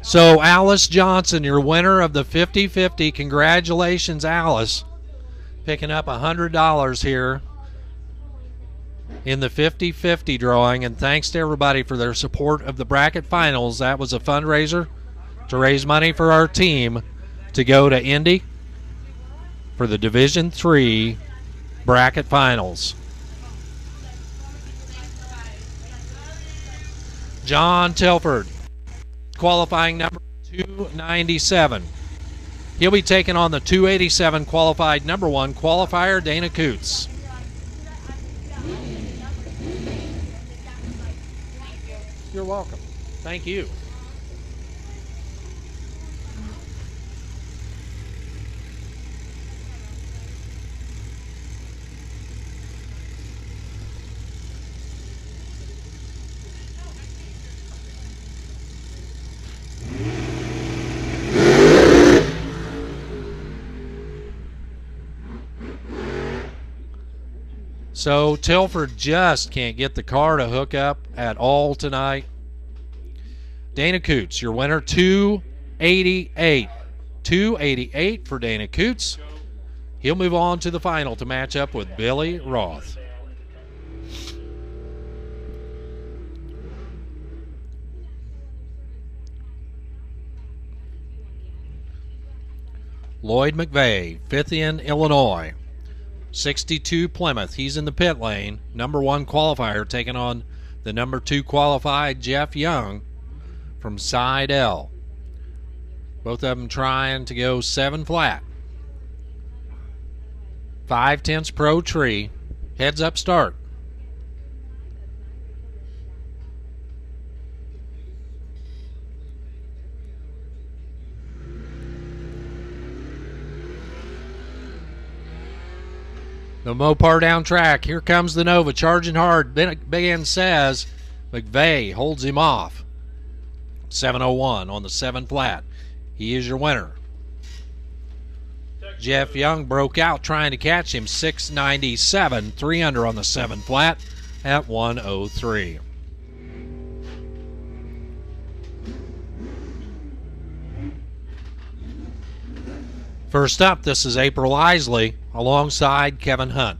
So Alice Johnson, your winner of the 50-50. Congratulations, Alice. Picking up $100 here in the 50-50 drawing. And thanks to everybody for their support of the bracket finals. That was a fundraiser to raise money for our team to go to Indy for the Division III bracket finals. John Tilford, qualifying number 297. He'll be taking on the 287 qualified number 1 qualifier, Dana Coots. You're welcome. Thank you. So Tilford just can't get the car to hook up at all tonight. Dana Coots, your winner, 2 288. 288 for Dana Coots. He'll move on to the final to match up with Billy Roth. Lloyd McVeigh, 5th in Illinois. 62 Plymouth. He's in the pit lane. Number 1 qualifier taking on the number 2 qualified Jeff Young from side L. Both of them trying to go 7 flat. 5/10 Pro Tree. Heads up start. The Mopar down track. Here comes the Nova charging hard. Big End says McVeigh holds him off. 7:01 on the 7 flat. He is your winner. Jeff Young broke out trying to catch him. 6:97, 3 under on the 7 flat at 1:03. First up, this is April Isley alongside Kevin Hunt.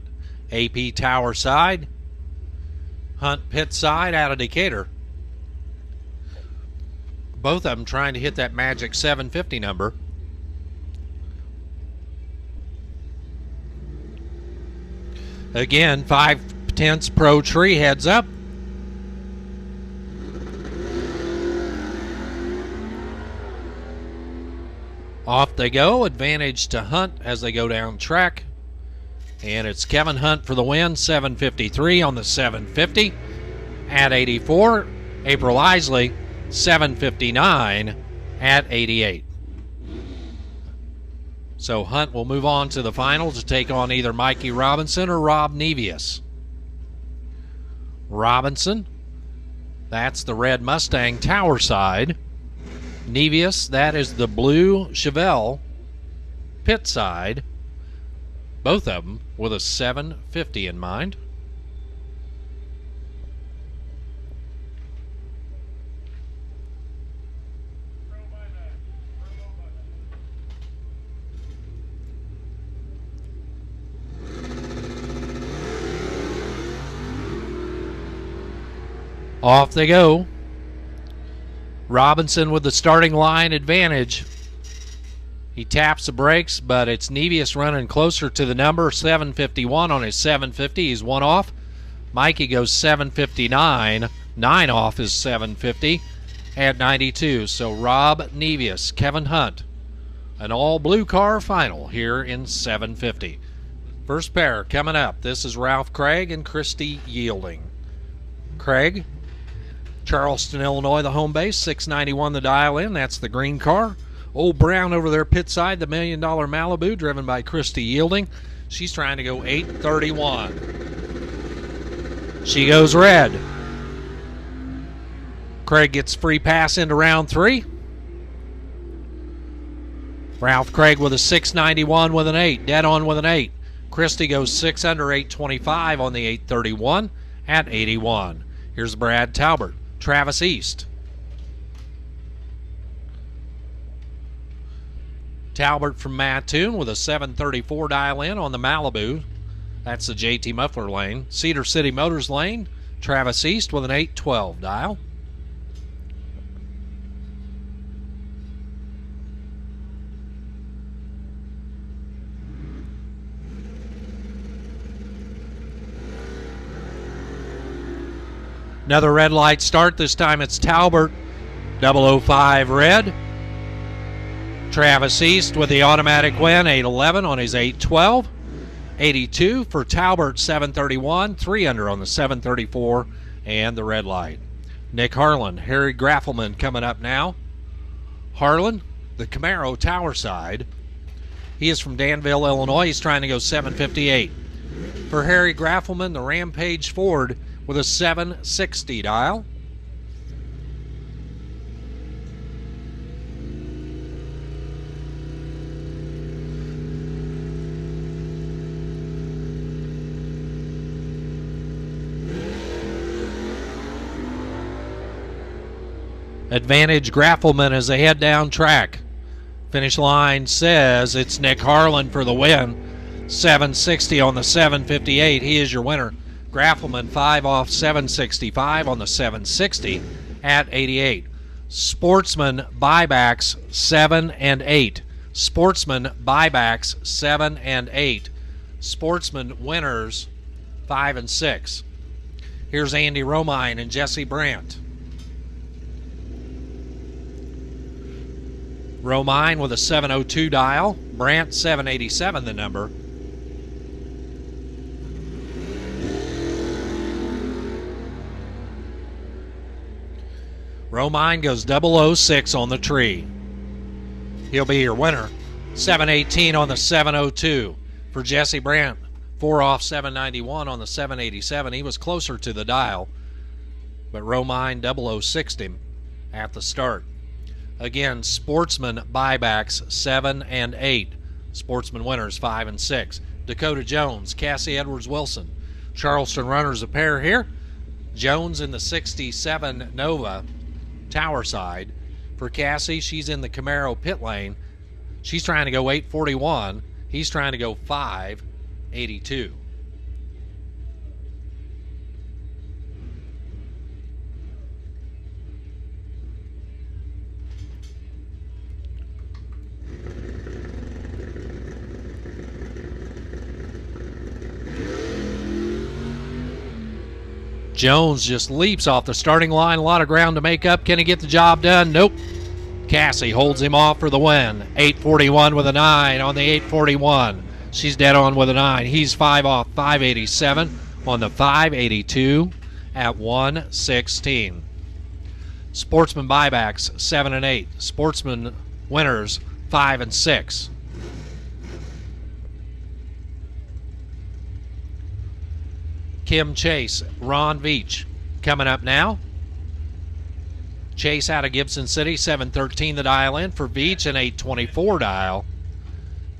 AP Tower side, Hunt pit side out of Decatur. Both of them trying to hit that magic 750 number. Again, 5/10 Pro Tree heads up. Off they go. Advantage to Hunt as they go down track. And it's Kevin Hunt for the win. 753 on the 750 at 84. April Isley, 759 at 88. So Hunt will move on to the final to take on either Mikey Robinson or Rob Nevius. Robinson, that's the red Mustang Tower side. Nevius, that is the blue Chevelle pit side. Both of them with a 750 in mind. Off they go. Robinson with the starting line advantage. He taps the brakes, but it's Nevius running closer to the number. 751 on his 750. He's 1 off. Mikey goes 759. 9 off his 750 at 92. So Rob Nevius, Kevin Hunt, an all-blue car final here in 750. First pair coming up. This is Ralph Craig and Christy Yielding. Craig, Charleston, Illinois, the home base. 691 the dial in. That's the green car. Old Brown over there pit side, the $1 Million Malibu, driven by Christy Yielding. She's trying to go 831. She goes red. Craig gets free pass into round 3. Ralph Craig with a 691 with an 8, dead on with an 8. Christy goes 6 under 825 on the 831 at 81. Here's Brad Talbert. Travis East. Talbert from Mattoon with a 734 dial in on the Malibu. That's the JT Muffler lane. Cedar City Motors lane. Travis East with an 812 dial. Another red light start. This time it's Talbert, 005 red. Travis East with the automatic win, 811 on his 812. 82 for Talbert, 731. 3 under on the 734 and the red light. Nick Harlan, Harry Graffelman coming up now. Harlan, the Camaro Tower side. He is from Danville, Illinois. He's trying to go 758. For Harry Graffelman, the Rampage Ford with a 760 dial. Advantage Graffelman as they head down track. Finish line says it's Nick Harlan for the win. 760 on the 758. He is your winner. Graffelman 5 off 765 on the 760 at 88. Sportsman buybacks 7 and 8. Sportsman buybacks 7 and 8. Sportsman winners 5 and 6. Here's Andy Romine and Jesse Brandt. Romine with a 702 dial. Brandt 787 the number. Romine goes 006 on the tree. He'll be your winner. 718 on the 702 for Jesse Brandt. 4 off 791 on the 787. He was closer to the dial, but Romine 006'd him at the start. Again, Sportsman buybacks 7 and 8. Sportsman winners 5 and 6. Dakota Jones, Cassie Edwards Wilson. Charleston runners a pair here. Jones in the 67 Nova tower side. For Cassie, she's in the Camaro pit lane. She's trying to go 841. He's trying to go 582. Jones just leaps off the starting line. A lot of ground to make up. Can he get the job done? Nope. Cassie holds him off for the win. 841 with a 9 on the 841. She's dead on with a 9. He's 5 off 587 on the 582 at 116. Sportsman buybacks 7 and 8. Sportsman winners 5 and 6. Kim Chase, Ron Veach coming up now. Chase out of Gibson City, 713 the dial in for Veach, an 824 dial.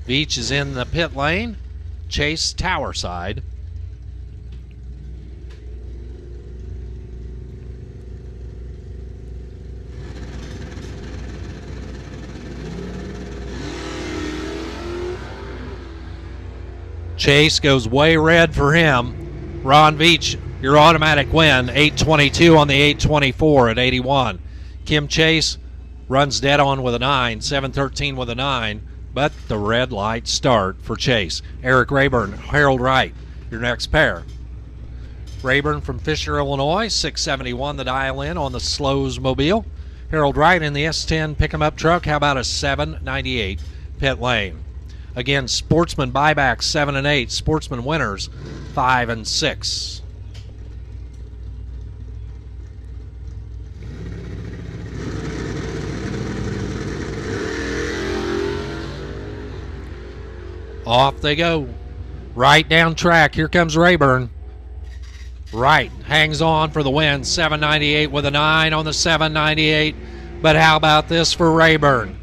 Veach is in the pit lane. Chase tower side. Chase goes way red for him. Ron Veach, your automatic win, 822 on the 824 at 81. Kim Chase runs dead on with a 9, 713 with a 9, but the red light start for Chase. Eric Rayburn, Harold Wright, your next pair. Rayburn from Fisher, Illinois, 671 the dial in on the Slows Mobile. Harold Wright in the S10 pick-em-up truck. How about a 798 pit lane? Again, Sportsman buybacks 7 and 8. Sportsman winners 5 and 6. Off they go. Right down track. Here comes Rayburn. Right hangs on for the win. 798 with a 9 on the 798. But how about this for Rayburn?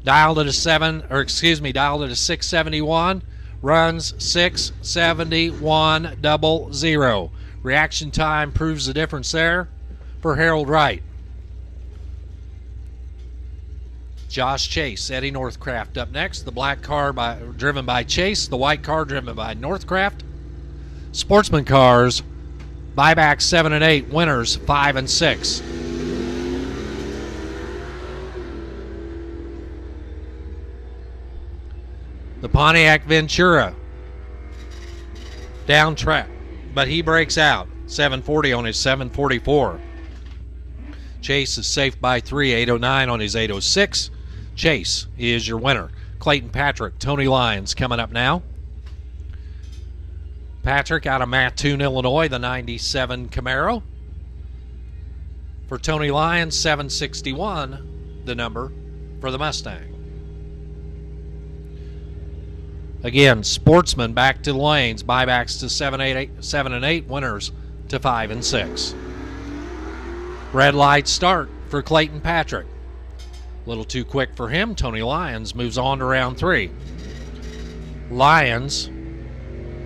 Dialed at a 671, runs 671.00. Reaction time proves the difference there for Harold Wright. Josh Chase, Eddie Northcraft up next. The black car driven by Chase, the white car driven by Northcraft. Sportsman cars, buyback 7 and 8, winners 5 and 6. The Pontiac Ventura down track, but he breaks out. 740 on his 744. Chase is safe by 3, 809 on his 806. Chase is your winner. Clayton Patrick, Tony Lyons coming up now. Patrick out of Mattoon, Illinois, the 97 Camaro. For Tony Lyons, 761, the number for the Mustang. Again, Sportsman back to the lanes. Buybacks to 7 and 8. Winners to 5 and 6. Red light start for Clayton Patrick. A little too quick for him. Tony Lyons moves on to round 3. Lyons,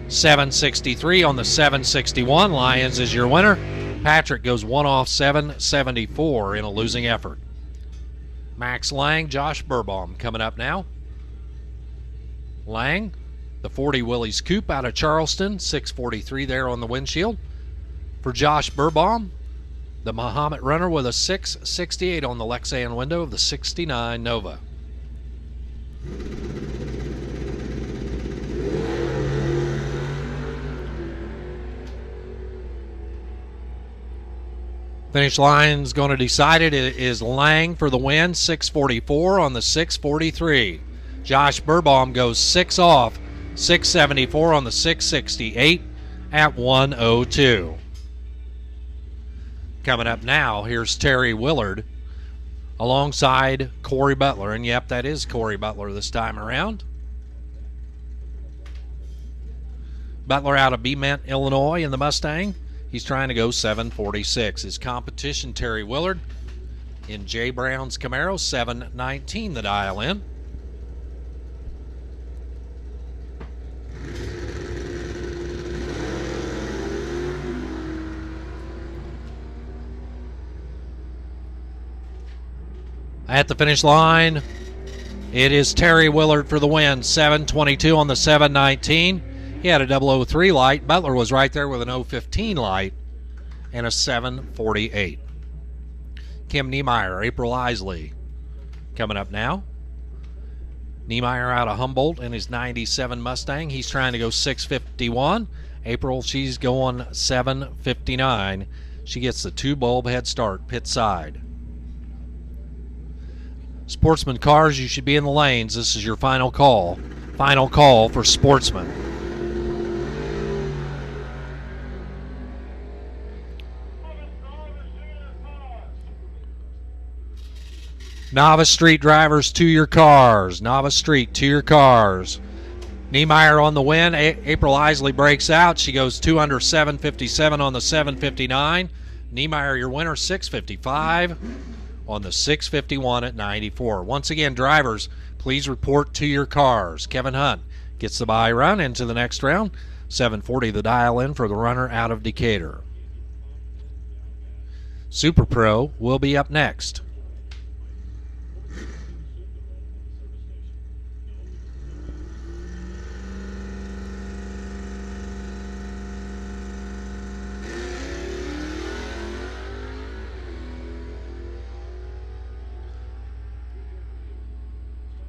763 on the 761. Lyons is your winner. Patrick goes 1 off 774 in a losing effort. Max Lang, Josh Burbaum coming up now. Lang, the 40 Willys Coupe out of Charleston, 643 there on the windshield. For Josh Burbaum, the Muhammad Runner with a 668 on the Lexan window of the 69 Nova. Finish line's going to decide it. It is Lang for the win, 644 on the 643. Josh Burbaum goes 6 off, 674 on the 668 at 102. Coming up now, here's Terry Willard alongside Corey Butler. And yep, that is Corey Butler this time around. Butler out of Bement, Illinois in the Mustang. He's trying to go 746. His competition, Terry Willard, in Jay Brown's Camaro, 719 the dial in. At the finish line, it is Terry Willard for the win, 722 on the 719. He had a 003 light. Butler was right there with an 015 light and a 748. Kim Niemeyer, April Isley coming up now. Niemeyer out of Humboldt in his 97 Mustang. He's trying to go 651. April, she's going 759. She gets the 2-bulb head start, pit side. Sportsman cars, you should be in the lanes. This is your final call. Final call for Sportsman. Novice Street drivers, to your cars. Novice Street, to your cars. Niemeyer on the win. April Isley breaks out. She goes 2 under 757 on the 759. Niemeyer, your winner, 655 on the 651 at 94. Once again, drivers, please report to your cars. Kevin Hunt gets the bye run into the next round. 740 the dial in for the runner out of Decatur. Super Pro will be up next.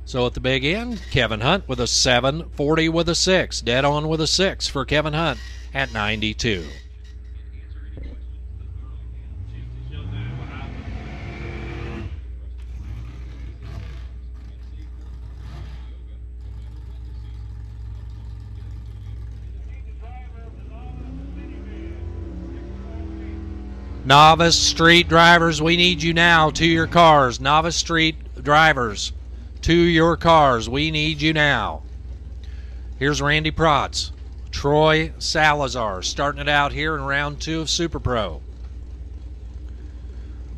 So at the big end, Kevin Hunt with a 740 with a 6. Dead on with a 6 for Kevin Hunt at 92. Novice Street drivers, we need you now to your cars. Novice Street drivers, to your cars. We need you now. Here's Randy Protz. Troy Salazar starting it out here in round 2 of Super Pro.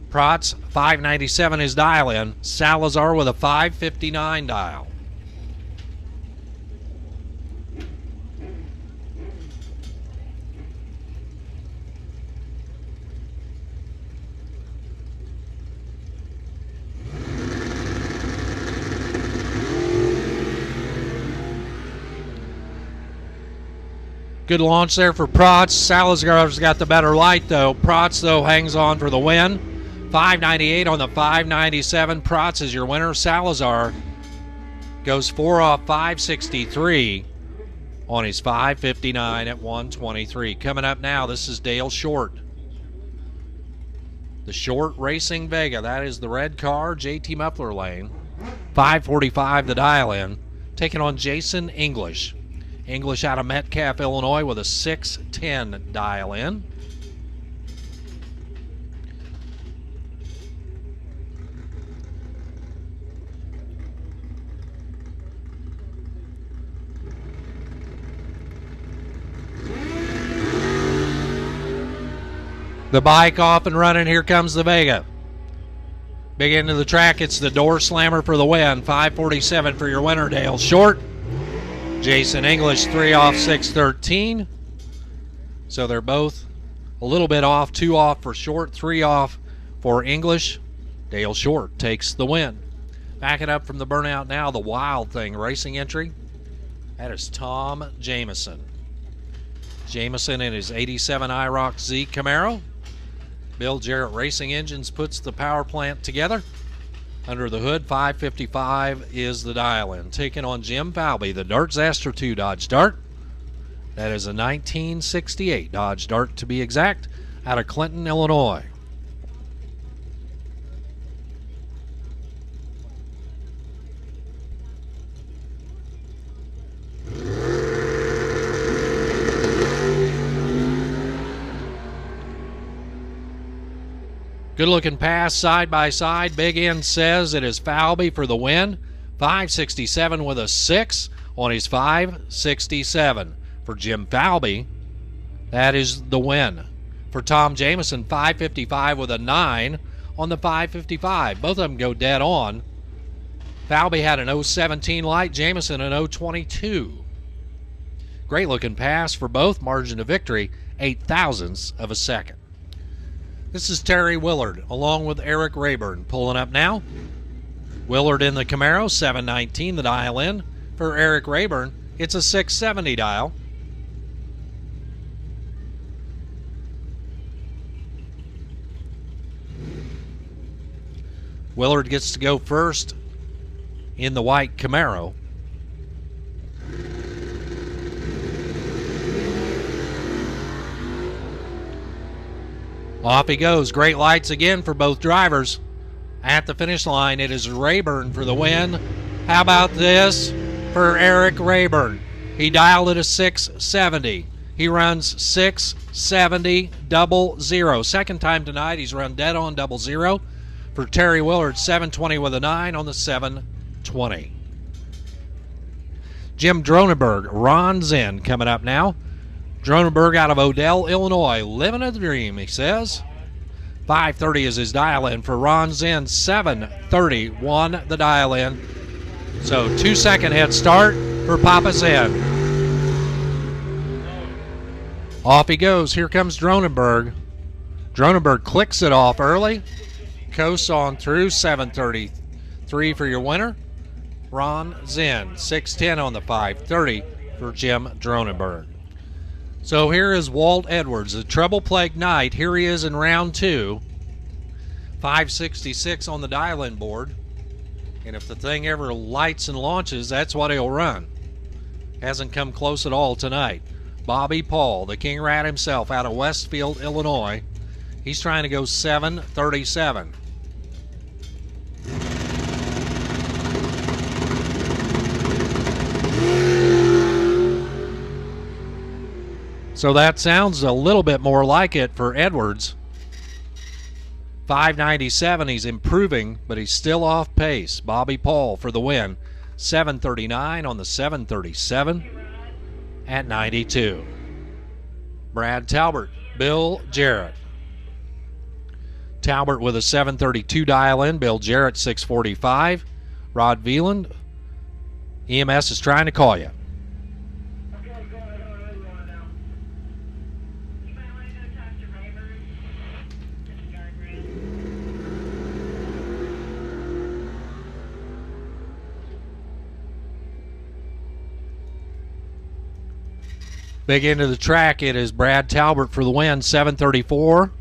Protz, 597 his dial in. Salazar with a 559 dial. Good launch there for Protz. Salazar's got the better light, though. Protz, though, hangs on for the win. 598 on the 597. Protz is your winner. Salazar goes 4 off 563 on his 559 at 123. Coming up now, this is Dale Short. The Short Racing Vega. That is the red car, JT Muffler lane. 545 the dial-in. Taking on Jason English. English out of Metcalf, Illinois with a 610 dial-in. The bike off and running. Here comes the Vega. Big end of the track. It's the door slammer for the win. 547 for your winner, Dale Short. Jason English, 3 off 613. So they're both a little bit off. 2 off for Short, 3 off for English. Dale Short takes the win. Backing up from the burnout now, the Wild Thing racing entry. That is Tom Jameson. Jameson in his 87 IROC Z Camaro. Bill Jarrett Racing Engines puts the power plant together. Under the hood, 555 is the dial-in. Taking on Jim Falvey, the Dart Zaster 2 Dodge Dart. That is a 1968 Dodge Dart to be exact, out of Clinton, Illinois. Good looking pass side by side. Big End says it is Falvey for the win. 567 with a 6 on his 567. For Jim Falvey, that is the win. For Tom Jameson, 555 with a 9 on the 555. Both of them go dead on. Falvey had an 017 light, Jameson an 022. Great looking pass for both. Margin of victory, 0.08 of a second. This is Terry Willard along with Eric Rayburn pulling up now. Willard in the Camaro, 719 the dial in. For Eric Rayburn, it's a 670 dial. Willard gets to go first in the white Camaro. Off he goes. Great lights again for both drivers. At the finish line, it is Rayburn for the win. How about this for Eric Rayburn? He dialed it a 670. He runs 670-00. Second time tonight, he's run dead on 00. For Terry Willard, 720 with a 9 on the 720. Jim Dronenberg, Ron Zinn coming up now. Dronenberg out of Odell, Illinois. Living a dream, he says. 530 is his dial-in for Ron Zinn. 731 the dial-in. So 2-second head start for Papa Zinn. Off he goes. Here comes Dronenberg. Dronenberg clicks it off early. Coasts on through. 733 for your winner. Ron Zinn. 610 on the 530 for Jim Dronenberg. So here is Walt Edwards, a trouble-plagued night. Here he is in round 2. 566 on the dial-in board. And if the thing ever lights and launches, that's what he'll run. Hasn't come close at all tonight. Bobby Paul, the King Rat himself, out of Westfield, Illinois. He's trying to go 737. So that sounds a little bit more like it for Edwards. 597, he's improving, but he's still off pace. Bobby Paul for the win. 739 on the 737 at 92. Brad Talbert, Bill Jarrett. Talbert with a 732 dial-in. Bill Jarrett, 645. Rod Veland, EMS is trying to call you. Big end of the track, it is Brad Talbert for the win, 734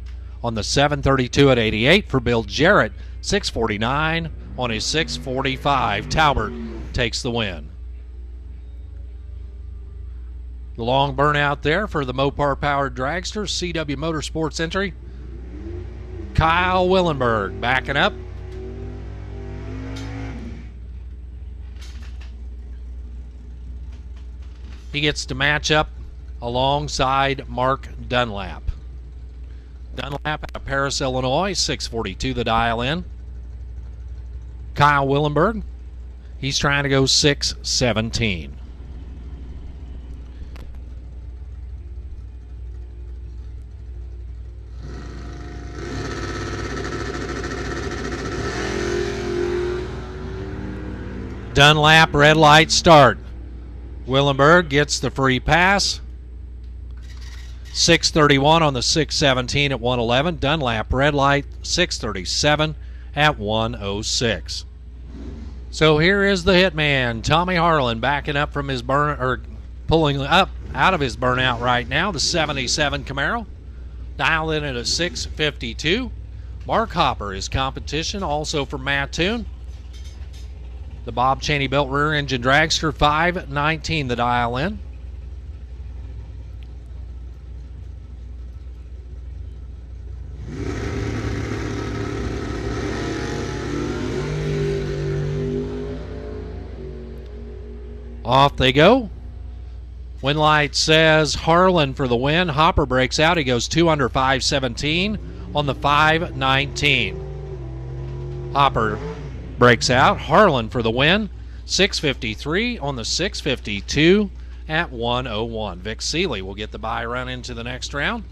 on the 732 at 88 for Bill Jarrett, 649 on his 645. Talbert takes the win. The long burnout there for the Mopar-powered dragster, CW Motorsports entry. Kyle Willenberg backing up. He gets to match up alongside Mark Dunlap. Dunlap out of Paris, Illinois, 642 the dial-in. Kyle Willenberg, he's trying to go 617. Dunlap, red light start. Willenberg gets the free pass. 631 on the 617 at 111. Dunlap, red light, 637 at 106. So here is the hitman, Tommy Harlan, backing up from his pulling up out of his burnout right now. The 77 Camaro, dialed in at a 652. Mark Hopper is competition, also from Mattoon. The Bob Cheney built rear engine dragster, 519 the dial in. Off they go. Win light says Harlan for the win. Hopper breaks out. He goes 2 under 517 on the 519. Hopper breaks out. Harlan for the win. 653 on the 652 at 101. Vic Seeley will get the bye run into the next round.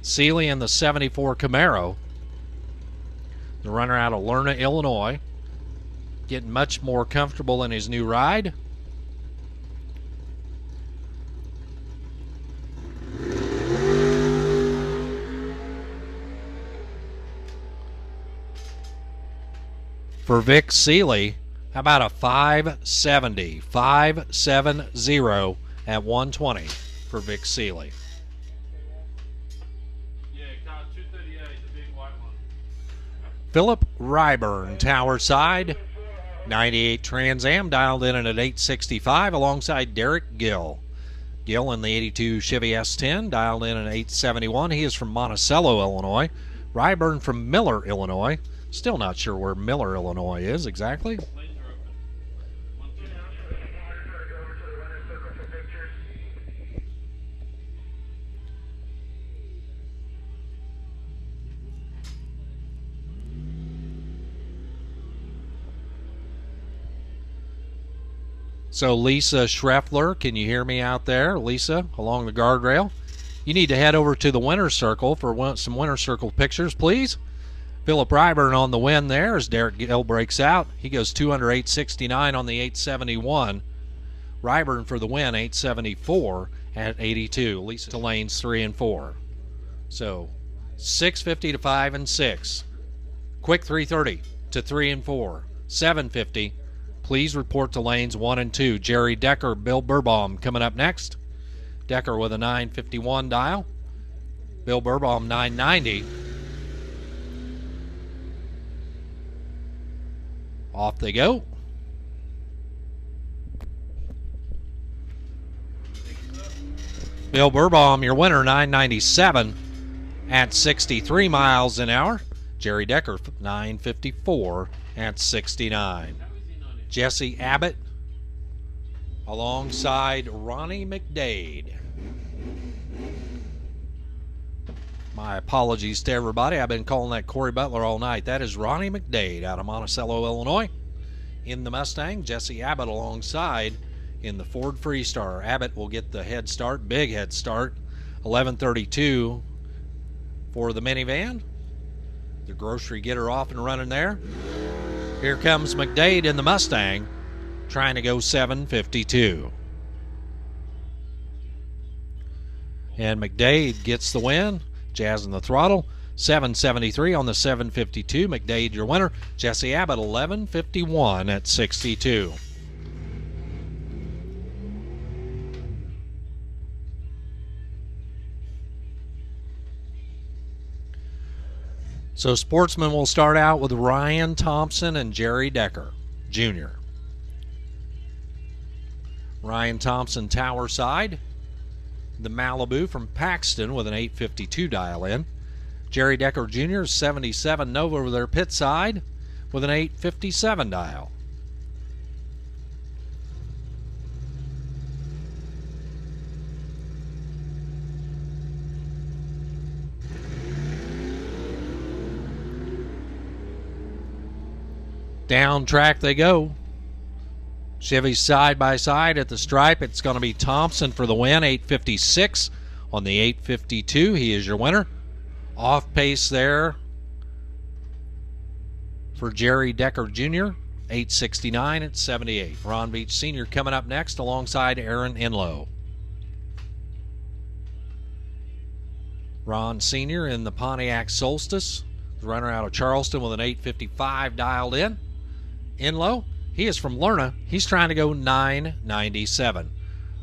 Seeley in the 74 Camaro. The runner out of Lerna, Illinois. Getting much more comfortable in his new ride. For Vic Seeley, how about a 570? 570 at 120 for Vic Seeley. Yeah, car 238, the big white one. Philip Ryburn, Tower Side, 98 Trans Am, dialed in at 865 alongside Derek Gill. Gill in the 82 Chevy S10, dialed in at 871. He is from Monticello, Illinois. Ryburn from Miller, Illinois. Still not sure where Miller, Illinois is exactly. Lanes are open. 1, 2, 3. So Lisa Schreffler, can you hear me out there? Lisa, along the guardrail. You need to head over to the winner's circle for some winner's circle pictures, please. Philip Ryburn on the win there as Derek Gill breaks out. He goes 2 under 869 on the 871. Ryburn for the win, 874 at 82. Lisa to lanes 3 and 4. So 650 to 5 and 6. Quick 330 to 3 and 4. 750. Please report to lanes 1 and 2. Jerry Decker, Bill Burbaum coming up next. Decker with a 951 dial. Bill Burbaum 990. Off they go. Bill Burbaum, your winner, 997 at 63 miles an hour. Jerry Decker, 954 at 69. Jesse Abbott alongside Ronnie McDade. My apologies to everybody. I've been calling that Corey Butler all night. That is Ronnie McDade out of Monticello, Illinois. In the Mustang, Jesse Abbott alongside in the Ford Freestar. Abbott will get the head start, big head start. 11:32 for the minivan. The grocery getter off and running there. Here comes McDade in the Mustang, trying to go 7:52. And McDade gets the win. Jazzing the throttle. 773 on the 752. McDade, your winner. Jesse Abbott, 11:51 at 62. So Sportsman will start out with Ryan Thompson and Jerry Decker Jr. Ryan Thompson, Tower Side. The Malibu from Paxton with an 852 dial in. Jerry Decker Jr. 77 Nova over their pit side with an 857 dial. Down track they go. Chevy side by side at the stripe. It's going to be Thompson for the win, 856 on the 852. He is your winner. Off pace there for Jerry Decker Jr., 869 at 78. Ron Beach Sr. coming up next alongside Aaron Enlow. Ron Sr. in the Pontiac Solstice. The runner out of Charleston with an 855 dialed in. Enlow He is from Lerna. He's trying to go 997.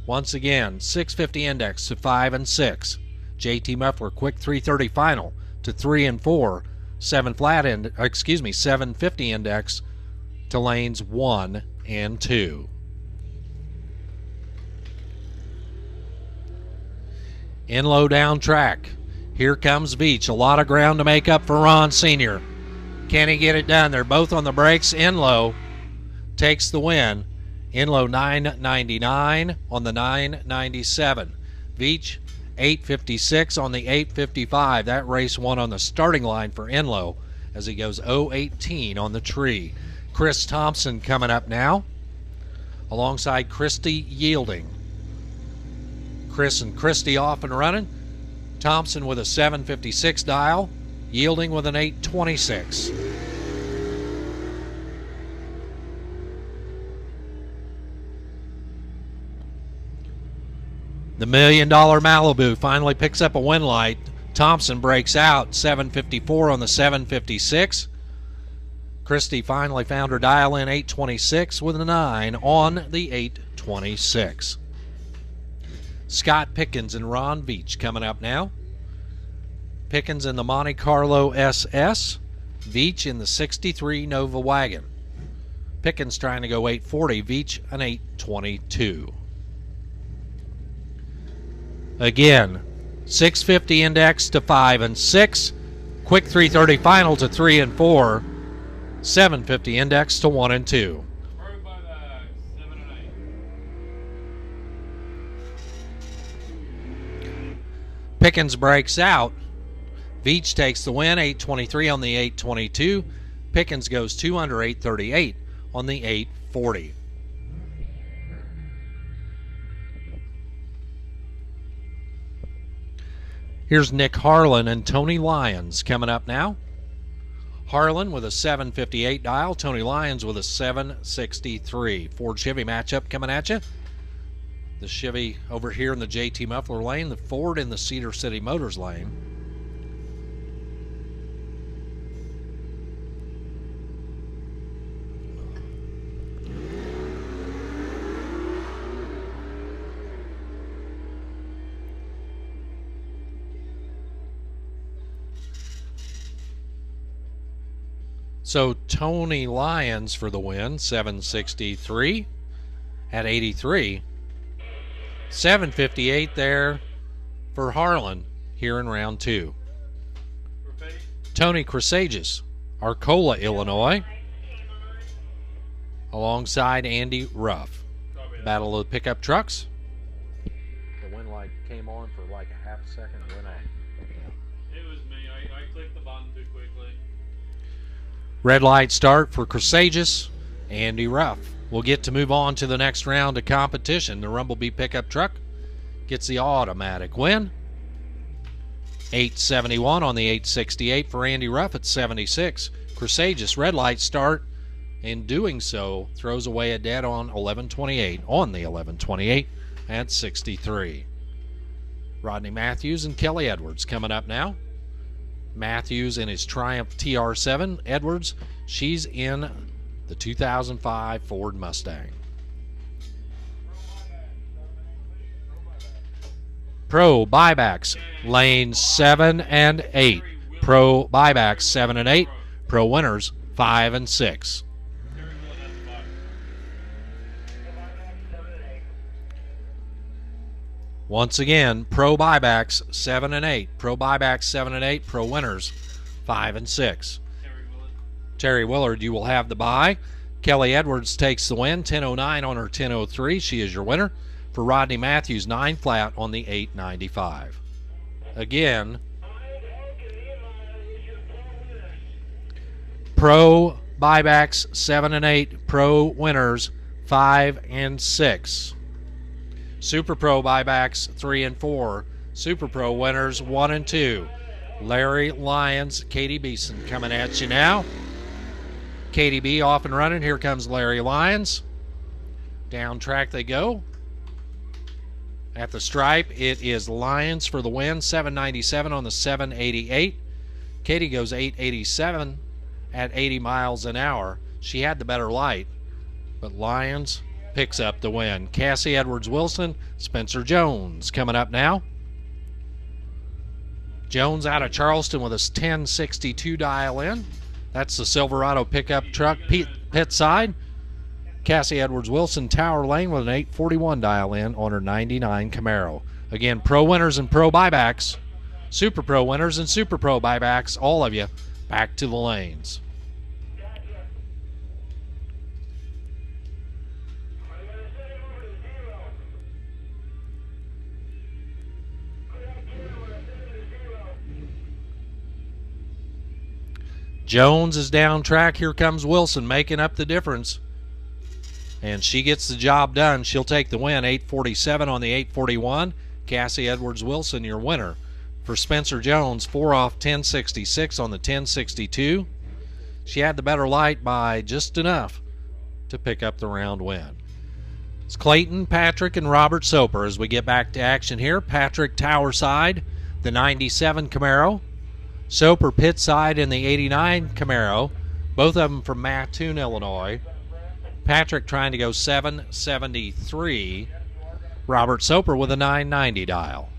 Once again, 650 index to 5 and 6. JT Muffler, quick 330 final to 3 and 4. 750 index to lanes 1 and 2. In low down track. Here comes Veach. A lot of ground to make up for Ron Sr. Can he get it done? They're both on the brakes. In low takes the win. In low 999 on the 997. Veach 856 on the 855. That race won on the starting line for Enlow as he goes 018 on the tree. Chris Thompson coming up now alongside Christy Yielding. Chris and Christy off and running. Thompson with a 756 dial. Yielding with an 826. The $1 Million Malibu finally picks up a win light. Thompson breaks out, 754 on the 756. Christie finally found her dial in, 826 with a 9 on the 826. Scott Pickens and Ron Veach coming up now. Pickens in the Monte Carlo SS. Veach in the 63 Nova Wagon. Pickens trying to go 840. Veach an 822. Again, 650 index to 5 and 6. Quick 330 final to 3 and 4. 750 index to 1 and 2. Approved by the 7 and 8. Pickens breaks out. Veach takes the win, 823 on the 822. Pickens goes 2 under 838 on the 840. Here's Nick Harlan and Tony Lyons coming up now. Harlan with a 758 dial, Tony Lyons with a 763. Ford Chevy matchup coming at you. The Chevy over here in the JT Muffler lane, the Ford in the Cedar City Motors lane. So Tony Lyons for the win, 763 at 83. 758 there for Harlan here in round 2. Tony Crisages, Arcola, Illinois, alongside Andy Ruff. Battle of the pickup trucks. The wind light came on for like a half a second and went on. It was me. I clicked the button too quickly. Red light start for Crisages, Andy Ruff. We'll get to move on to the next round of competition. The Rumblebee pickup truck gets the automatic win. 871 on the 868 for Andy Ruff at 76. Crisages, red light start. In doing so, throws away a dead on 1128 on the 1128 at 63. Rodney Matthews and Kelly Edwards coming up now. Matthews in his Triumph TR7. Edwards, she's in the 2005 Ford Mustang. Pro buybacks, lanes 7 and 8. Pro buybacks 7 and 8. Pro winners 5 and 6. Once again, pro buybacks 7 and 8. Pro buybacks 7 and 8. Pro winners 5 and 6. Terry Willard, you will have the bye. Kelly Edwards takes the win, 1009 on her 1003. She is your winner. For Rodney Matthews, 9 flat on the 895. Again, pro buybacks 7 and 8. Pro winners 5 and 6. Super Pro buybacks 3 and 4. Super Pro winners 1 and 2. Larry Lyons, Katie Beeson coming at you now. Katie B off and running. Here comes Larry Lyons. Down track they go. At the stripe, it is Lyons for the win, 797 on the 788. Katie goes 887 at 80 miles an hour. She had the better light. but Lyons picks up the win. Cassie Edwards-Wilson, Spencer Jones coming up now. Jones out of Charleston with a 1062 dial in. That's the Silverado pickup truck pit side. Cassie Edwards-Wilson, Tower Lane with an 841 dial in on her 99 Camaro. Again, pro winners and pro buybacks, super pro winners and super pro buybacks, all of you back to the lanes. Jones is down track. Here comes Wilson making up the difference. And she gets the job done. She'll take the win. 847 on the 841. Cassie Edwards-Wilson, your winner. For Spencer Jones, 4 off 1066 on the 1062. She had the better light by just enough to pick up the round win. It's Clayton, Patrick, and Robert Soper as we get back to action here. Patrick tower side, the 97 Camaro. Soper pit side in the 89 Camaro, both of them from Mattoon, Illinois. Patrick trying to go 773. Robert Soper with a 990 dial.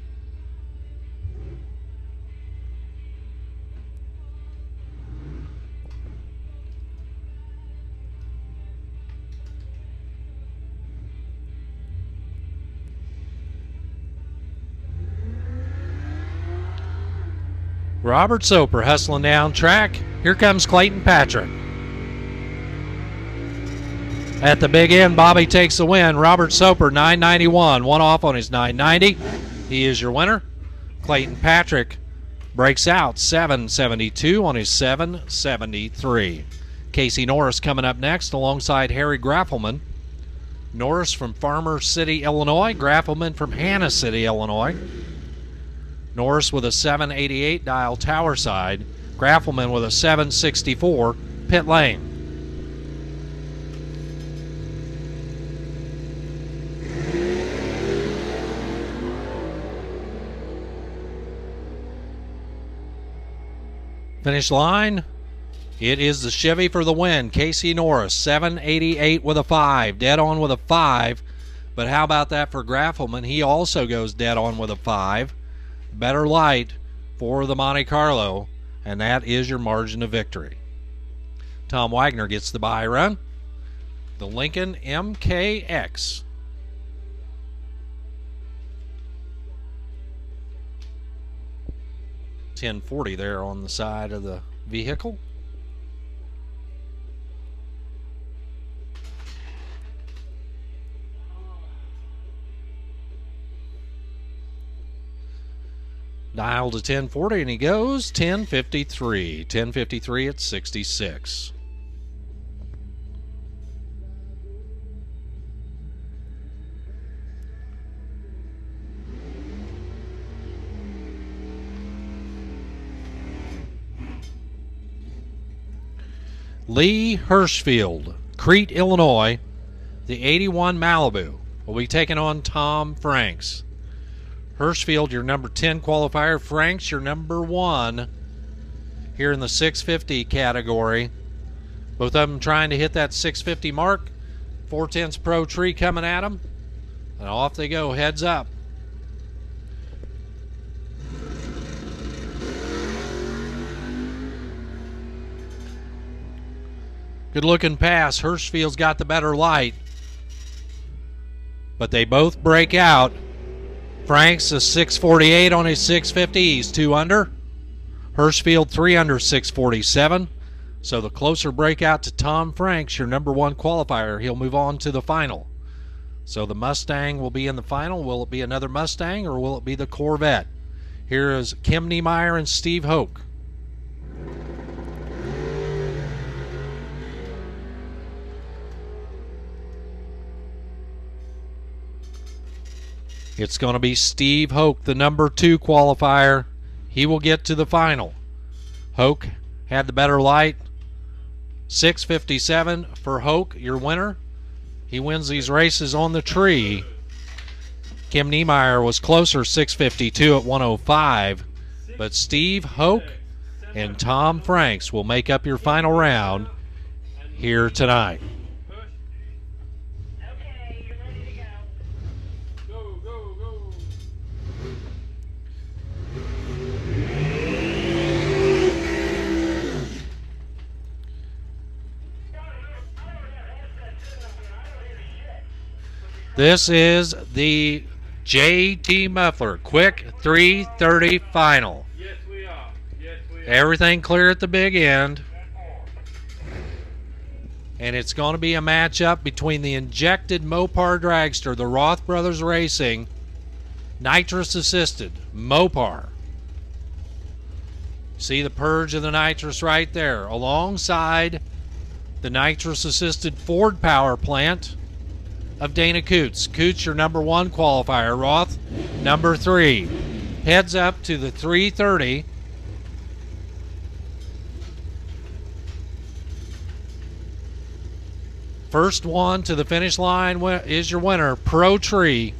Robert Soper hustling down track. Here comes Clayton Patrick. At the big end, Bobby takes the win. Robert Soper, 991. One off on his 990. He is your winner. Clayton Patrick breaks out 772 on his 773. Casey Norris coming up next alongside Harry Graffelman. Norris from Farmer City, Illinois. Graffelman from Hannah City, Illinois. Norris with a 788 dial tower side. Graffelman with a 764 pit lane. Finish line. It is the Chevy for the win. Casey Norris, 788 with a 5. Dead on with a 5. But how about that for Graffelman? He also goes dead on with a 5. Better light for the Monte Carlo, and that is your margin of victory. Tom Wagner gets the bye run. The Lincoln MKX. $10.40 there on the side of the vehicle. Dial to 1040 and he goes 1053. 1053 at 66. Lee Hirschfield, Crete, Illinois. The 81 Malibu will be taking on Tom Franks. Hirschfield, your number 10 qualifier. Franks, your number 1 here in the 650 category. Both of them trying to hit that 650 mark. 410's Pro Tree coming at them. And off they go, heads up. Good looking pass. Hirschfield's got the better light. But they both break out. Franks is 648 on his 650. He's 2 under. Hirschfield 3 under 647. So the closer breakout to Tom Franks, your number 1 qualifier. He'll move on to the final. So the Mustang will be in the final. Will it be another Mustang or will it be the Corvette? Here is Kim Niemeyer and Steve Hoke. It's going to be Steve Hoke, the number 2 qualifier. He will get to the final. Hoke had the better light. 657 for Hoke, your winner. He wins these races on the tree. Kim Niemeyer was closer, 652 at 105. But Steve Hoke and Tom Franks will make up your final round here tonight. This is the JT Muffler Quick 330 final. Yes, we are. Yes, we are. Everything clear at the big end. And it's going to be a matchup between the injected Mopar dragster, the Roth Brothers Racing, nitrous assisted Mopar. See the purge of the nitrous right there, alongside the nitrous assisted Ford power plant of Dana Coots. Coots, your number 1 qualifier. Roth, number 3. Heads up to the 330. First one to the finish line is your winner, Pro Tree.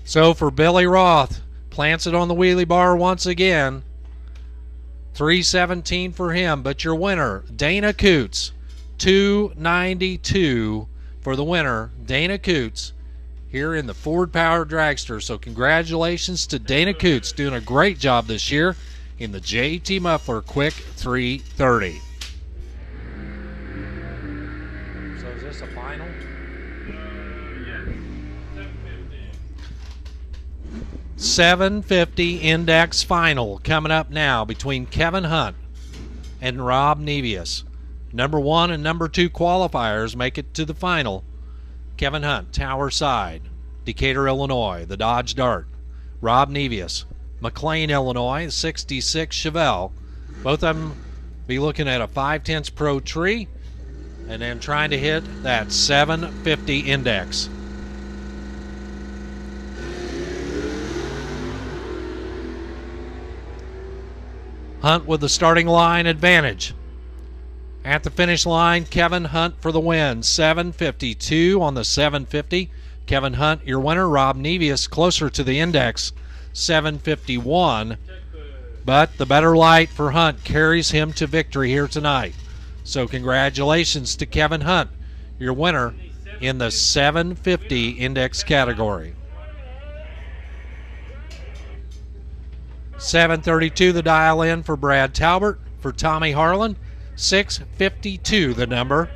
So for Billy Roth, plants it on the wheelie bar once again. 317 for him, but your winner, Dana Coots, 292 for the winner, Dana Coots, here in the Ford Power Dragster. So congratulations to Dana Coots, doing a great job this year in the JT Muffler Quick 330. So is this a final? Yes. 750. 750 index final coming up now between Kevin Hunt and Rob Nevius. Number 1 and number 2 qualifiers make it to the final. Kevin Hunt, Tower Side, Decatur, Illinois, the Dodge Dart. Rob Nevius, McLean, Illinois, 66 Chevelle. Both of them be looking at a 5/10 Pro Tree and then trying to hit that 750 index. Hunt with the starting line advantage. At the finish line, Kevin Hunt for the win. 752 on the 750. Kevin Hunt, your winner. Rob Nevius closer to the index, 751. But the better light for Hunt carries him to victory here tonight. So congratulations to Kevin Hunt, your winner in the 750 index category. 732 the dial in for Brad Talbert. For Tommy Harlan, 652 the number.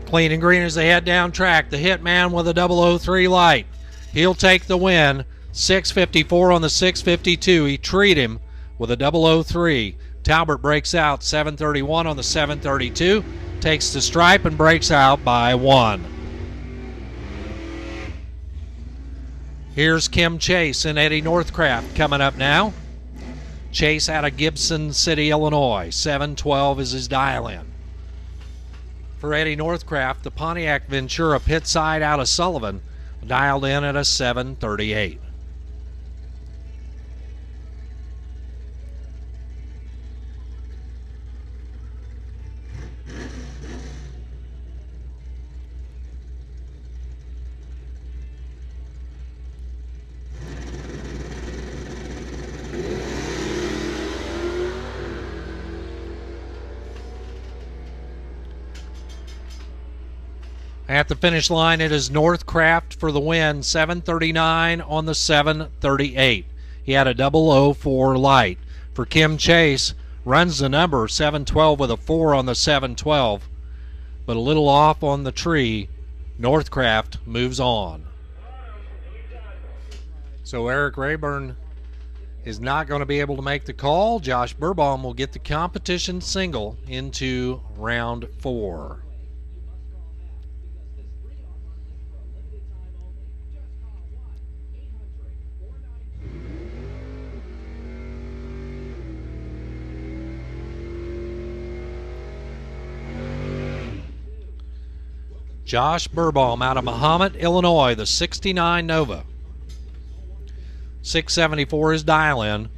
Clean and green as they head down track. The Hitman with a 003 light. He'll take the win. 654 on the 652. He treat him with a 003. Talbert breaks out 731 on the 732. Takes the stripe and breaks out by 1. Here's Kim Chase and Eddie Northcraft coming up now. Chase out of Gibson City, Illinois. 712 is his dial-in. For Eddie Northcraft, the Pontiac Ventura pit side out of Sullivan, dialed in at a 738. At the finish line, it is Northcraft for the win, 739 on the 738. He had a 004 light. For Kim Chase, runs the number 712 with a 4 on the 712, but a little off on the tree. Northcraft moves on. So Eric Rayburn is not going to be able to make the call. Josh Burbaum will get the competition single into round 4. Josh Burbaum out of Mahomet, Illinois, the 69 Nova. 674 is dial-in.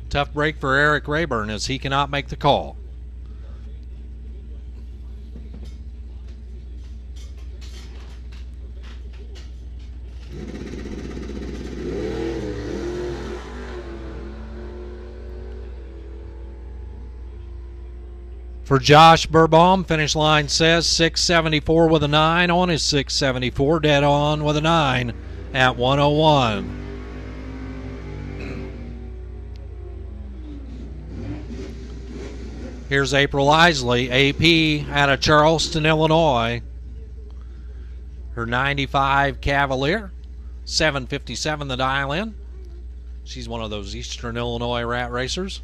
Tough break for Eric Rayburn as he cannot make the call. For Josh Burbaum, finish line says 674 with a 9 on his 674, dead on with a 9 at 101. Here's April Isley, AP out of Charleston, Illinois. Her 95 Cavalier, 757 the dial in. She's one of those Eastern Illinois rat racers.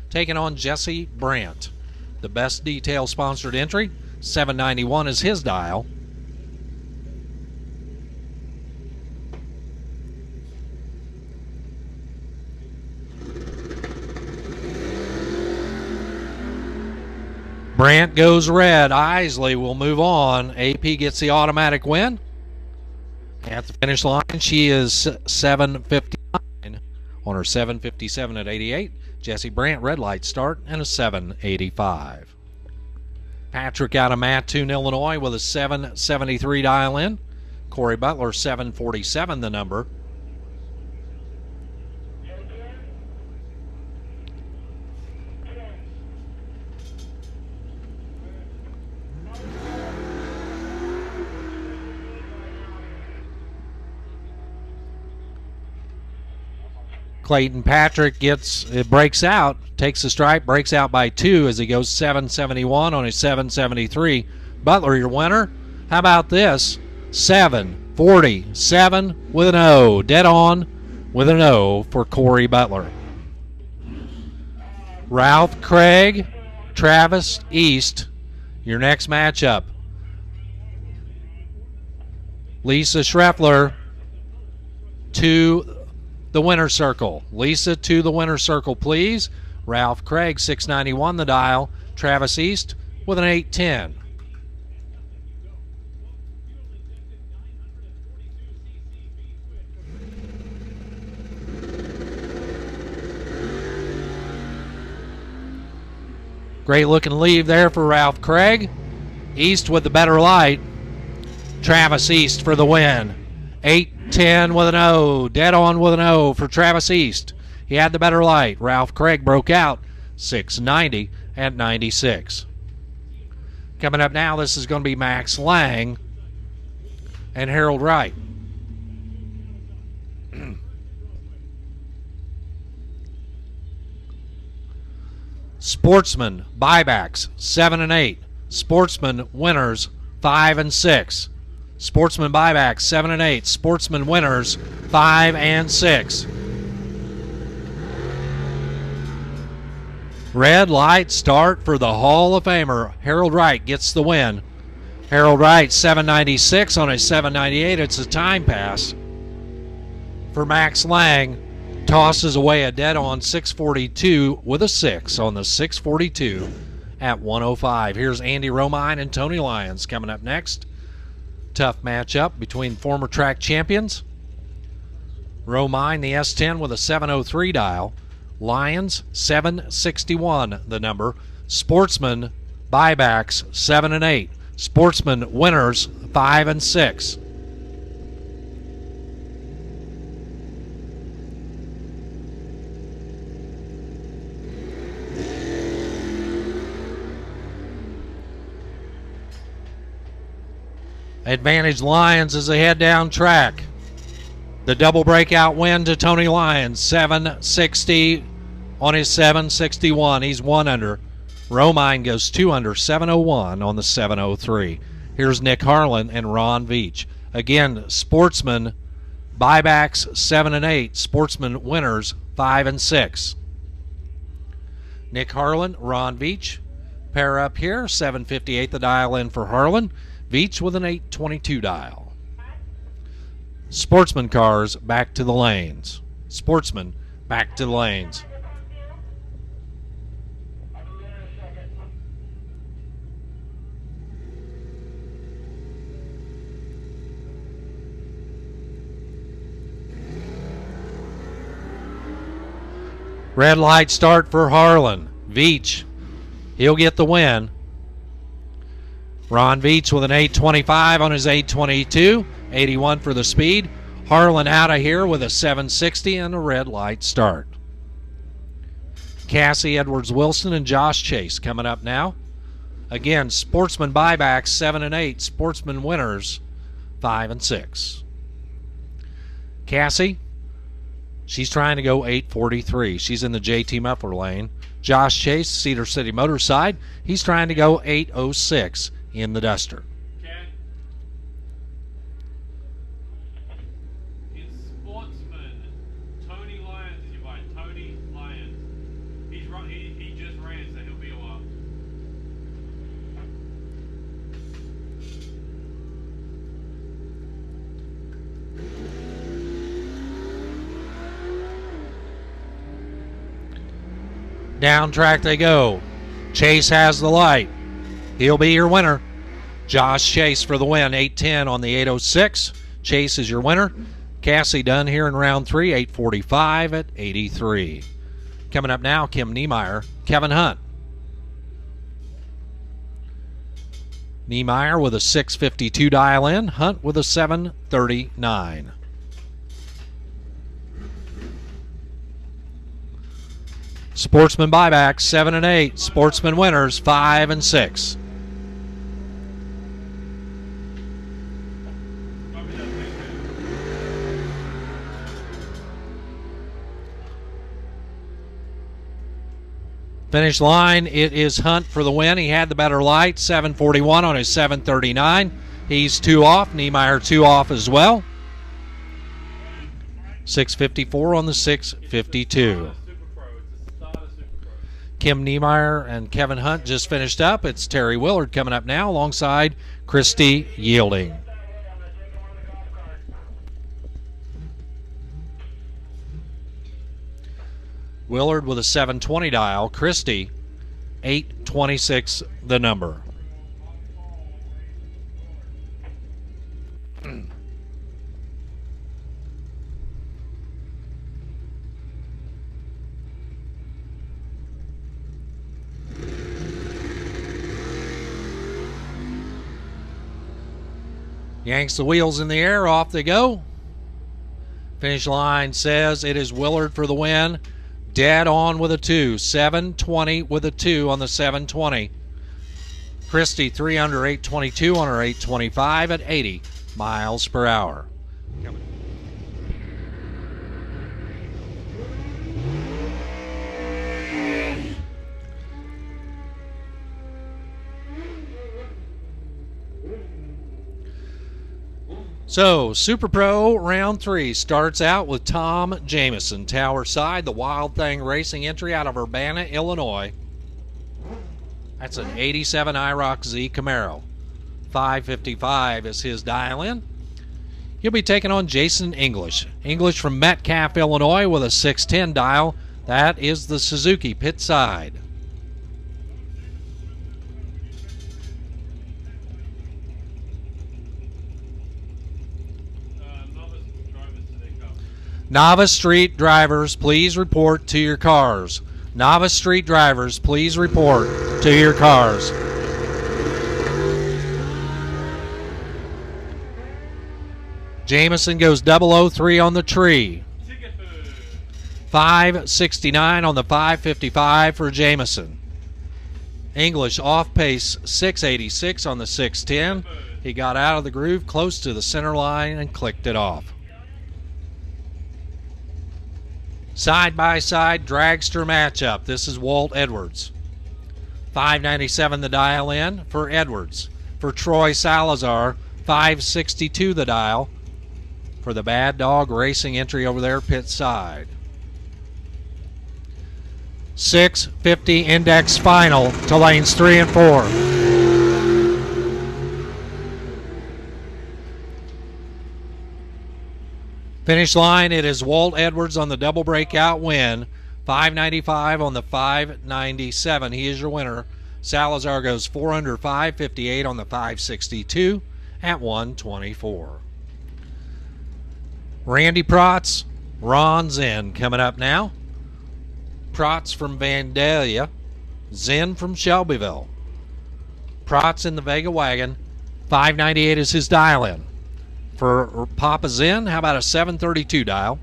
Taking on Jesse Brandt. The Best Detail sponsored entry, 791 is his dial. Brandt goes red. Isley will move on. AP gets the automatic win. At the finish line, she is 759 on her 757 at 88. Jesse Brandt, red light start, and a 785. Patrick out of Mattoon, Illinois with a 773 dial in. Corey Butler, 747 the number. Clayton Patrick breaks out, takes the stripe, breaks out by 2 as he goes 771 on his 773. Butler, your winner. How about this? 747 with an O. Dead on with an O for Corey Butler. Ralph Craig, Travis East, your next matchup. Lisa Schreffler to the winner's circle. Lisa to the winner's circle, please. Ralph Craig, 691 the dial. Travis East with an 810. Great looking leave there for Ralph Craig. East with the better light. Travis East for the win. 810 with an O. Dead on with an O for Travis East. He had the better light. Ralph Craig broke out 690 at 96. Coming up now, this is going to be Max Lang and Harold Wright. Sportsman buybacks 7 and 8. Sportsman winners 5 and 6. Sportsman buybacks 7 and 8. Sportsman winners 5 and 6. Red light start for the Hall of Famer. Harold Wright gets the win. Harold Wright 796 on his 798. It's a time pass. For Max Lang, tosses away a dead on 642 with a 6 on the 642 at 105. Here's Andy Romine and Tony Lyons coming up next. Tough matchup between former track champions. Romine, the S10 with a 703 dial. Lyons, 761 the number. Sportsman buybacks 7 and 8. Sportsman winners 5 and 6. Advantage Lions as they head down track. The double breakout win to Tony Lyons, 760 on his 761. He's 1 under. Romine goes 2 under, 701 on the 703. Here's Nick Harlan and Ron Veach. Again, Sportsman buybacks 7 and 8. Sportsman winners 5 and 6. Nick Harlan, Ron Veach. Pair up here, 758 the dial in for Harlan. Veach with an 822 dial. Sportsman cars back to the lanes. Sportsman back to the lanes. Red light start for Harlan. Veach, he'll get the win. Ron Veach with an 825 on his 822, 81 for the speed. Harlan out of here with a 760 and a red light start. Cassie Edwards Wilson and Josh Chase coming up now. Again, Sportsman buybacks 7 and 8. Sportsman winners 5 and 6. Cassie, she's trying to go 8:43. She's in the JT Muffler lane. Josh Chase, Cedar City Motor side, he's trying to go 8:06 in the Duster. Okay. In Sportsman, Tony Lyons is your bike. Tony Lyons. He's run. He just ran, so he'll be a while. Down track they go. Chase has the light. He'll be your winner. Josh Chase for the win, 8:10 on the 8:06. Chase is your winner. Cassie done here in round 3, 8:45 at 83. Coming up now, Kim Niemeyer, Kevin Hunt. Niemeyer with a 6:52 dial in, Hunt with a 7:39. Sportsman buybacks 7 and 8. Sportsman winners 5 and 6. Finish line, it is Hunt for the win. He had the better light, 7:41 on his 7:39. He's 2 off. Niemeyer 2 off as well. 6:54 on the 6:52. Kim Niemeyer and Kevin Hunt just finished up. It's Terry Willard coming up now alongside Christy Yielding. Willard with a 720 dial. Christy, 826 the number. Yanks the wheels in the air, off they go. Finish line says it is Willard for the win. Dead on with a 2. 720 with a 2 on the 720. Christy 3 under 822 on her 825 at 80 miles per hour. So, Super Pro round 3 starts out with Tom Jamison, Tower Side, the Wild Thing Racing entry out of Urbana, Illinois. That's an 87 IROC Z Camaro. 555 is his dial-in. He'll be taking on Jason English. English from Metcalf, Illinois with a 610 dial. That is the Suzuki pit side. Novice Street drivers, please report to your cars. Novice Street drivers, please report to your cars. Jamison goes 003 on the tree. 569 on the 555 for Jamison. English off pace 686 on the 610. He got out of the groove close to the center line and clicked it off. Side-by-side dragster matchup. This is Walt Edwards. 597 the dial in for Edwards. For Troy Salazar, 562 the dial for the Bad Dog Racing entry over there pit side. 650 index final to lanes 3 and 4. Finish line, it is Walt Edwards on the double breakout win. 595 on the 597. He is your winner. Salazar goes 4 under 558 on the 562 at 124. Randy Protz, Ron Zinn coming up now. Protz from Vandalia, Zinn from Shelbyville. Protz in the Vega wagon. 598 is his dial-in. For Papa Zinn, how about a 732 dial?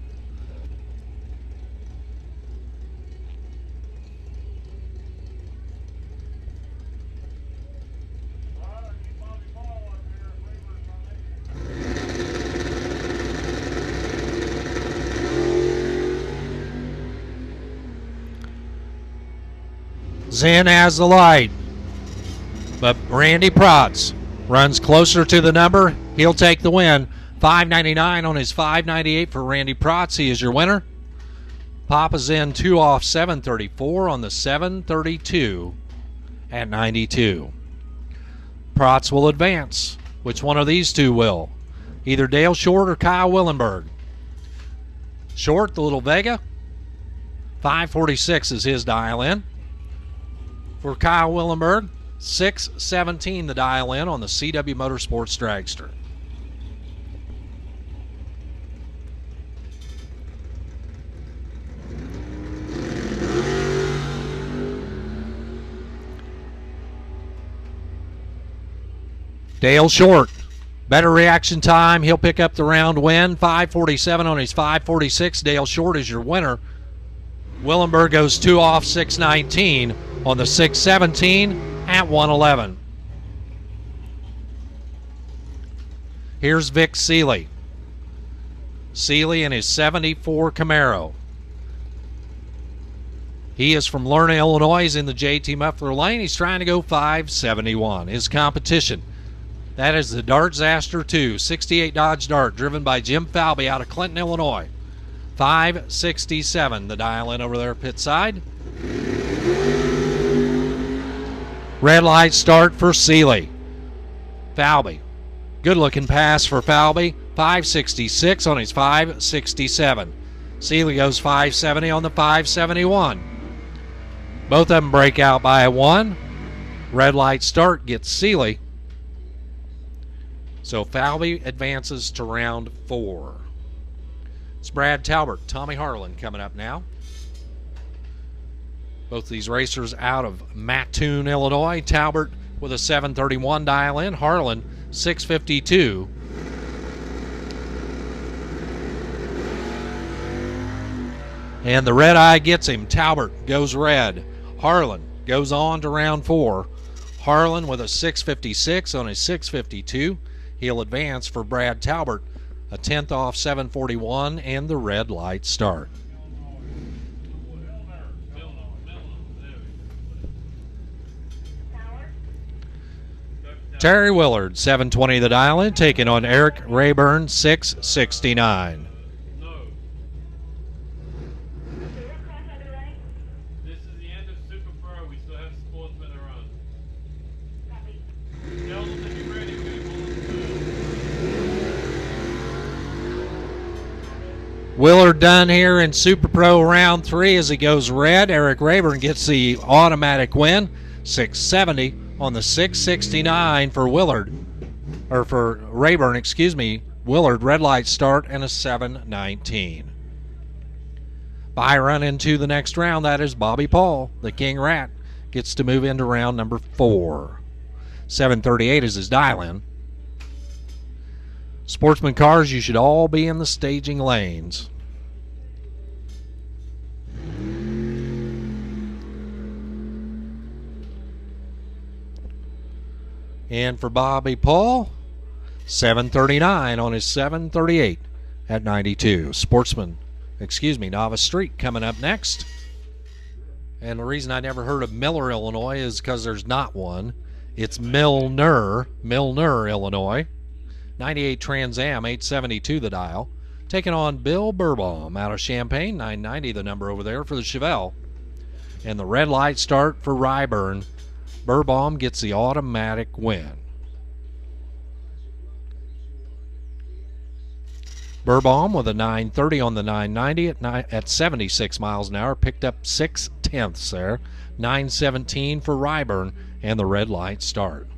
Zen has the light. But Randy Protz runs closer to the number. He'll take the win. $5.99 on his $5.98 for Randy Protz. He is your winner. Papa's in 2 off 734 on the 732 at 92. Protz will advance. Which one of these two will? Either Dale Short or Kyle Willenberg. Short, the little Vega. 546 is his dial in. For Kyle Willenberg, 617 the dial in on the CW Motorsports Dragster. Dale Short, better reaction time. He'll pick up the round win. 547 on his 546. Dale Short is your winner. Willenberg goes 2 off 619 on the 617 at 111. Here's Vic Seeley. Seeley in his 74 Camaro. He is from Lerner, Illinois. He's in the JT Muffler lane. He's trying to go 571. His competition, that is the Dart Zaster 2, 68 Dodge Dart, driven by Jim Falvey out of Clinton, Illinois. 567, the dial in over there pit side. Red light start for Seeley. Falvey, good looking pass for Falvey. 566 on his 567. Seeley goes 570 on the 571. Both of them break out by a 1. Red light start gets Seeley. So Falvey advances to round 4. It's Brad Talbert, Tommy Harlan coming up now. Both these racers out of Mattoon, Illinois. Talbert with a 731 dial in. Harlan 652. And the red eye gets him. Talbert goes red. Harlan goes on to round 4. Harlan with a 656 on his 652. He'll advance for Brad Talbert. A 10th off 741 and the red light start. Terry Willard, 720 the dial in, taking on Eric Rayburn, 669. This is the end of Super Pro. We still have Sportsman to run. Tell them to be ready. Willard done here in Super Pro round 3 as he goes red. Eric Rayburn gets the automatic win, 670 on the 669 for Willard, or for Rayburn, excuse me. Willard, red light start and a 719. By run into the next round, that is Bobby Paul, the King Rat, gets to move into round number 4. 738 is his dial-in. Sportsman cars, you should all be in the staging lanes. And for Bobby Paul, 739 on his 738 at 92. Novice Street coming up next. And the reason I never heard of Miller, Illinois is because there's not one. It's Milner, Illinois. 98 Trans Am, 872 the dial. Taking on Bill Burbaum out of Champaign, 990 the number over there for the Chevelle. And the red light start for Rayburn. Burbaum gets the automatic win. Burbaum with a 930 on the 990 at 76 miles an hour. Picked up 6/10 there. 917 for Rayburn and the red light start.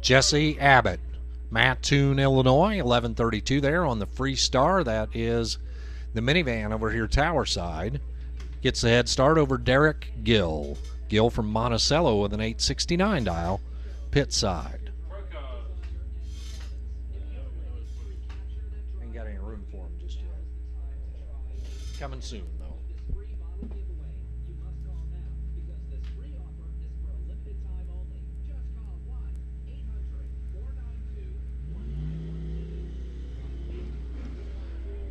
Jesse Abbott, Mattoon, Illinois, 1132 there on the Free Star. That is the minivan over here tower side. Gets the head start over Derek Gill. Gill from Monticello with an 869 dial, pit side. Ain't got any room for him just yet. Coming soon, though.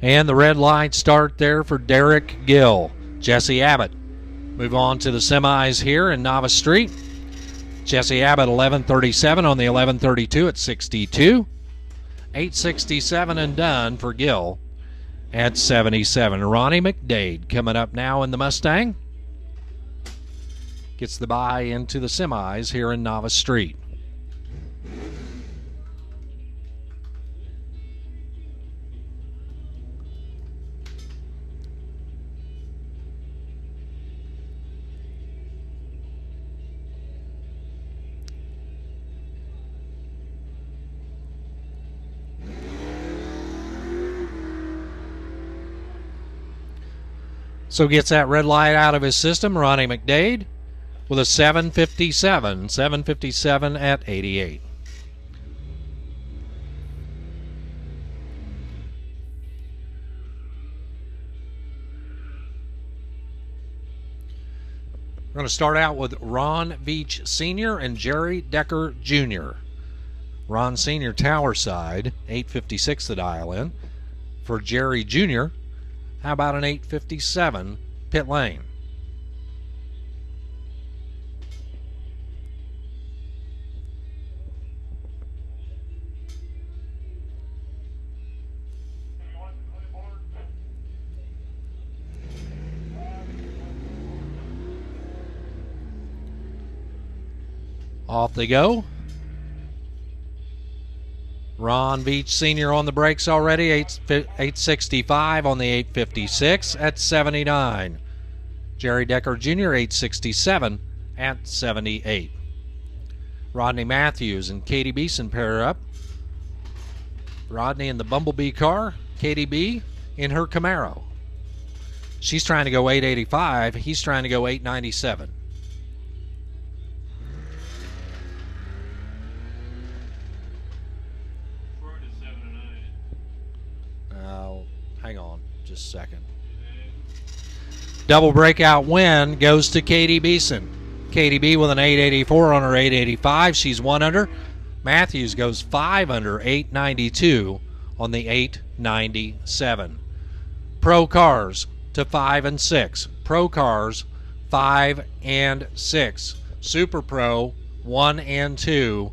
And the red light start there for Derek Gill. Jesse Abbott Move on to the semis here in Novice Street. Jesse Abbott 11:37 on the 11:32 at 62. 8:67 and done for Gill at 77. Ronnie McDade coming up now in the Mustang. Gets the bye into the semis here in Novice Street. So gets that red light out of his system, Ronnie McDade, with a 7:57. 7:57 at 88. We're going to start out with Ron Veach Sr. and Jerry Decker Jr. Ron Sr. tower side, 8:56 the dial in. For Jerry Jr., how about an 8:57 pit lane? Off they go. Ron Veach Sr. on the brakes already, 8:65 on the 8:56 at 79. Jerry Decker Jr. 8:67 at 78. Rodney Matthews and Katie Beeson pair up. Rodney in the Bumblebee car, Katie B in her Camaro. She's trying to go 8:85, he's trying to go 8:97. Hang on just a second. Double breakout win goes to Katie Beeson. Katie B with an 884 on her 885. She's 1 under. Matthews goes 5 under, 892 on the 897. Pro cars to 5 and 6. Pro cars 5 and 6. Super Pro 1 and 2.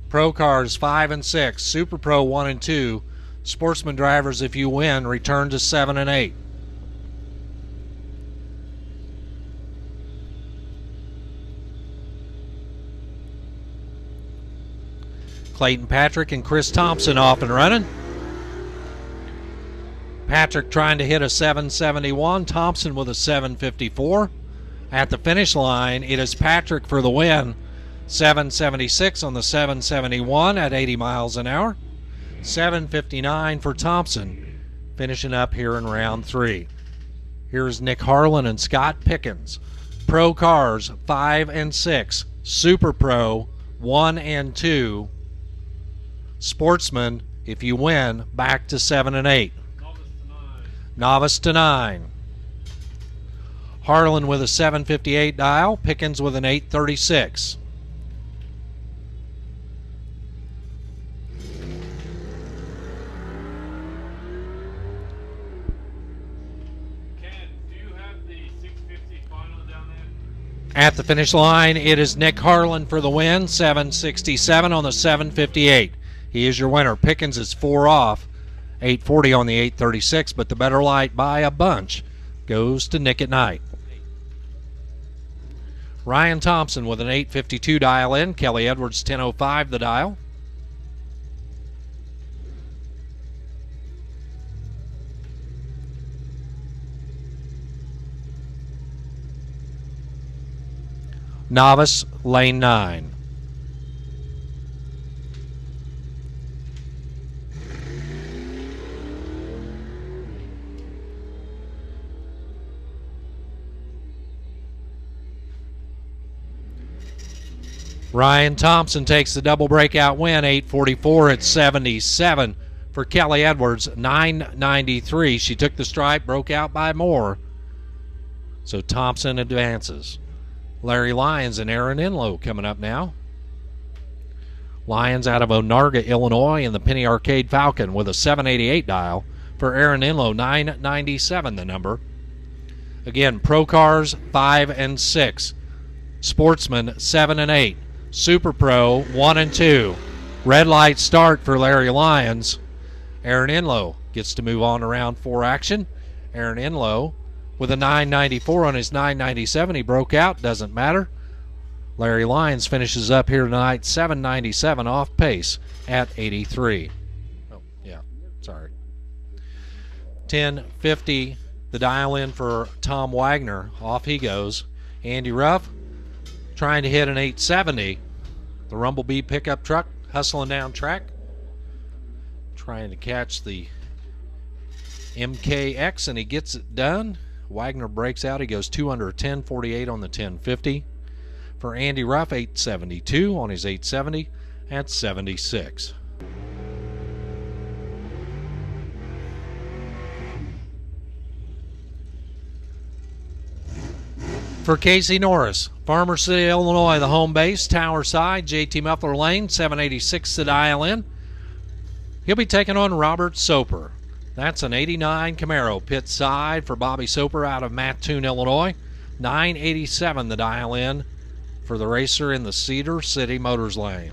Pro cars 5 and 6. Super Pro 1 and 2. Sportsman drivers, if you win, return to 7 and 8. Clayton Patrick and Chris Thompson off and running. Patrick trying to hit a 771. Thompson with a 754. At the finish line, it is Patrick for the win. 776 on the 771 at 80 miles an hour. 7:59 for Thompson, finishing up here in round 3. Here's Nick Harlan and Scott Pickens. Pro cars 5 and 6. Super Pro 1 and 2. Sportsman, if you win, back to 7 and 8. Novice to 9. Harlan with a 758 dial. Pickens with an 836. At the finish line, it is Nick Harlan for the win, 767 on the 758. He is your winner. Pickens is 4 off, 840 on the 836, but the better light by a bunch goes to Nick at Night. Ryan Thompson with an 852 dial in. Kelly Edwards 1005 the dial. Novice, lane 9. Ryan Thompson takes the double breakout win, 844 at 77 for Kelly Edwards, 993. She took the stripe, broke out by more. So Thompson advances. Larry Lyons and Aaron Enlow coming up now. Lyons out of Onarga, Illinois in the Penny Arcade Falcon with a 788 dial. For Aaron Enlow, 997 the number. Again, Pro Cars 5 and 6. Sportsman 7 and 8. Super Pro 1 and 2. Red light start for Larry Lyons. Aaron Enlow gets to move on to round 4 action. Aaron Enlow with a 994 on his 997. He broke out, doesn't matter. Larry Lyons finishes up here tonight 797 off pace at 83. Oh, yeah, sorry. 1050, the dial in for Tom Wagner. Off he goes. Andy Ruff trying to hit an 870. The Rumblebee pickup truck hustling down track. Trying to catch the MKX, and he gets it done. Wagner breaks out. He goes 2 under 1048 on the 1050. For Andy Ruff, 872 on his 870 at 76. For Casey Norris, Farmer City, Illinois, the home base, Tower Side, JT Muffler Lane, 786 to dial in. He'll be taking on Robert Soper. That's an 89 Camaro, pit side for Bobby Soper out of Mattoon, Illinois. 987 the dial in for the racer in the Cedar City Motors lane.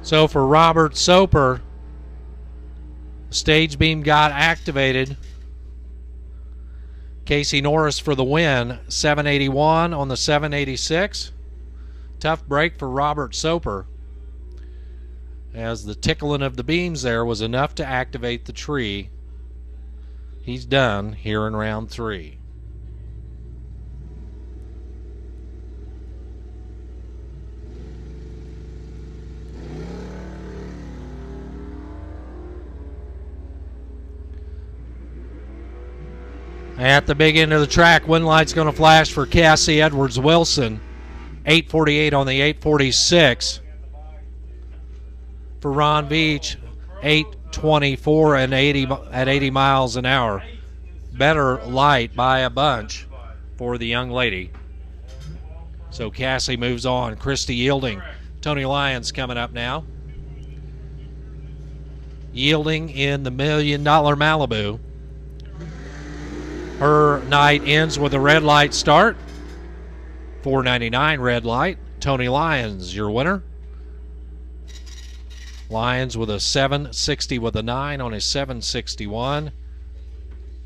So for Robert Soper, the stage beam got activated. Casey Norris for the win, 781 on the 786. Tough break for Robert Soper, as the tickling of the beams there was enough to activate the tree. He's done here in round 3. At the big end of the track, wind light's going to flash for Cassie Edwards Wilson. 848 on the 846. For Ron Beach, 824 and 80 at 80 miles an hour. Better light by a bunch for the young lady. So Cassie moves on. Christy Yielding. Tony Lyons coming up now. Yielding in the $1 Million Malibu. Her night ends with a red light start. 499 red light. Tony Lyons, your winner. Lyons with a 760 with a 9 on his 761.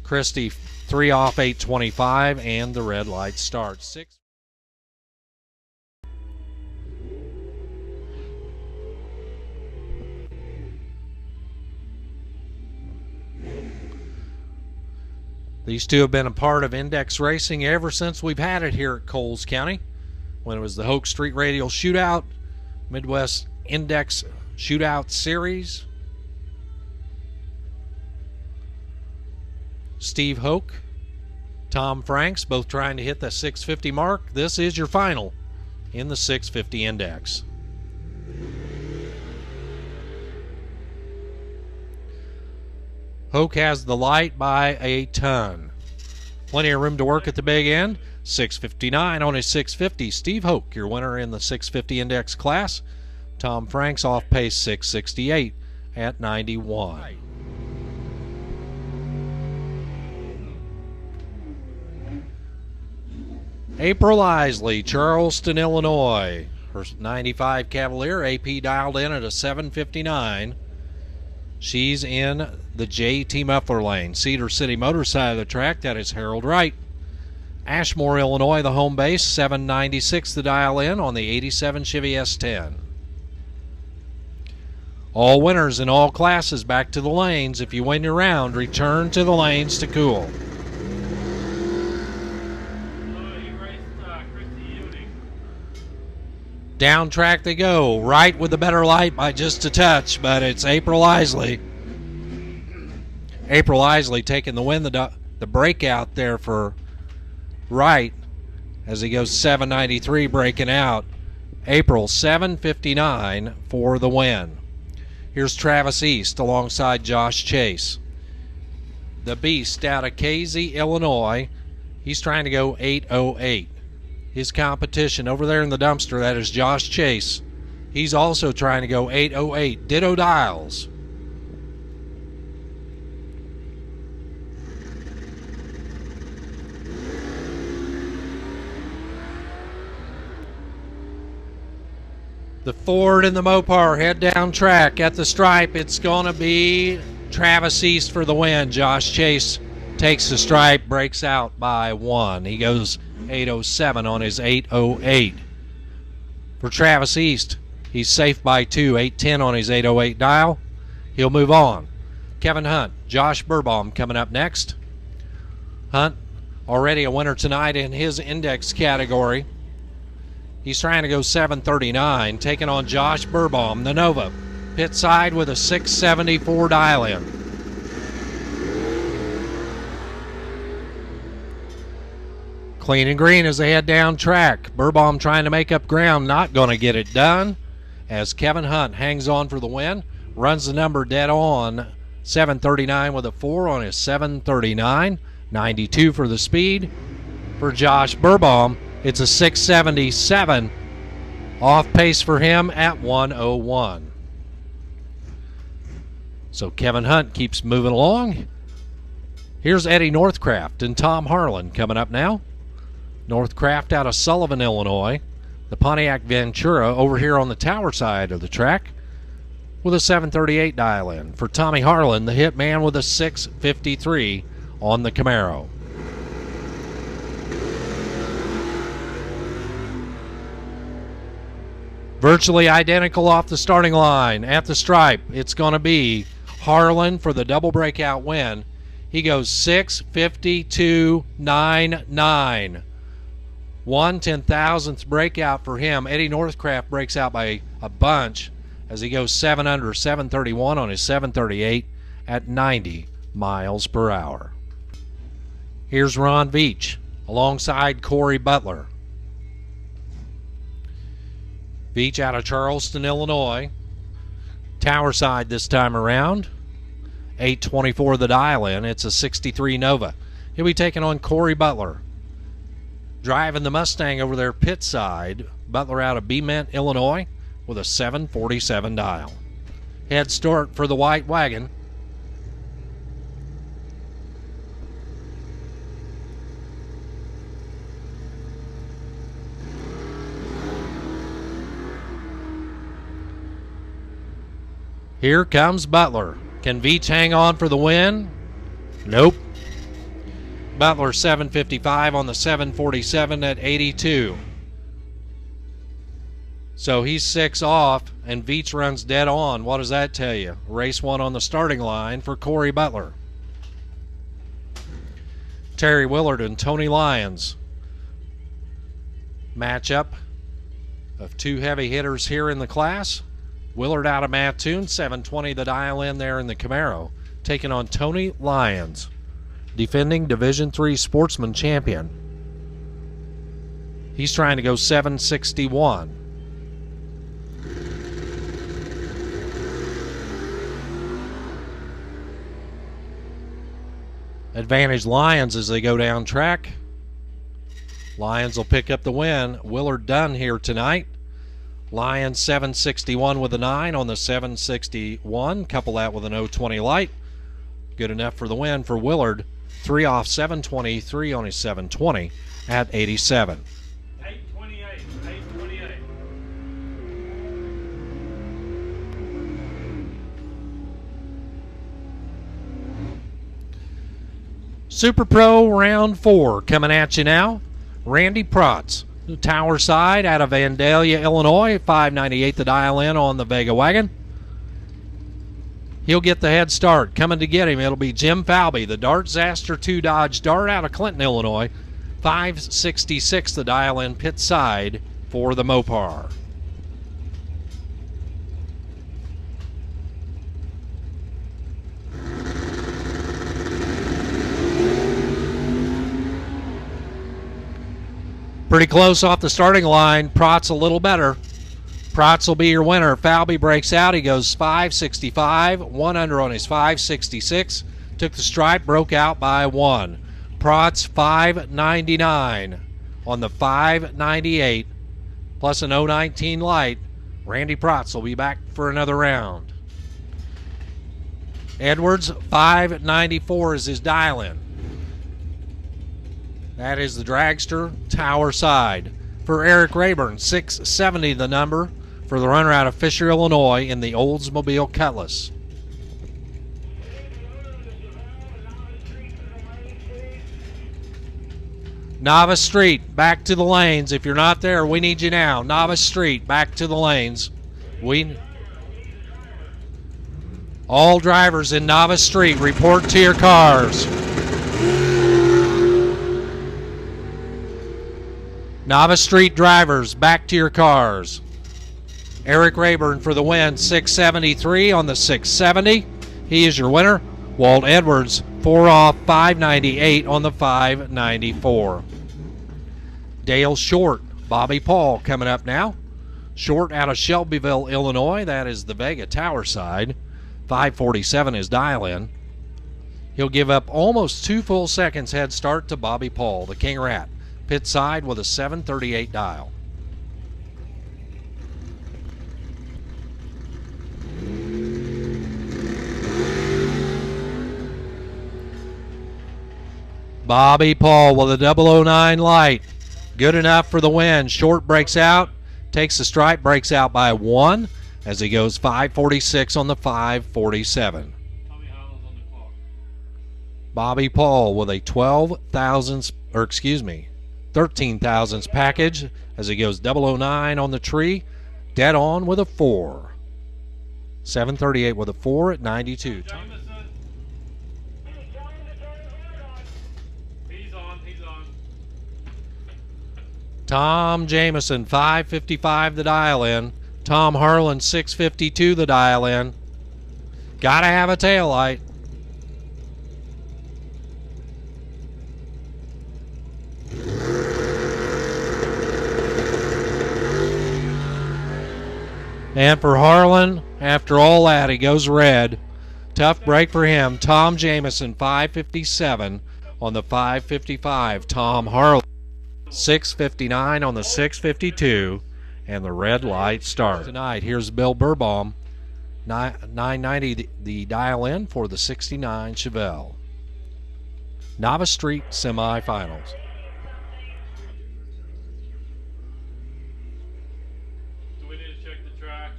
Christie 3 off 825 and the red light start. 6. These two have been a part of Index Racing ever since we've had it here at Coles County. When it was the Hoke Street Radial Shootout, Midwest Index Shootout Series. Steve Hoke, Tom Franks, both trying to hit the 650 mark. This is your final in the 650 Index. Hoke has the light by a ton. Plenty of room to work at the big end. 659 on his 650. Steve Hoke, your winner in the 650 Index class. Tom Franks off pace 668 at 91. April Isley, Charleston, Illinois. Her 95 Cavalier, AP dialed in at a 759. She's in the JT Muffler lane. Cedar City Motor side of the track, that is Harold Wright. Ashmore, Illinois, the home base, 796 the dial in on the 87 Chevy S10. All winners in all classes back to the lanes. If you win your round, return to the lanes to cool. Down track they go. Wright with the better light by just a touch, but it's April Isley. April Isley taking the win, the breakout there for Wright as he goes 793 breaking out. April 759 for the win. Here's Travis East alongside Josh Chase. The Beast out of Casey, Illinois. He's trying to go 8:08. His competition over there in the dumpster, that is Josh Chase. He's also trying to go 8:08. Ditto Dials. The Ford and the Mopar head down track at the stripe. It's going to be Travis East for the win. Josh Chase takes the stripe, breaks out by 1. He goes 8:07 on his 8:08. For Travis East, he's safe by 2, 8:10 on his 8:08 dial. He'll move on. Kevin Hunt, Josh Burbaum coming up next. Hunt, already a winner tonight in his index category. He's trying to go 7:39, taking on Josh Burbaum, the Nova. Pit side with a 6:74 dial-in. Clean and green as they head down track. Burbaum trying to make up ground, not going to get it done. As Kevin Hunt hangs on for the win, runs the number dead on. 7:39 with a 4 on his 7:39. 92 for the speed. For Josh Burbaum, it's a 6:77. Off pace for him at 1:01. So Kevin Hunt keeps moving along. Here's Eddie Northcraft and Tom Harlan coming up now. Northcraft out of Sullivan, Illinois. The Pontiac Ventura over here on the tower side of the track with a 7:38 dial-in. For Tommy Harlan, the hit man, with a 6:53 on the Camaro. Virtually identical off the starting line. At the stripe, it's going to be Harlan for the double breakout win. He goes 6:52.99. 1/10,000th breakout for him. Eddie Northcraft breaks out by a bunch as he goes 7 under, 7:31 on his 7:38 at 90 miles per hour. Here's Ron Veach alongside Corey Butler. Veach out of Charleston, Illinois. Tower side this time around. 8:24 the dial-in. It's a 63 Nova. He'll be taking on Corey Butler. Driving the Mustang over there pit side. Butler out of Bement, Illinois with a 7:47 dial. Head start for the white wagon. Here comes Butler. Can Veach hang on for the win? Nope. Butler 7:55 on the 7:47 at 82. So he's 6 off, and Veach runs dead on. What does that tell you? Race 1 on the starting line for Corey Butler. Terry Willard and Tony Lyons. Matchup of 2 heavy hitters here in the class. Willard out of Mattoon, 7:20 the dial-in there in the Camaro, taking on Tony Lyons, defending Division III Sportsman champion. He's trying to go 7:61. Advantage Lyons as they go down track. Lyons will pick up the win. Willard done here tonight. Lyons 7:61 with a 9 on the 7:61. Couple that with an 0:20 light. Good enough for the win for Willard. 3 off 7:23 on his 7:20 at 87. 8:28. 8:28. Super Pro round 4 coming at you now. Randy Protz, tower side out of Vandalia, Illinois. 598 the dial-in on the Vega wagon. He'll get the head start. Coming to get him, it'll be Jim Falby, the Dart Zaster 2 Dodge Dart out of Clinton, Illinois. 566 the dial-in pit side for the Mopar. Pretty close off the starting line. Protz a little better. Protz will be your winner. Falby breaks out. He goes 565, 1 under on his 566. Took the stripe, broke out by 1. Protz 599 on the 598 plus an 019 light. Randy Protz will be back for another round. Edwards 594 is his dial-in. That is the dragster tower side. For Eric Rayburn, 670 the number for the runner out of Fisher, Illinois in the Oldsmobile Cutlass. Novice Street, back to the lanes. If you're not there, we need you now. Novice Street, back to the lanes. All drivers in Novice Street, report to your cars. Novice Street drivers, back to your cars. Eric Rayburn for the win, 673 on the 670. He is your winner. Walt Edwards, 4 off, 598 on the 594. Dale Short, Bobby Paul coming up now. Short out of Shelbyville, Illinois. That is the Vega Tower side. 547 is dial-in. He'll give up almost 2 full seconds head start to Bobby Paul, the King Rat. Pit side with a 738 dial. Bobby Paul with a 009 light. Good enough for the win. Short breaks out, takes the stripe, breaks out by 1 as he goes 546 on the 547. Bobby Paul with a 13 thousandths package as he goes 009 on the tree, dead on with a 4. 738 with a 4 at 92. Tom Jameson, 555 the dial-in. Tom Harlan, 652 the dial-in. Gotta have a tail light. And for Harlan, after all that, he goes red. Tough break for him. Tom Jameson, 557 on the 555. Tom Harlan, 659 on the 652. And the red light starts. Tonight, here's Bill Burbaum, 990 the dial-in for the 69 Chevelle. Novice Street semifinals. Do we need to check the track?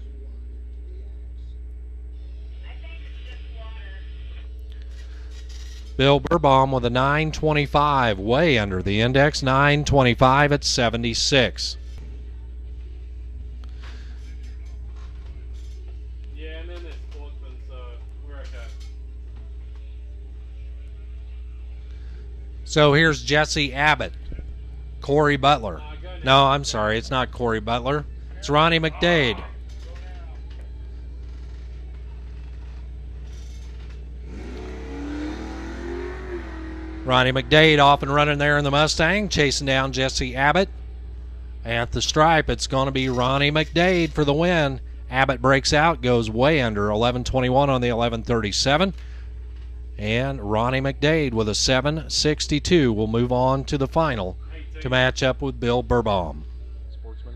I think it's just water. Bill Burbaum with a 925, way under the index, 925 at 76. Yeah, and then there's Sportsman, so we're okay. So here's Jesse Abbott, Corey Butler. No, I'm sorry, it's not Corey Butler. It's Ronnie McDade. Ronnie McDade off and running there in the Mustang, chasing down Jesse Abbott. At the stripe, it's going to be Ronnie McDade for the win. Abbott breaks out, goes way under, 11:21 on the 11:37. And Ronnie McDade with a 7:62 will move on to the final to match up with Bill Burbaum. Sportsman?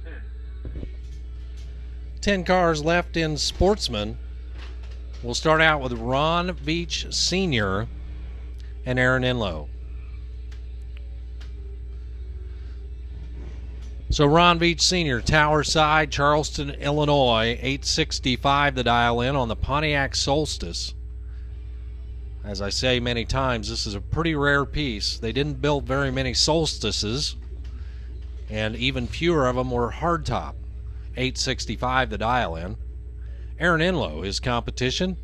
10. 10 cars left in Sportsman. We'll start out with Ron Veach Sr. and Aaron Enlow. So Ron Veach Sr., Tower Side, Charleston, Illinois, 865 the dial-in on the Pontiac Solstice. As I say many times, this is a pretty rare piece. They didn't build very many Solstices, and even fewer of them were hardtop. 865 the dial-in. Aaron Enlow, his competition,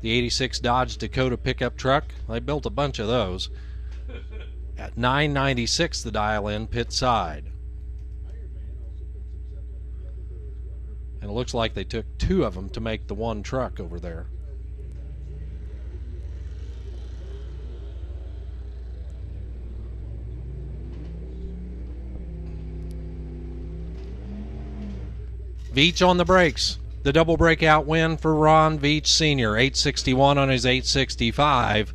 the 86 Dodge Dakota pickup truck. They built a bunch of those. At 996 the dial-in, pit side. And it looks like they took 2 of them to make the one truck over there. Veach on the brakes. The double breakout win for Ron Veach Sr. 861 on his 865.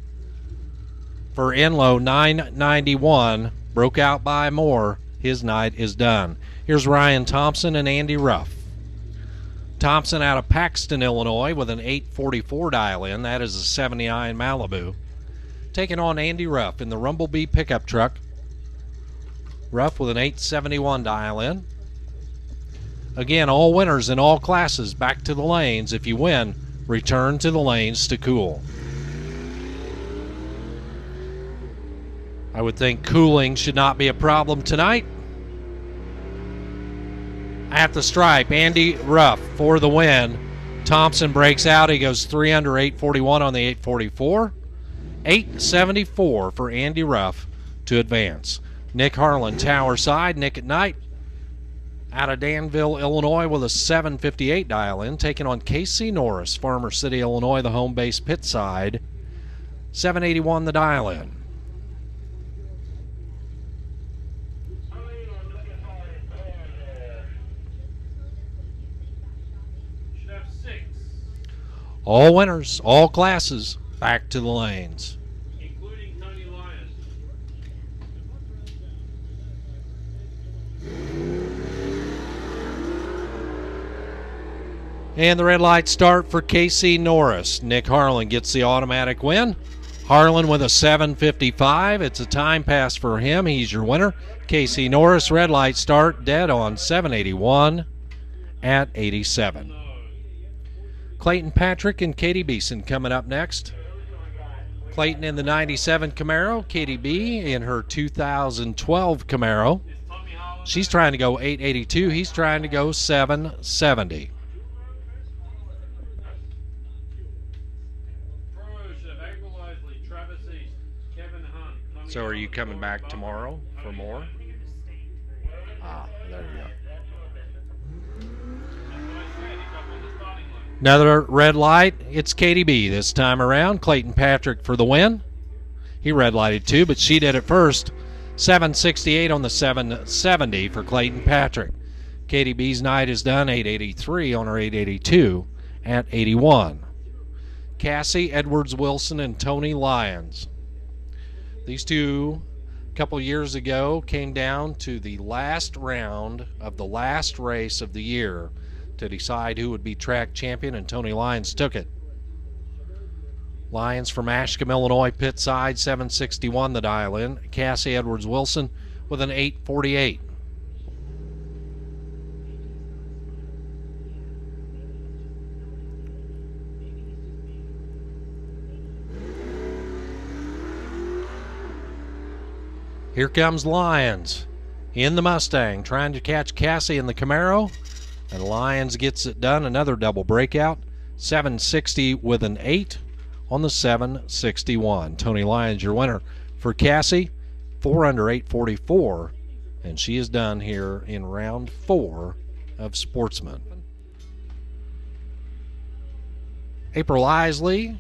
for Enlow, 991. Broke out by more. His night is done. Here's Ryan Thompson and Andy Ruff. Thompson out of Paxton, Illinois with an 844 dial-in. That is a 79 Malibu. Taking on Andy Ruff in the Rumblebee pickup truck. Ruff with an 871 dial-in. Again, all winners in all classes back to the lanes. If you win, return to the lanes to cool. I would think cooling should not be a problem tonight. At the stripe, Andy Ruff for the win. Thompson breaks out. He goes 3 under 841 on the 844. 874 for Andy Ruff to advance. Nick Harlan, tower side. Nick at night out of Danville, Illinois with a 758 dial-in. Taking on Casey Norris, Farmer City, Illinois, the home base pit side. 781 the dial-in. All winners, all classes, back to the lanes. Including Tony Lyons. And the red light start for Casey Norris. Nick Harlan gets the automatic win. Harlan with a 755. It's a time pass for him. He's your winner. Casey Norris, red light start, dead on 781 at 87. Clayton Patrick and Katie Beeson coming up next. Clayton in the 97 Camaro, Katie B in her 2012 Camaro. She's trying to go 882. He's trying to go 770. So are you coming back tomorrow for more? Ah, there you go. Another red light. It's Katie B this time around. Clayton Patrick for the win. He red lighted too, but she did it first. 768 on the 770 for Clayton Patrick. Katie B's night is done. 883 on her 882 at 81. Cassie Edwards Wilson and Tony Lyons. These two, a couple years ago, came down to the last round of the last race of the year to decide who would be track champion, and Tony Lyons took it. Lyons from Ashcombe, Illinois, pit side, 761 the dial-in. Cassie Edwards Wilson with an 848. Here comes Lyons in the Mustang, trying to catch Cassie in the Camaro, and Lyons gets it done. Another double breakout, 760 with an 8 on the 761. Tony Lyons, your winner. For Cassie, 4 under 844, and she is done here in round 4 of Sportsman. April Isley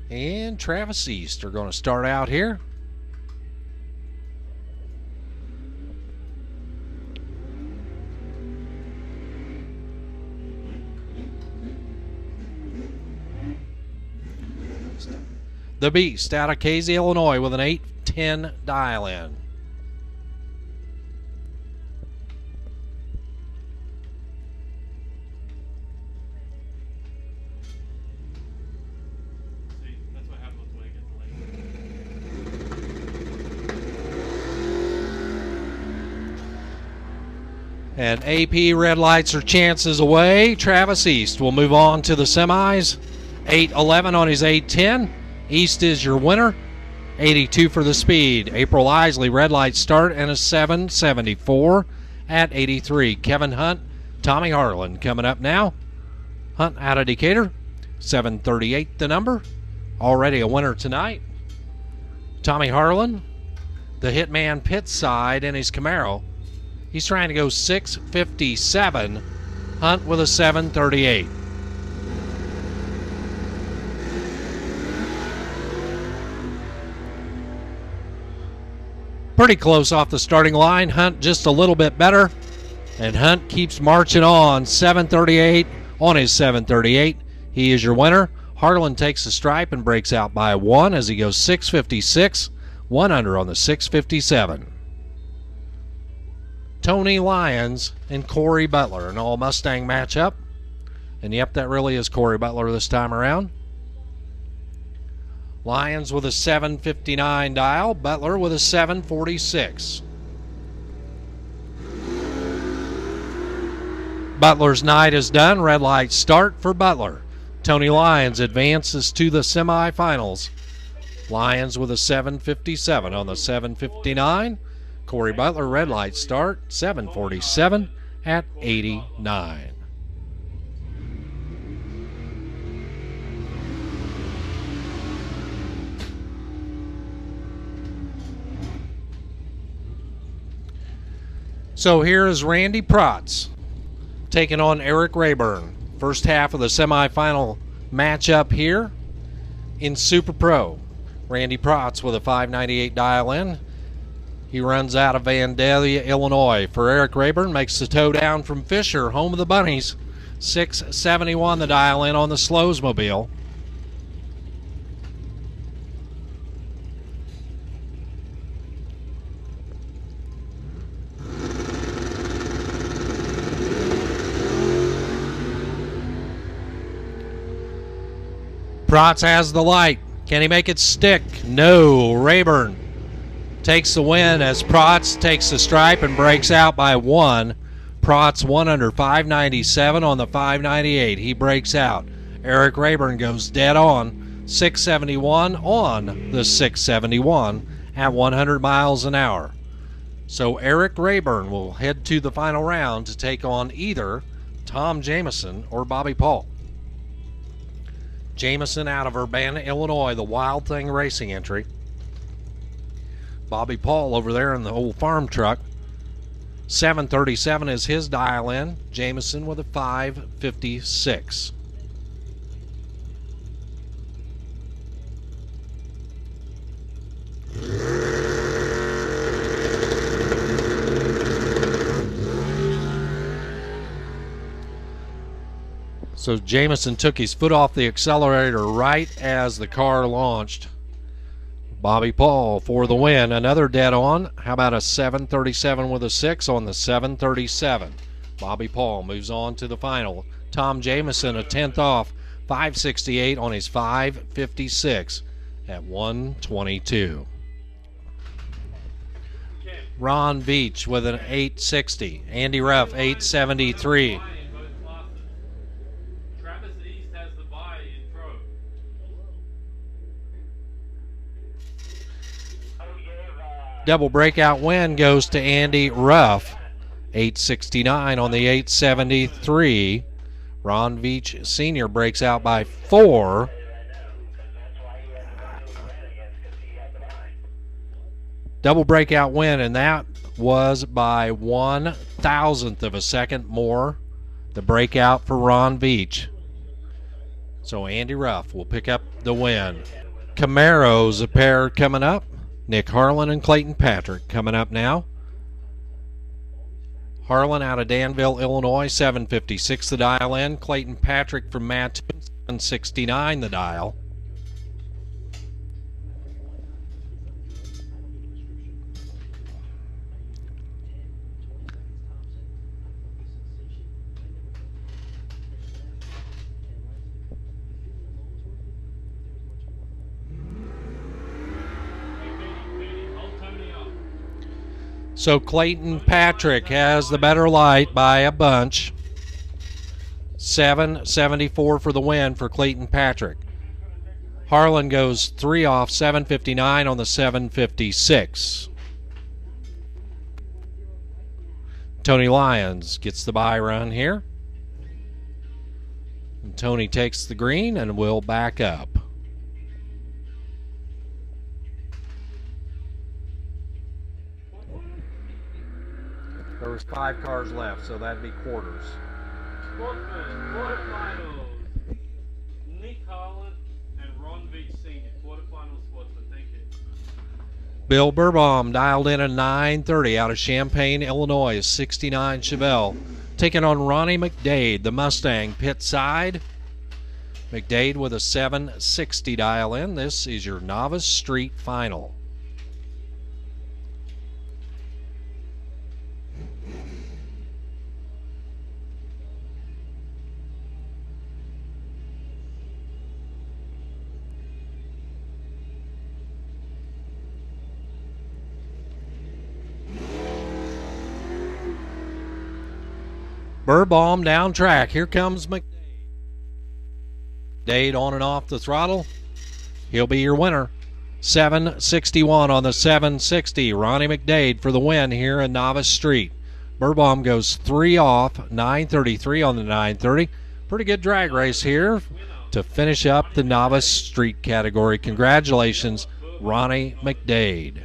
and Travis East are going to start out here. The Beast out of Casey, Illinois with an 810 dial-in. See, that's what happens when it gets late. And AP red lights are chances away. Travis East will move on to the semis. 811 on his 810. East is your winner. 82 for the speed. April Isley, red light start, and a 774 at 83. Kevin Hunt, Tommy Harlan coming up now. Hunt out of Decatur, 738 the number. Already a winner tonight. Tommy Harlan, the Hitman pit side in his Camaro. He's trying to go 657. Hunt with a 738. Pretty close off the starting line. Hunt just a little bit better. And Hunt keeps marching on. 738 on his 738. He is your winner. Harlan takes the stripe and breaks out by 1 as he goes 6.56, 1 under on the 6.57. Tony Lyons and Corey Butler, an all-Mustang matchup. And yep, that really is Corey Butler this time around. Lyons with a 7.59 dial, Butler with a 7.46. Butler's night is done. Red light start for Butler. Tony Lyons advances to the semifinals. Lyons with a 7.57 on the 7.59. Corey Butler, red light start, 7.47 at 89. So here is Randy Protz taking on Eric Rayburn. First half of the semifinal matchup here in Super Pro. Randy Protz with a 598 dial in. He runs out of Vandalia, Illinois. For Eric Rayburn, makes the tow down from Fisher, home of the Bunnies. 671 the dial in on the Slowsmobile. Protz has the light. Can he make it stick? No. Rayburn takes the win as Protz takes the stripe and breaks out by 1. Protz 1 under 597 on the 598. He breaks out. Eric Rayburn goes dead on 671 on the 671 at 100 miles an hour. So Eric Rayburn will head to the final round to take on either Tom Jamison or Bobby Paul. Jamison out of Urbana, Illinois, the Wild Thing Racing entry. Bobby Paul over there in the old farm truck. 737 is his dial in. Jamison with a 556. So Jamison took his foot off the accelerator right as the car launched. Bobby Paul for the win. Another dead on. How about a 737 with a 6 on the 737? Bobby Paul moves on to the final. Tom Jamison a 10th off. 568 on his 556 at 122. Ron Veach with an 860. Andy Ruff 873. Double breakout win goes to Andy Ruff. 869 on the 873. Ron Veach Sr. breaks out by 4. Double breakout win, and that was by 1/1000th of a second more. The breakout for Ron Veach. So Andy Ruff will pick up the win. Camaro's a pair coming up. Nick Harlan and Clayton Patrick coming up now. Harlan out of Danville, Illinois, 756 the dial in. Clayton Patrick from Mattoon, 769 the dial. So Clayton Patrick has the better light by a bunch. 774 for the win for Clayton Patrick. Harlan goes 3 off, 759 on the 756. Tony Lyons gets the bye run here. And Tony takes the green and will back up. There was 5 cars left, so that'd be quarters. Sportsman, quarterfinals. Nick Harlan and Ron Veach Sr. Quarterfinal Sportsman. Thank you. Bill Burbaum dialed in at 9:30 out of Champaign, Illinois, 69 Chevelle. Taking on Ronnie McDade, the Mustang, pit side. McDade with a 760 dial in. This is your Novice Street final. Burbaum down track. Here comes McDade. McDade on and off the throttle. He'll be your winner. 761 on the 760. Ronnie McDade for the win here in Novice Street. Burbaum goes 3 off. 933 on the 930. Pretty good drag race here to finish up the Novice Street category. Congratulations, Ronnie McDade.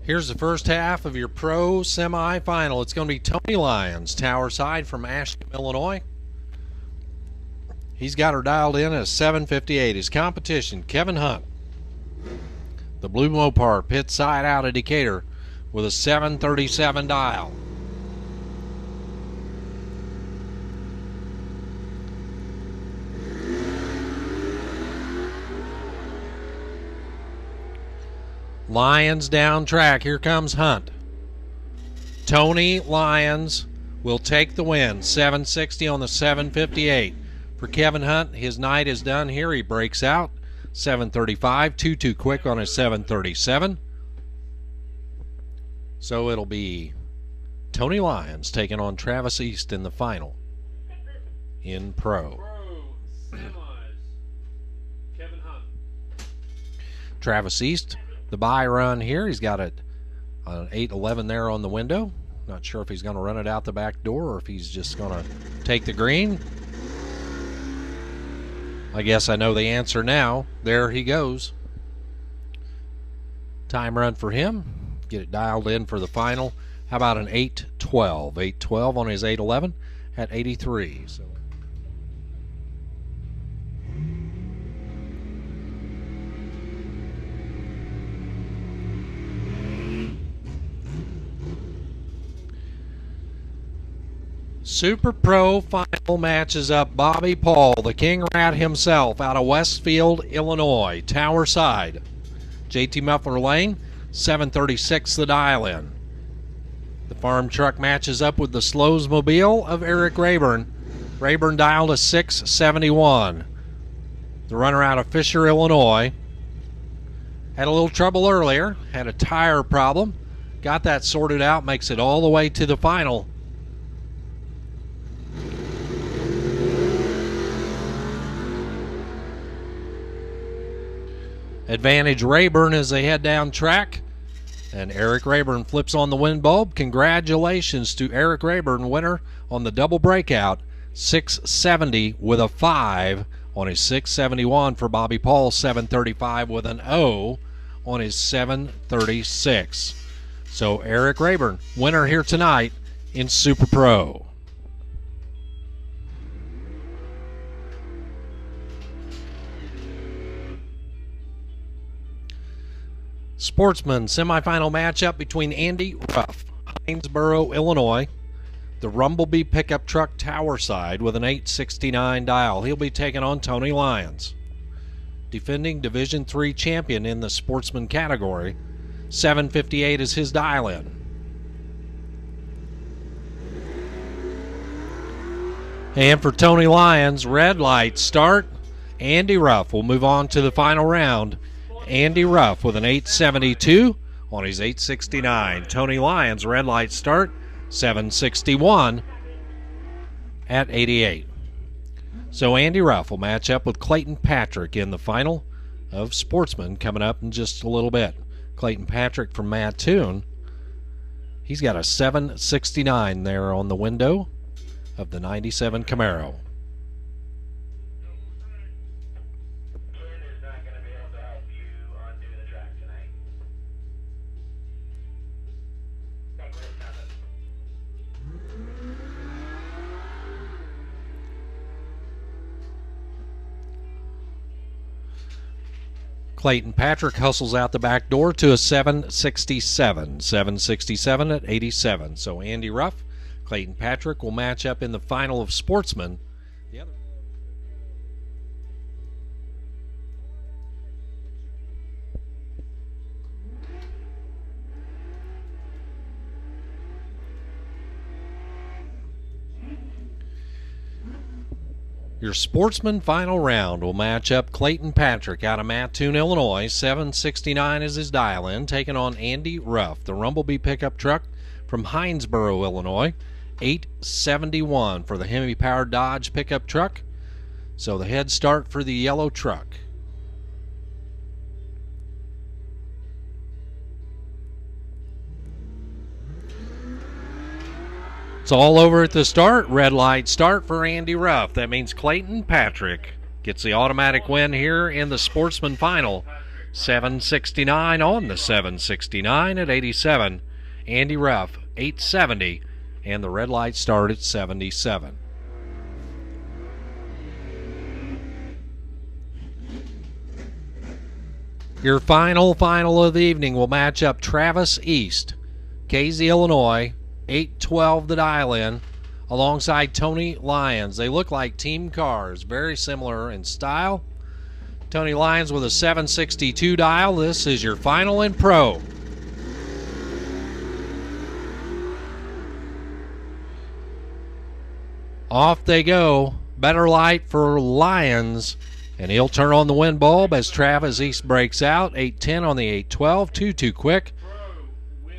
Here's the first half of your pro semifinal. It's going to be Tony Lyons, tower side from Ashland, Illinois. He's got her dialed in at 758. His competition, Kevin Hunt, the Blue Mopar, pit side out of Decatur with a 737 dial. Lyons down track. Here comes Hunt. Tony Lyons will take the win. 760 on the 758. For Kevin Hunt, his night is done here. He breaks out. 735. 2-2 quick on his 737. So it'll be Tony Lyons taking on Travis East in the final in pro. Semis. Kevin Hunt. Travis East, the buy run here. He's got it on 811 there on the window. Not sure if he's going to run it out the back door or if he's just going to take the green. I guess I know the answer now. There he goes. Time run for him. Get it dialed in for the final. How about an 812? 812 on his 811 at 83. So Super Pro final matches up Bobby Paul, the King Rat himself, out of Westfield, Illinois, tower side. JT Muffler Lane, 736 the dial in. The farm truck matches up with the Slows Mobile of Eric Rayburn. Rayburn dialed a 671. The runner out of Fisher, Illinois. Had a little trouble earlier, had a tire problem. Got that sorted out, makes it all the way to the final. Advantage Rayburn as they head down track. And Eric Rayburn flips on the wind bulb. Congratulations to Eric Rayburn, winner on the double breakout. 670 with a 5 on his 671 for Bobby Paul. 735 with an O on his 736. So Eric Rayburn, winner here tonight in Super Pro. Sportsman semifinal matchup between Andy Ruff, Hinesboro, Illinois, the Rumblebee pickup truck tower side with an 869 dial. He'll be taking on Tony Lyons, defending Division III champion in the Sportsman category. 758 is his dial in. And for Tony Lyons, red light start. Andy Ruff will move on to the final round. Andy Ruff with an 872 on his 869. Tony Lyons, red light start, 761 at 88. So Andy Ruff will match up with Clayton Patrick in the final of Sportsman coming up in just a little bit. Clayton Patrick from Mattoon, he's got a 769 there on the window of the 97 Camaro. Clayton Patrick hustles out the back door to a 767. 767 at 87. So Andy Ruff, Clayton Patrick will match up in the final of Sportsman. The other. Your Sportsman final round will match up Clayton Patrick out of Mattoon, Illinois. 769 is his dial-in, taking on Andy Ruff, the Rumblebee pickup truck from Hinesboro, Illinois. 871 for the Hemi-powered Dodge pickup truck. So the head start for the yellow truck. It's all over at the start. Red light start for Andy Ruff. That means Clayton Patrick gets the automatic win here in the Sportsman final. 769 on the 769 at 87. Andy Ruff, 870. And the red light start at 77. Your final of the evening will match up Travis East, Casey, Illinois. 812 the dial-in, alongside Tony Lyons. They look like team cars, very similar in style. Tony Lyons with a 762 dial. This is your final in pro. Off they go. Better light for Lyons, and he'll turn on the wind bulb as Travis East breaks out. 810 on the 812, too quick.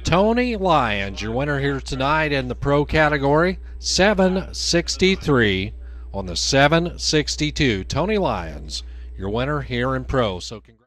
Tony Lyons, your winner here tonight in the pro category. 763 on the 762. Tony Lyons, your winner here in pro. So congrats.